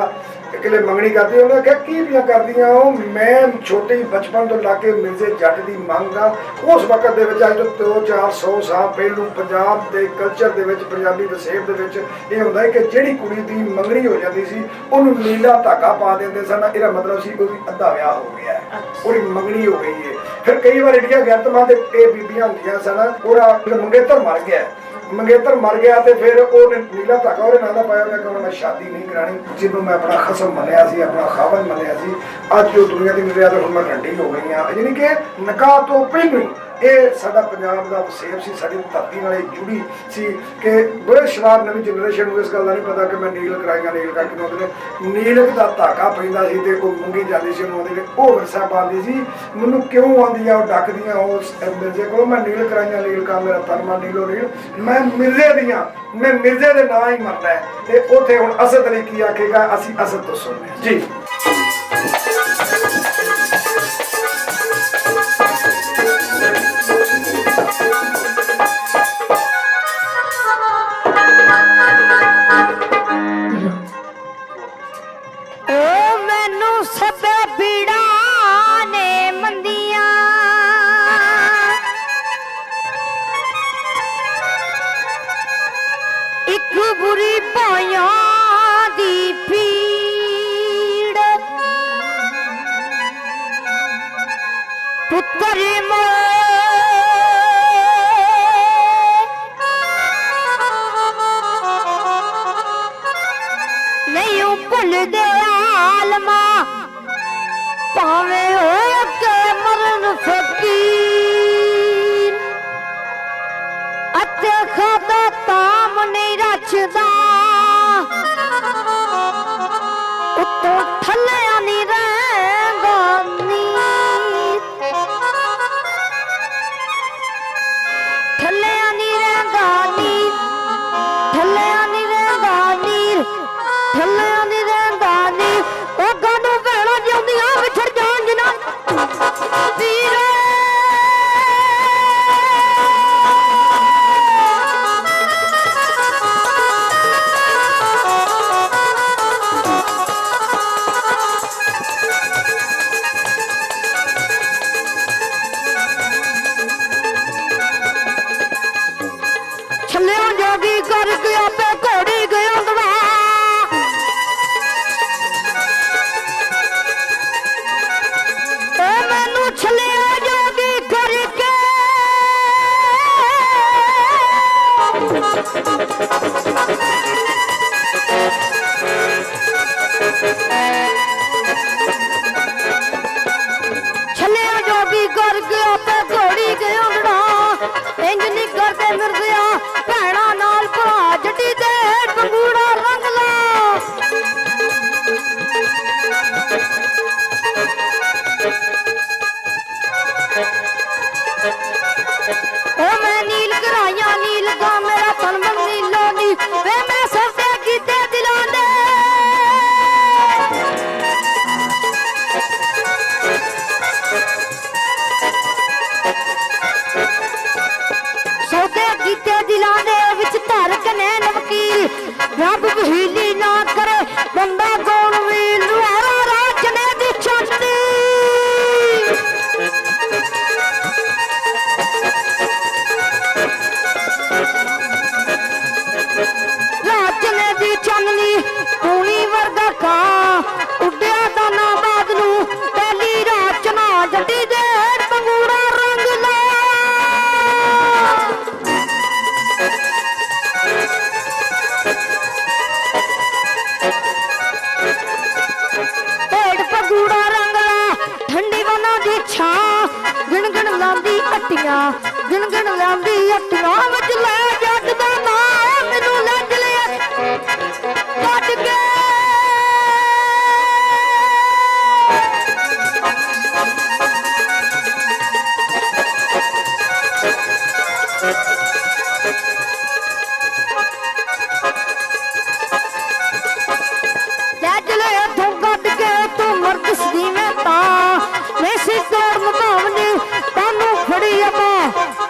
ਕਿਲੇ ਮੰਗਣੀ ਕਰਦੀ, ਉਹਨੇ ਕਿਹਾ ਕੀ ਦੀਆਂ ਕਰਦੀਆਂ ਉਹ, ਮੈਂ ਛੋਟੇ ਬਚਪਨ ਤੋਂ ਲਾ ਕੇ ਮਿਰਜ਼ੇ ਜੱਟ ਦੀ ਮੰਗ ਆ। ਉਸ ਵਕਤ ਦੇ ਵਿੱਚ ਅੱਜ ਤੋਂ 200-400 ਸਾਲ ਪਹਿਲੋਂ ਪੰਜਾਬ ਦੇ ਕਲਚਰ ਦੇ ਵਿੱਚ, ਪੰਜਾਬੀ ਵਸੇਬ ਦੇ ਵਿੱਚ ਇਹ ਹੁੰਦਾ ਹੈ ਕਿ ਜਿਹੜੀ ਕੁੜੀ ਦੀ ਮੰਗਣੀ ਹੋ ਜਾਂਦੀ ਸੀ ਉਹਨੂੰ ਨੀਲਾ ਧਾਗਾ ਪਾ ਦਿੰਦੇ ਸਨ। ਇਹਦਾ ਮਤਲਬ ਸੀ ਉਹਦੀ ਅੱਧਾ ਵਿਆਹ ਹੋ ਗਿਆ, ਉਹਦੀ ਮੰਗਣੀ ਹੋ ਗਈ ਹੈ। ਫਿਰ ਕਈ ਵਾਰ ਏਡੀਆਂ ਗੈਰਤਮਾਂ ਦੇ ਇਹ ਬੀਬੀਆਂ ਹੁੰਦੀਆਂ ਸਨ, ਉਹਦਾ ਮੰਗੇਤਰ ਮਰ ਗਿਆ, ਮੰਗੇਤਰ ਮਰ ਗਿਆ ਤੇ ਫਿਰ ਉਹਨੇ ਨੀਲਾ ਧਾਗਾ ਉਹਦੇ ਨਾਲ ਦਾ ਪਾਇਆ। ਉਹਨੇ ਕਿਹਾ ਮੈਂ ਸ਼ਾਦੀ ਨਹੀਂ ਕਰਾਣੀ, ਜਿਹਨੂੰ ਮੈਂ ਆਪਣਾ ਖਸਮ ਮੰਨਿਆ ਸੀ, ਆਪਣਾ ਖਾਵਨ ਮੰਨਿਆ ਸੀ, ਅੱਜ ਉਹ ਦੁਨੀਆ ਦੀ ਮਰਿਆਦਾ ਹੁਣ ਮੈਂ ਘੰਟੀ ਹੋ ਗਈ ਹਾਂ। ਯਾਨੀ ਕਿ ਨਿਕਾਹ ਤੋਂ ਪਹਿਲਾਂ ਇਹ ਸਾਡਾ ਪੰਜਾਬ ਦਾ ਵਸੇਬ ਸੀ, ਸਾਡੀ ਧਰਤੀ ਨਾਲ ਜੁੜੀ ਸੀ ਕਿ ਬੜੇ ਸ਼ਰਾਬ ਨਵੀਂ ਜਨਰੇਸ਼ਨ ਨੂੰ ਇਸ ਗੱਲ ਦਾ ਨਹੀਂ ਪਤਾ ਕਿ ਮੈਂ ਨੀਲ ਕਰਾਈਆਂ ਨੀਲ ਕਰਕੇ ਉਹਦੇ ਨੀਲਕ ਦਾ ਧਾਗਾ ਪੈਂਦਾ ਸੀ ਤੇ ਉਹ ਮੰਗੀ ਜਾਂਦੀ ਸੀ, ਉਹਨੂੰ ਉਹਦੇ ਉਹ ਵਿਰਸਾ ਪਾਉਂਦੀ ਸੀ। ਮੈਨੂੰ ਕਿਉਂ ਆਉਂਦੀ ਆ ਉਹ ਡੱਕਦੀਆਂ ਉਸ ਮਿਰਜ਼ੇ ਕੋਲ, ਮੈਂ ਨੀਲ ਕਰਾਈਆਂ ਨੀਲ ਕਾ ਮੇਰਾ ਤਨਮਾ ਨੀਲੋ ਨੀਲ, ਮੈਂ ਮਿਰਜ਼ੇ ਦੀਆਂ, ਮੈਂ ਮਿਰਜ਼ੇ ਦੇ ਨਾਂ ਹੀ ਮਰਨਾ ਹੈ। ਤੇ ਉੱਥੇ ਹੁਣ ਅਸਦ ਅਲੀ ਕੀ ਆਖੇਗਾ, ਅਸੀਂ ਅਸਦ ਤੋਂ ਸੁਣਦੇ ਜੀ। बुरी पाया दी पीड़ पुत्र नहीं भुल दे आलमा भावे हो के मरण फकीर अते खाता ताम नहीं रचदा उत्तों थले नहीं रहेगा नीर थले नहीं रहेगा नीर थले नहीं रहेगा नीर थले नहीं रहेगा नीर ओ गानू भैणा जिंदियां विछड़ जान जिना वीर रब वहीली ना करे बंदा कौन वील रुआरा राजने दी चटनी राजने दी चननी टूनी वर्गा खा उड्या दाना बादलू पहली राचना जटी दे पंगूड़ा रंग ला पगूड़ा रंगला ठंडी बना दी छा गिन गिन लांदी अट्टियां गिन गिन लांदी अट्टियां विच ले जग दा नाम मैनू लग लिया कट के मैं सी तोड़ मुकावनी तानू खड़ी अम्मा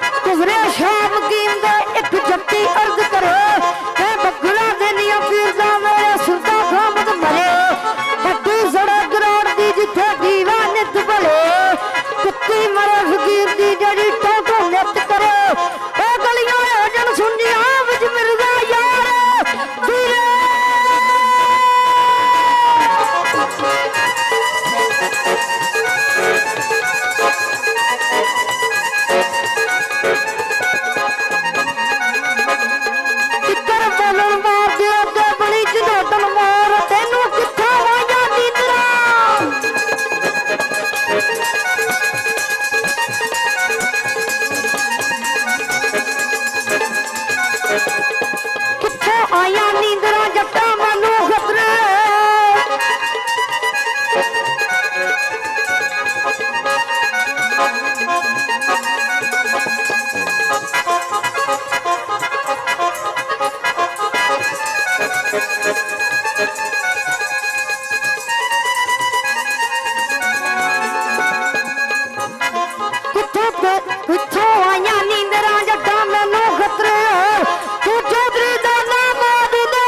ਕਿੱਥੋਂ ਆਈਆਂ ਨੀਂਦਰਾਂ ਜੱਟਾਂ ਮੈਨੂੰ ਖਤਰੇ ਤੂੰ ਚੌਧਰੀ ਦਾ ਨਾਮ ਆਦਦਾ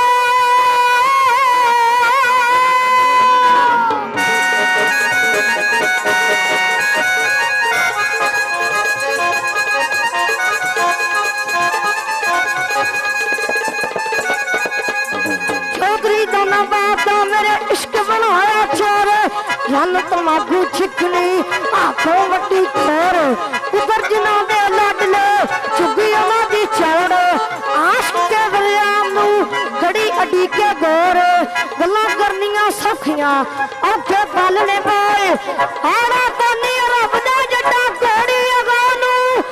ਚੌਧਰੀ ਦਾ ਨਾਮ ਆਦਦਾ ਮੇਰੇ ਇਸ਼ਕ ਬਣਾਇਆ ਚੋਰ ਰੰਨ ਤਮਾਕੂ ਛਿਕਣੀ ਆਖੋਂ ਵੱਡੀ ਖੋਰ ਉਧਰ ਜਿਨ੍ਹਾਂ ਦੇ ਲਾਡਲੇ ਚੁੱਗੀ ਉਹਨਾਂ ਦੀ ਚੌੜ ਆਸ਼ਕ ਕੇ ਵਰਿਆਮ ਨੂੰ ਘੜੀ ਅਡੀ ਕੇ ਗੌਰ ਗੱਲਾਂ ਕਰਨੀਆਂ ਸੌਖੀਆਂ ਔਖੇ ਪਾਲਣੇ ਪਏ ਆੜਾ ਕੋਨੀ ਰੱਬ ਦਾ ਜੱਟਾ ਘੋੜੀ ਅਗਾ ਨੂੰ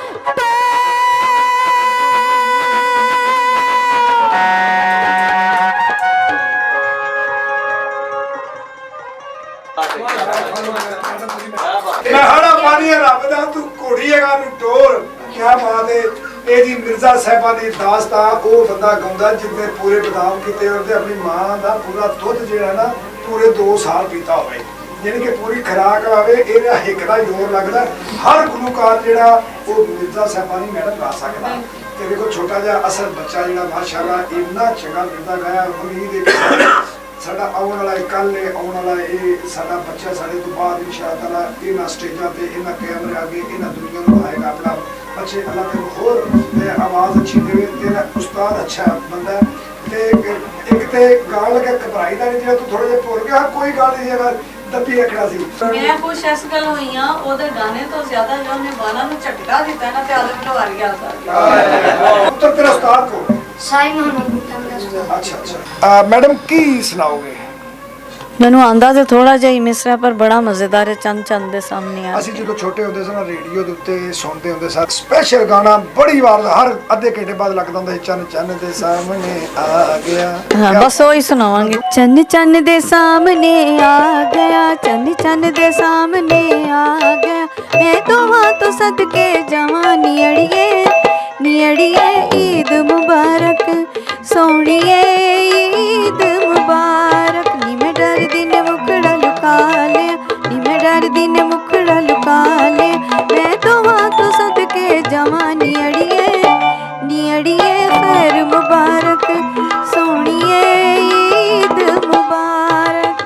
ਮੈਂ ਹੜਾ ਪਾਣੀ ਰੱਬ ਦਾ ਤੂੰ ਘੋੜੀ ਹੈਗਾ ਨੂੰ ਟੋਰ ਕਿਆ ਬਾਤ ਹੈ। ਇਹ ਜੀ ਮਿਰਜ਼ਾ ਸਾਹਿਬਾਂ ਦੀ ਦਾਸਤਾਂ ਉਹ ਬੰਦਾ ਗਾਉਂਦਾ ਜਿਹਨੇ ਪੂਰੇ ਬਦਾਮ ਕੀਤੇ ਉਹਦੇ ਆਪਣੀ ਮਾਂ ਦਾ ਪੂਰਾ ਦੁੱਧ ਜਿਹੜਾ ਨਾ ਪੂਰੇ 2 ਸਾਲ ਪੀਤਾ ਹੋਵੇ ਯਾਨੀ ਕਿ ਪੂਰੀ ਖੁਰਾਕ ਆਵੇ ਇਹਦਾ ਹਿੱਕ ਦਾ ਜ਼ੋਰ ਲੱਗਦਾ ਹਰ ਗੁਲੂਕਾਰ ਜਿਹੜਾ ਉਹ ਮਿਰਜ਼ਾ ਸਾਹਿਬਾਂ ਦੀ ਮੈਡਮ ਗਾ ਸਕਦਾ ਤੇ ਦੇਖੋ ਛੋਟਾ ਜਿਹਾ ਅਸਲ ਬੱਚਾ ਜਿਹੜਾ ਮਾਸ਼ਾਅੱਲਾ ਇੰਨਾ ਚੰਗਾ ਮਿਰਜ਼ਾ ਗਾਇਆ ਉਮੀਦ ਹੈ ਸਾਡਾ ਆਉਣ ਵਾਲਾ ਕੱਲ ਆਉਣ ਵਾਲਾ ਇਹ ਸਾਡਾ ਬੱਚਾ ਸਾਡੇ ਤੋਂ ਬਾਅਦ ਇਨਸ਼ਾਅੱਲਾ ਇਹਨਾਂ ਸਟੇਜਾਂ ਤੇ ਇਹਨਾਂ ਕੈਮਰੇ ਅੱਗੇ ਇਹਨਾਂ ਦੁਨੀਆ ਨੂੰ ਆਏਗਾ ਆਪਣਾ ਬੱਚੇ ਅੱਲਾਹ ਤੈਨੂੰ ਹੋਰ ਆਵਾਜ਼ ਅੱਛੀ ਦੇਵੇ ਤੇਰਾ ਉਸਤਾਦ ਅੱਛਾ ਬੰਦਾ ਤੇ ਇੱਕ ਤੇ ਗਾਣ ਲੱਗਾ ਘਬਰਾਈ ਦਾ ਨਹੀਂ ਜਿਹੜਾ ਤੂੰ ਥੋੜਾ ਜਿਹਾ ਭੁੱਲ ਗਿਆ ਕੋਈ ਗੱਲ ਨਹੀਂ ਹੈਗਾ ਦੱਬੀ ਰੱਖਣਾ ਸੀ ਮੈਂ ਖੁਸ਼ ਇਸ ਗੱਲ ਹੋਈ ਆ ਉਹਦੇ ਗਾਣੇ ਤੋਂ ਜ਼ਿਆਦਾ ਜੋ ਉਹਨੇ ਬਾਲਾਂ ਨੂੰ ਝਟਕਾ ਦਿੱਤਾ ਨਾ ਤੇ ਆਦਤ ਲਵਾਰ ਗਿਆ ਪੁੱਤਰ ਤੇਰਾ ਉਸਤਾਦ ਕੋ ਸਾਈ ਮੁਹੰਮਦ ਬੂਟਾ ਅੱਛਾ ਮੈਡਮ ਕੀ ਸੁਣਾਓਗੇ ਮੈਨੂੰ ਆਂਦਾ ਤੇ ਥੋੜਾ ਜਿਹਾ ਹੀ ਮਿਸਰਾ ਪਰ ਬੜਾ ਮਜ਼ੇਦਾਰ ਹੈ ਚੰਦ ਚੰਦ ਦੇ ਸਾਹਮਣੇ ਆ ਅਸੀਂ ਜਦੋਂ ਛੋਟੇ ਹੁੰਦੇ ਸਨ ਰੇਡੀਓ ਦੇ ਉੱਤੇ ਸੁਣਦੇ ਹੁੰਦੇ ਸਾਂ ਸਪੈਸ਼ਲ ਗਾਣਾ ਬੜੀ ਵਾਰ ਹਰ ਅੱਧੇ ਘੰਟੇ ਬਾਅਦ ਲੱਗਦਾ ਹੁੰਦਾ ਸੀ ਚੰਨ ਚੰਨ ਦੇ ਸਾਹਮਣੇ ਆ ਗਿਆ ਹਾਂ ਬਸ ਉਹੀ ਸੁਣਾਵਾਂਗੇ ਚੰਨ ਚੰਨ ਦੇ ਸਾਹਮਣੇ ਆ ਗਿਆ ਚੰਨ ਚੰਨ ਦੇ ਸਾਹਮਣੇ ਆ ਗਿਆ ਮੈਂ ਦੋਵਾਂ ਤੋਂ ਸਦਕੇ ਜਾਵਾਂ ਨੀੜੀਏ ਈਦ ਮੁਬਾਰਕ ਸੋਹਣੀਏ ਈਦ ਮੁਬਾਰਕ ਨੀ ਮੈਂ ਡਰਦੀ ਨੇ ਮੁਖੜਾ ਲੁਕਾ ਲਿਆ ਨੀ ਮੈਂ ਡਰਦੀ ਨੇ ਮੁਖੜਾ ਲੁਕਾ ਲਿਆ ਮੈਂ ਦੋਵਾਂ ਤੋਂ ਸਦਕੇ ਜਾਵਾਂ ਨੀੜੀਏ ਖੈਰ ਮੁਬਾਰਕ ਸੋਹਣੀਏ ਈਦ ਮੁਬਾਰਕ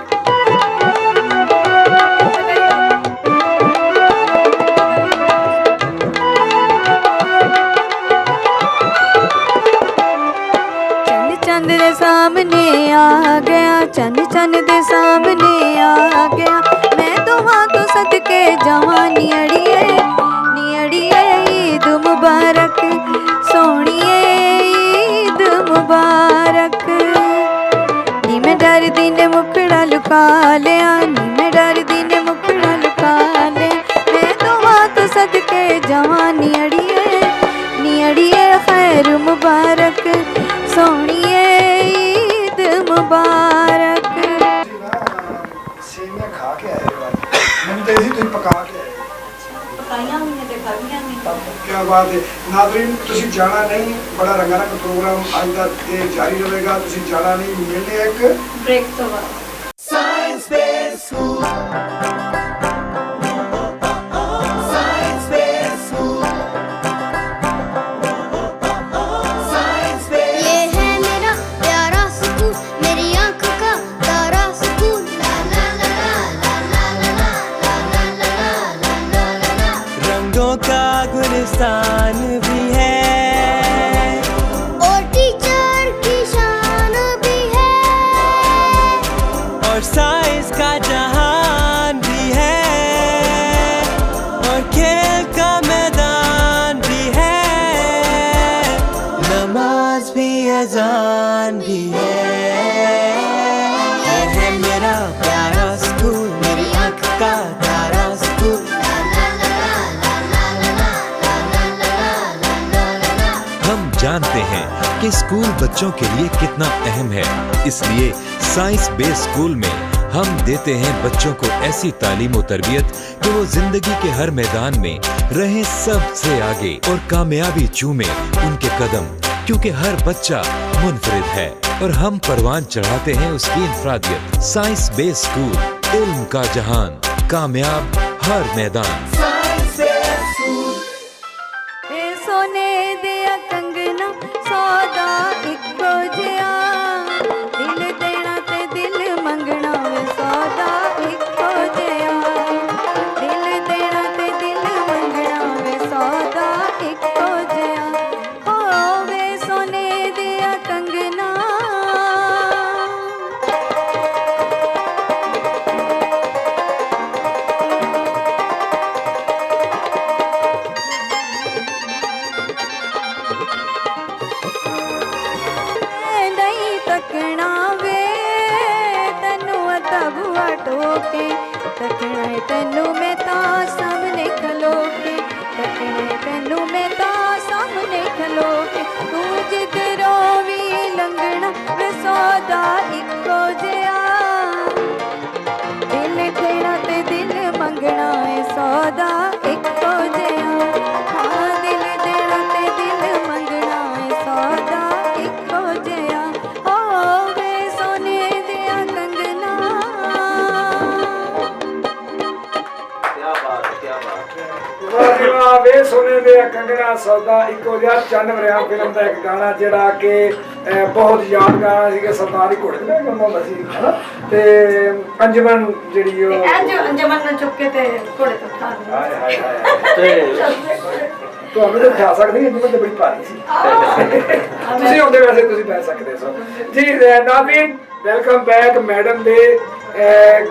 ਚੰਨ ਦੇ ਸਾਹਮਣੇ ਆ ਗਿਆ ਚੰਨ ਚੰਨ ਦੇ ਸਾਹਮਣੇ ਆ ਗਿਆ ਮੈਂ ਦੋਵਾਂ ਤੋਂ ਸਦਕੇ ਜਾਵਾਂ ਨੀੜੀਏ ਈਦ ਮੁਬਾਰਕ ਸੋਹਣੀਏ ਈਦ ਮੁਬਾਰਕ ਨੀ ਮੈਂ ਡਰਦੀ ਨੇ ਮੁਖੜਾ ਲੁਕਾ ਲਿਆ ਨੀ ਮੈਂ ਡਰਦੀ ਨੇ ਮੁਖੜਾ ਲੁਕਾ ਲਿਆ ਮੈਂ ਦੋਵਾਂ ਤੋਂ ਸਦਕੇ ਜਾਵਾਂ ਨੀੜੀਏ ਖੈਰ ਮੁਬਾਰਕ ਸੋਹਣੀਏ ਈਦ ਮੁਬਾਰਕ ਸੇਵੀਆਂ ਖਾ ਕੇ ਆਏ ਮੈਨੂੰ ਤੇ ਤੁਸੀਂ ਪਕਾ ਕੇ ਆਏ ਪਕਾਈਆਂ ਹੋਈਆਂ ਤੇ ਖਾਈਆਂ ਨਹੀਂ ਕੀ ਬਾਤ ਹੈ ਨਾਜ਼ਰੀਨ ਤੁਸੀਂ ਜਾਣਾ ਨਹੀਂ ਬੜਾ ਰੰਗਾਰੰਗ ਪ੍ਰੋਗਰਾਮ ਅੱਜ ਦਾ ਇਹ ਜਾਰੀ ਰਹੇਗਾ ਤੁਸੀਂ ਜਾਣਾ ਨਹੀਂ ਮਿਲਨੇ ਇੱਕ ਬ੍ਰੇਕ ਤੋਂ ਬਾਅਦ गुलिस्तान भी है और टीचर की शान भी है और साइंस का जहान भी है और खेल का मैदान भी है नमाज भी अजान भी है मेरा प्यारा स्कूल मेरी आँख का तारा स्कूल जानते हैं कि स्कूल बच्चों के लिए कितना अहम है इसलिए साइंस बेस्ड स्कूल में हम देते हैं बच्चों को ऐसी तालीम और तरबियत कि वो जिंदगी के हर मैदान में रहें सबसे आगे और कामयाबी चूमे उनके कदम क्योंकि हर बच्चा मुनफरिद है और हम परवान चढ़ाते हैं उसकी इंफरादियत। साइंस बेस्ड स्कूल, इल्म का जहान, कामयाब हर मैदान। सोने दिया कंगना सौदा इको जिया, दिल देना ते दिल मंगना वे सौदा इको जिया, दिल देना ते दिल मंगना वे सौदा इको जिया। हो वे सोने दिया कंगना नहीं तकना वे तेनू अद्धा बुआ टोके, तकना है तेनू मैं ता सामने खलो के, तकना है तेनू मैं ता सामने खलो के। तू जिधरों भी लंघना वे सौदा इको जिया, दिल देना ते दिल मंगना है सौदा इको जिया। हाँ दिल देना ते दिल मंगना है सौदा इको जिया। हो वे सोने दिया कंगना। क्या बात है, क्या बात है। ਵਾਹ ਜੀ ਵਾਹ, ਵੇ ਸੋਨੇ ਦੇ ਕੰਗਣਾ ਸੌਦਾ ਇੱਕੋ ਜਿਹਾ। ਚੰਨ ਵਰਿਆ ਫਿਲਮ ਦਾ ਇੱਕ ਗਾਣਾ ਜਿਹੜਾ ਕਿ ਬਹੁਤ ਯਾਦ ਗਾਣਾ ਸੀ ਕਿ ਸਰਦਾਰੀ ਘੋੜੇ ਤੇ ਗਾਉਂਦਾ ਹੁੰਦਾ ਸੀ ਹਨਾ, ਤੇ ਅੰਜਮਨ ਜਿਹੜੀ ਉਹ ਅੰਜਮਨ ਨੂੰ ਚੁੱਕ ਕੇ ਤੇ ਘੋੜੇ ਤੋਂ ਉਠਾ ਲਿਆ। ਹਾਏ ਹਾਏ ਹਾਏ, ਤੇ ਤੁਹਾਨੂੰ ਤਾਂ ਉਠਾ ਸਕਦੀ ਅੰਜਮਨ ਤੇ ਬੜੀ ਭਾਰੀ ਸੀ। ਤੁਸੀਂ ਹੁੰਦੇ ਵੈਸੇ ਤੁਸੀਂ ਬਹਿ ਸਕਦੇ ਸੋ ਜੀ। Nazreen welcome back. ਮੈਡਮ ਦੇ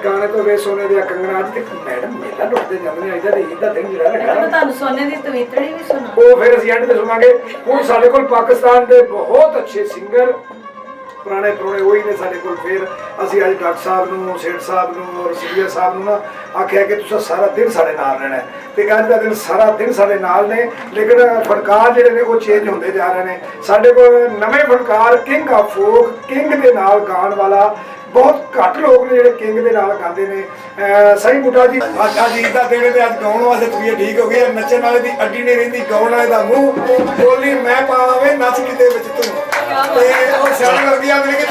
ਗਾਣੇ ਤੋਂ ਵੇ ਸੋਨੇ ਦੇ ਕੰਗਣਾ। ਅੱਜ ਤੱਕ ਮੈਡਮ ਮੇਲਾ ਲੁੱਟਦੇ ਜਾਂਦੇ ਨੇ, ਇਹਦਾ ਤੇ ਇਹਦਾ ਦਿਨ ਜਿਹੜਾ ਮੈਂ ਲੱਗਾ ਤੁਹਾਨੂੰ ਸੋਨੇ ਦੀ ਤਵੀਤੜੀ ਵੀ ਸੁਣਾ। ਉਹ ਫਿਰ ਅਸੀਂ ਐਂਡ ਤੇ ਸੁਣਾਂਗੇ। ਹੁਣ ਸਾਡੇ ਕੋਲ ਪਾਕਿਸਤਾਨ ਦੇ ਬਹੁਤ ਅੱਛੇ ਸਿੰਗਰ ਪੁਰਾਣੇ ਉਹੀ ਨੇ ਸਾਡੇ ਕੋਲ। ਫਿਰ ਅਸੀਂ ਅੱਜ ਡਾਕਟਰ ਸਾਹਿਬ ਨੂੰ, ਸੇਠ ਸਾਹਿਬ ਨੂੰ ਔਰ ਸੀਨੀਅਰ ਸਾਹਿਬ ਨੂੰ ਨਾ ਆਖਿਆ ਕਿ ਤੁਸੀਂ ਸਾਰਾ ਦਿਨ ਸਾਡੇ ਨਾਲ ਰਹਿਣਾ, ਤੇ ਅੱਜ ਦਾ ਦਿਨ ਸਾਰਾ ਦਿਨ ਸਾਡੇ ਨਾਲ ਨੇ। ਲੇਕਿਨ ਫਨਕਾਰ ਜਿਹੜੇ ਨੇ ਉਹ ਚੇਂਜ ਹੁੰਦੇ ਜਾ ਰਹੇ ਨੇ। ਸਾਡੇ ਕੋਲ ਨਵੇਂ ਫਨਕਾਰ ਕਿੰਗ ਆਫ ਫੋਕ, ਕਿੰਗ ਦੇ ਨਾਲ ਗਾਣ ਵਾਲਾ ਬਹੁਤ ਘੱਟ ਲੋਕ ਨੇ ਜਿਹੜੇ ਕਿੰਗ ਦੇ ਨਾਲ ਗਾਉਂਦੇ ਨੇ। ਸਹੀ ਬੁੱਢਾ ਜੀ ਅੱਜ ਈਦ ਦਾ ਦਿਨ ਤੇ ਅੱਜ ਗਾਉਣ ਵਾਸਤੇ ਤਬੀਅਤ ਠੀਕ ਹੋ ਗਈ। ਨੱਚਣ ਵਾਲੇ ਦੀ ਅੱਡੀ ਨਹੀਂ ਰਹਿੰਦੀ, ਗਾਉਣ ਵਾਲੇ ਦਾ ਮੂੰਹ। ਬੋਲੀ ਮੈਂ ਪਾਵੇ ਨੱਚ ਕਿਤੇ ਵਿੱਚ ਤੂੰ, ਤੇ ਉਹ ਸਿਆਣੇ ਲੱਗਦੀ ਆਂਦੇ ਕਿ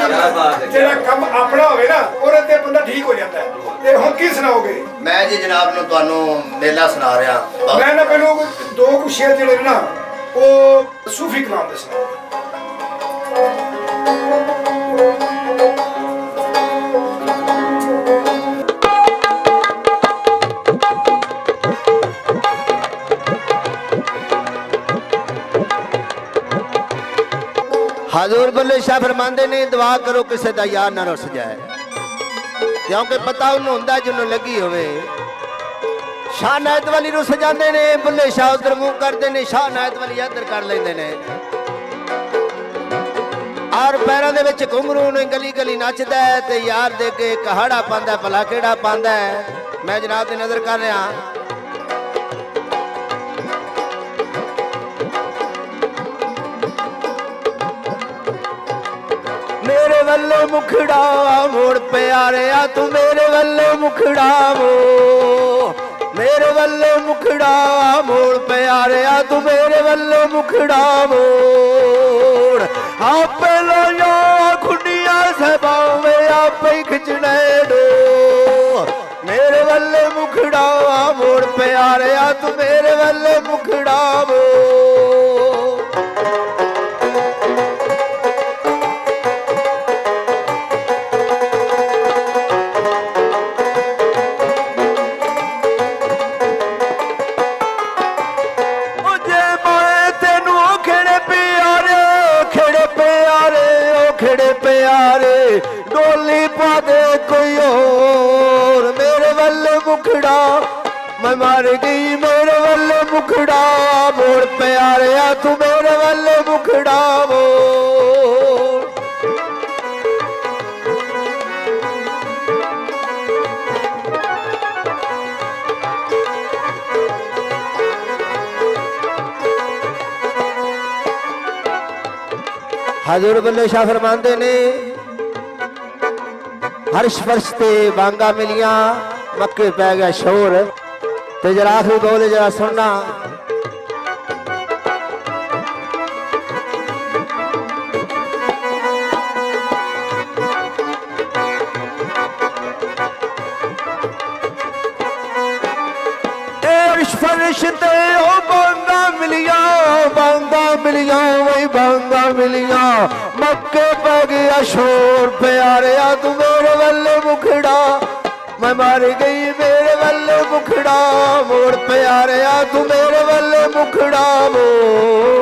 ਜਿਹੜਾ ਕੰਮ ਆਪਣਾ ਹੋਵੇ ਨਾ ਉਹਦੇ ਤੇ ਬੰਦਾ ਠੀਕ ਹੋ ਜਾਂਦਾ ਹੈ। ਤੇ ਹੁਣ ਕੀ ਸੁਣਾਓਗੇ? ਮੈਂ ਜੀ ਜਨਾਬ ਨੂੰ ਤੁਹਾਨੂੰ ਮੇਲਾ ਸੁਣਾ ਰਿਹਾ। ਮੈਂ ਨਾ ਪਹਿਲਾਂ ਦੋ ਕੁ ਸ਼ੇਰ ਜਿਹੜੇ ਨੇ ਨਾ ਉਹ ਸੂਫੀ ਕਲਾਮ ਦੇ ਸੁਣਾਓ। हजूर बुल्ले शाह फरमाते ने दुआ करो किसी का यार ना रुस जाए, क्योंकि पता उन्होंने होंदा जिन्हों लगी होवे। शाह नायत वाली रुस जाते ने, बुल्ले शाह उधर मुंह करते ने, शाह नायत वाली इधर कर लेंदे ने। और पैरों दे विच घुंघरू ने गली गली नचदा है, ते यार दे के कहाड़ा पांदा भला केड़ा पांदा है। मैं जनाब दी नजर कर रहा। मेरे वल्लो मुखड़ा मोड़ प्यारे आ तू, मेरे वल्लो मुखड़ा मो, मेरे वल्लो मुखड़ा मोड़ प्यारे आ तू, मेरे वल्लो मुखड़ा मोड़। आपे लो यो खुडिया सबावे आपे खिचने दो, मेरे वल्लो मुखड़ा मोड़ प्यारे आ तू, मेरे वल्लो मुखड़ा मोड़। डोली पा दे कोई और, मेरे वल्ले मुखड़ा मैं मार गई, मेरे वल्ले मुखड़ा मोड़ प्यारे आ तू, मेरे वल्ले मुखड़ा मोड़। हजूर बुल्ले शाह फरमाते ने हर्ष फर्श ते बांगा मिलिया, मक्के पै गया शोर। ते जरा आखिरी बोले जरा सुनना। रिश्ते ओ बांगा मिलिया वही बांगा मिलिया मक्के पै गया शोर प्यारे तू मेरे वल्ले मुखड़ा मैं मर गई मेरे वल्ले मुखड़ा मोड़ प्यारे तू मेरे वल्ले मुखड़ा मोड़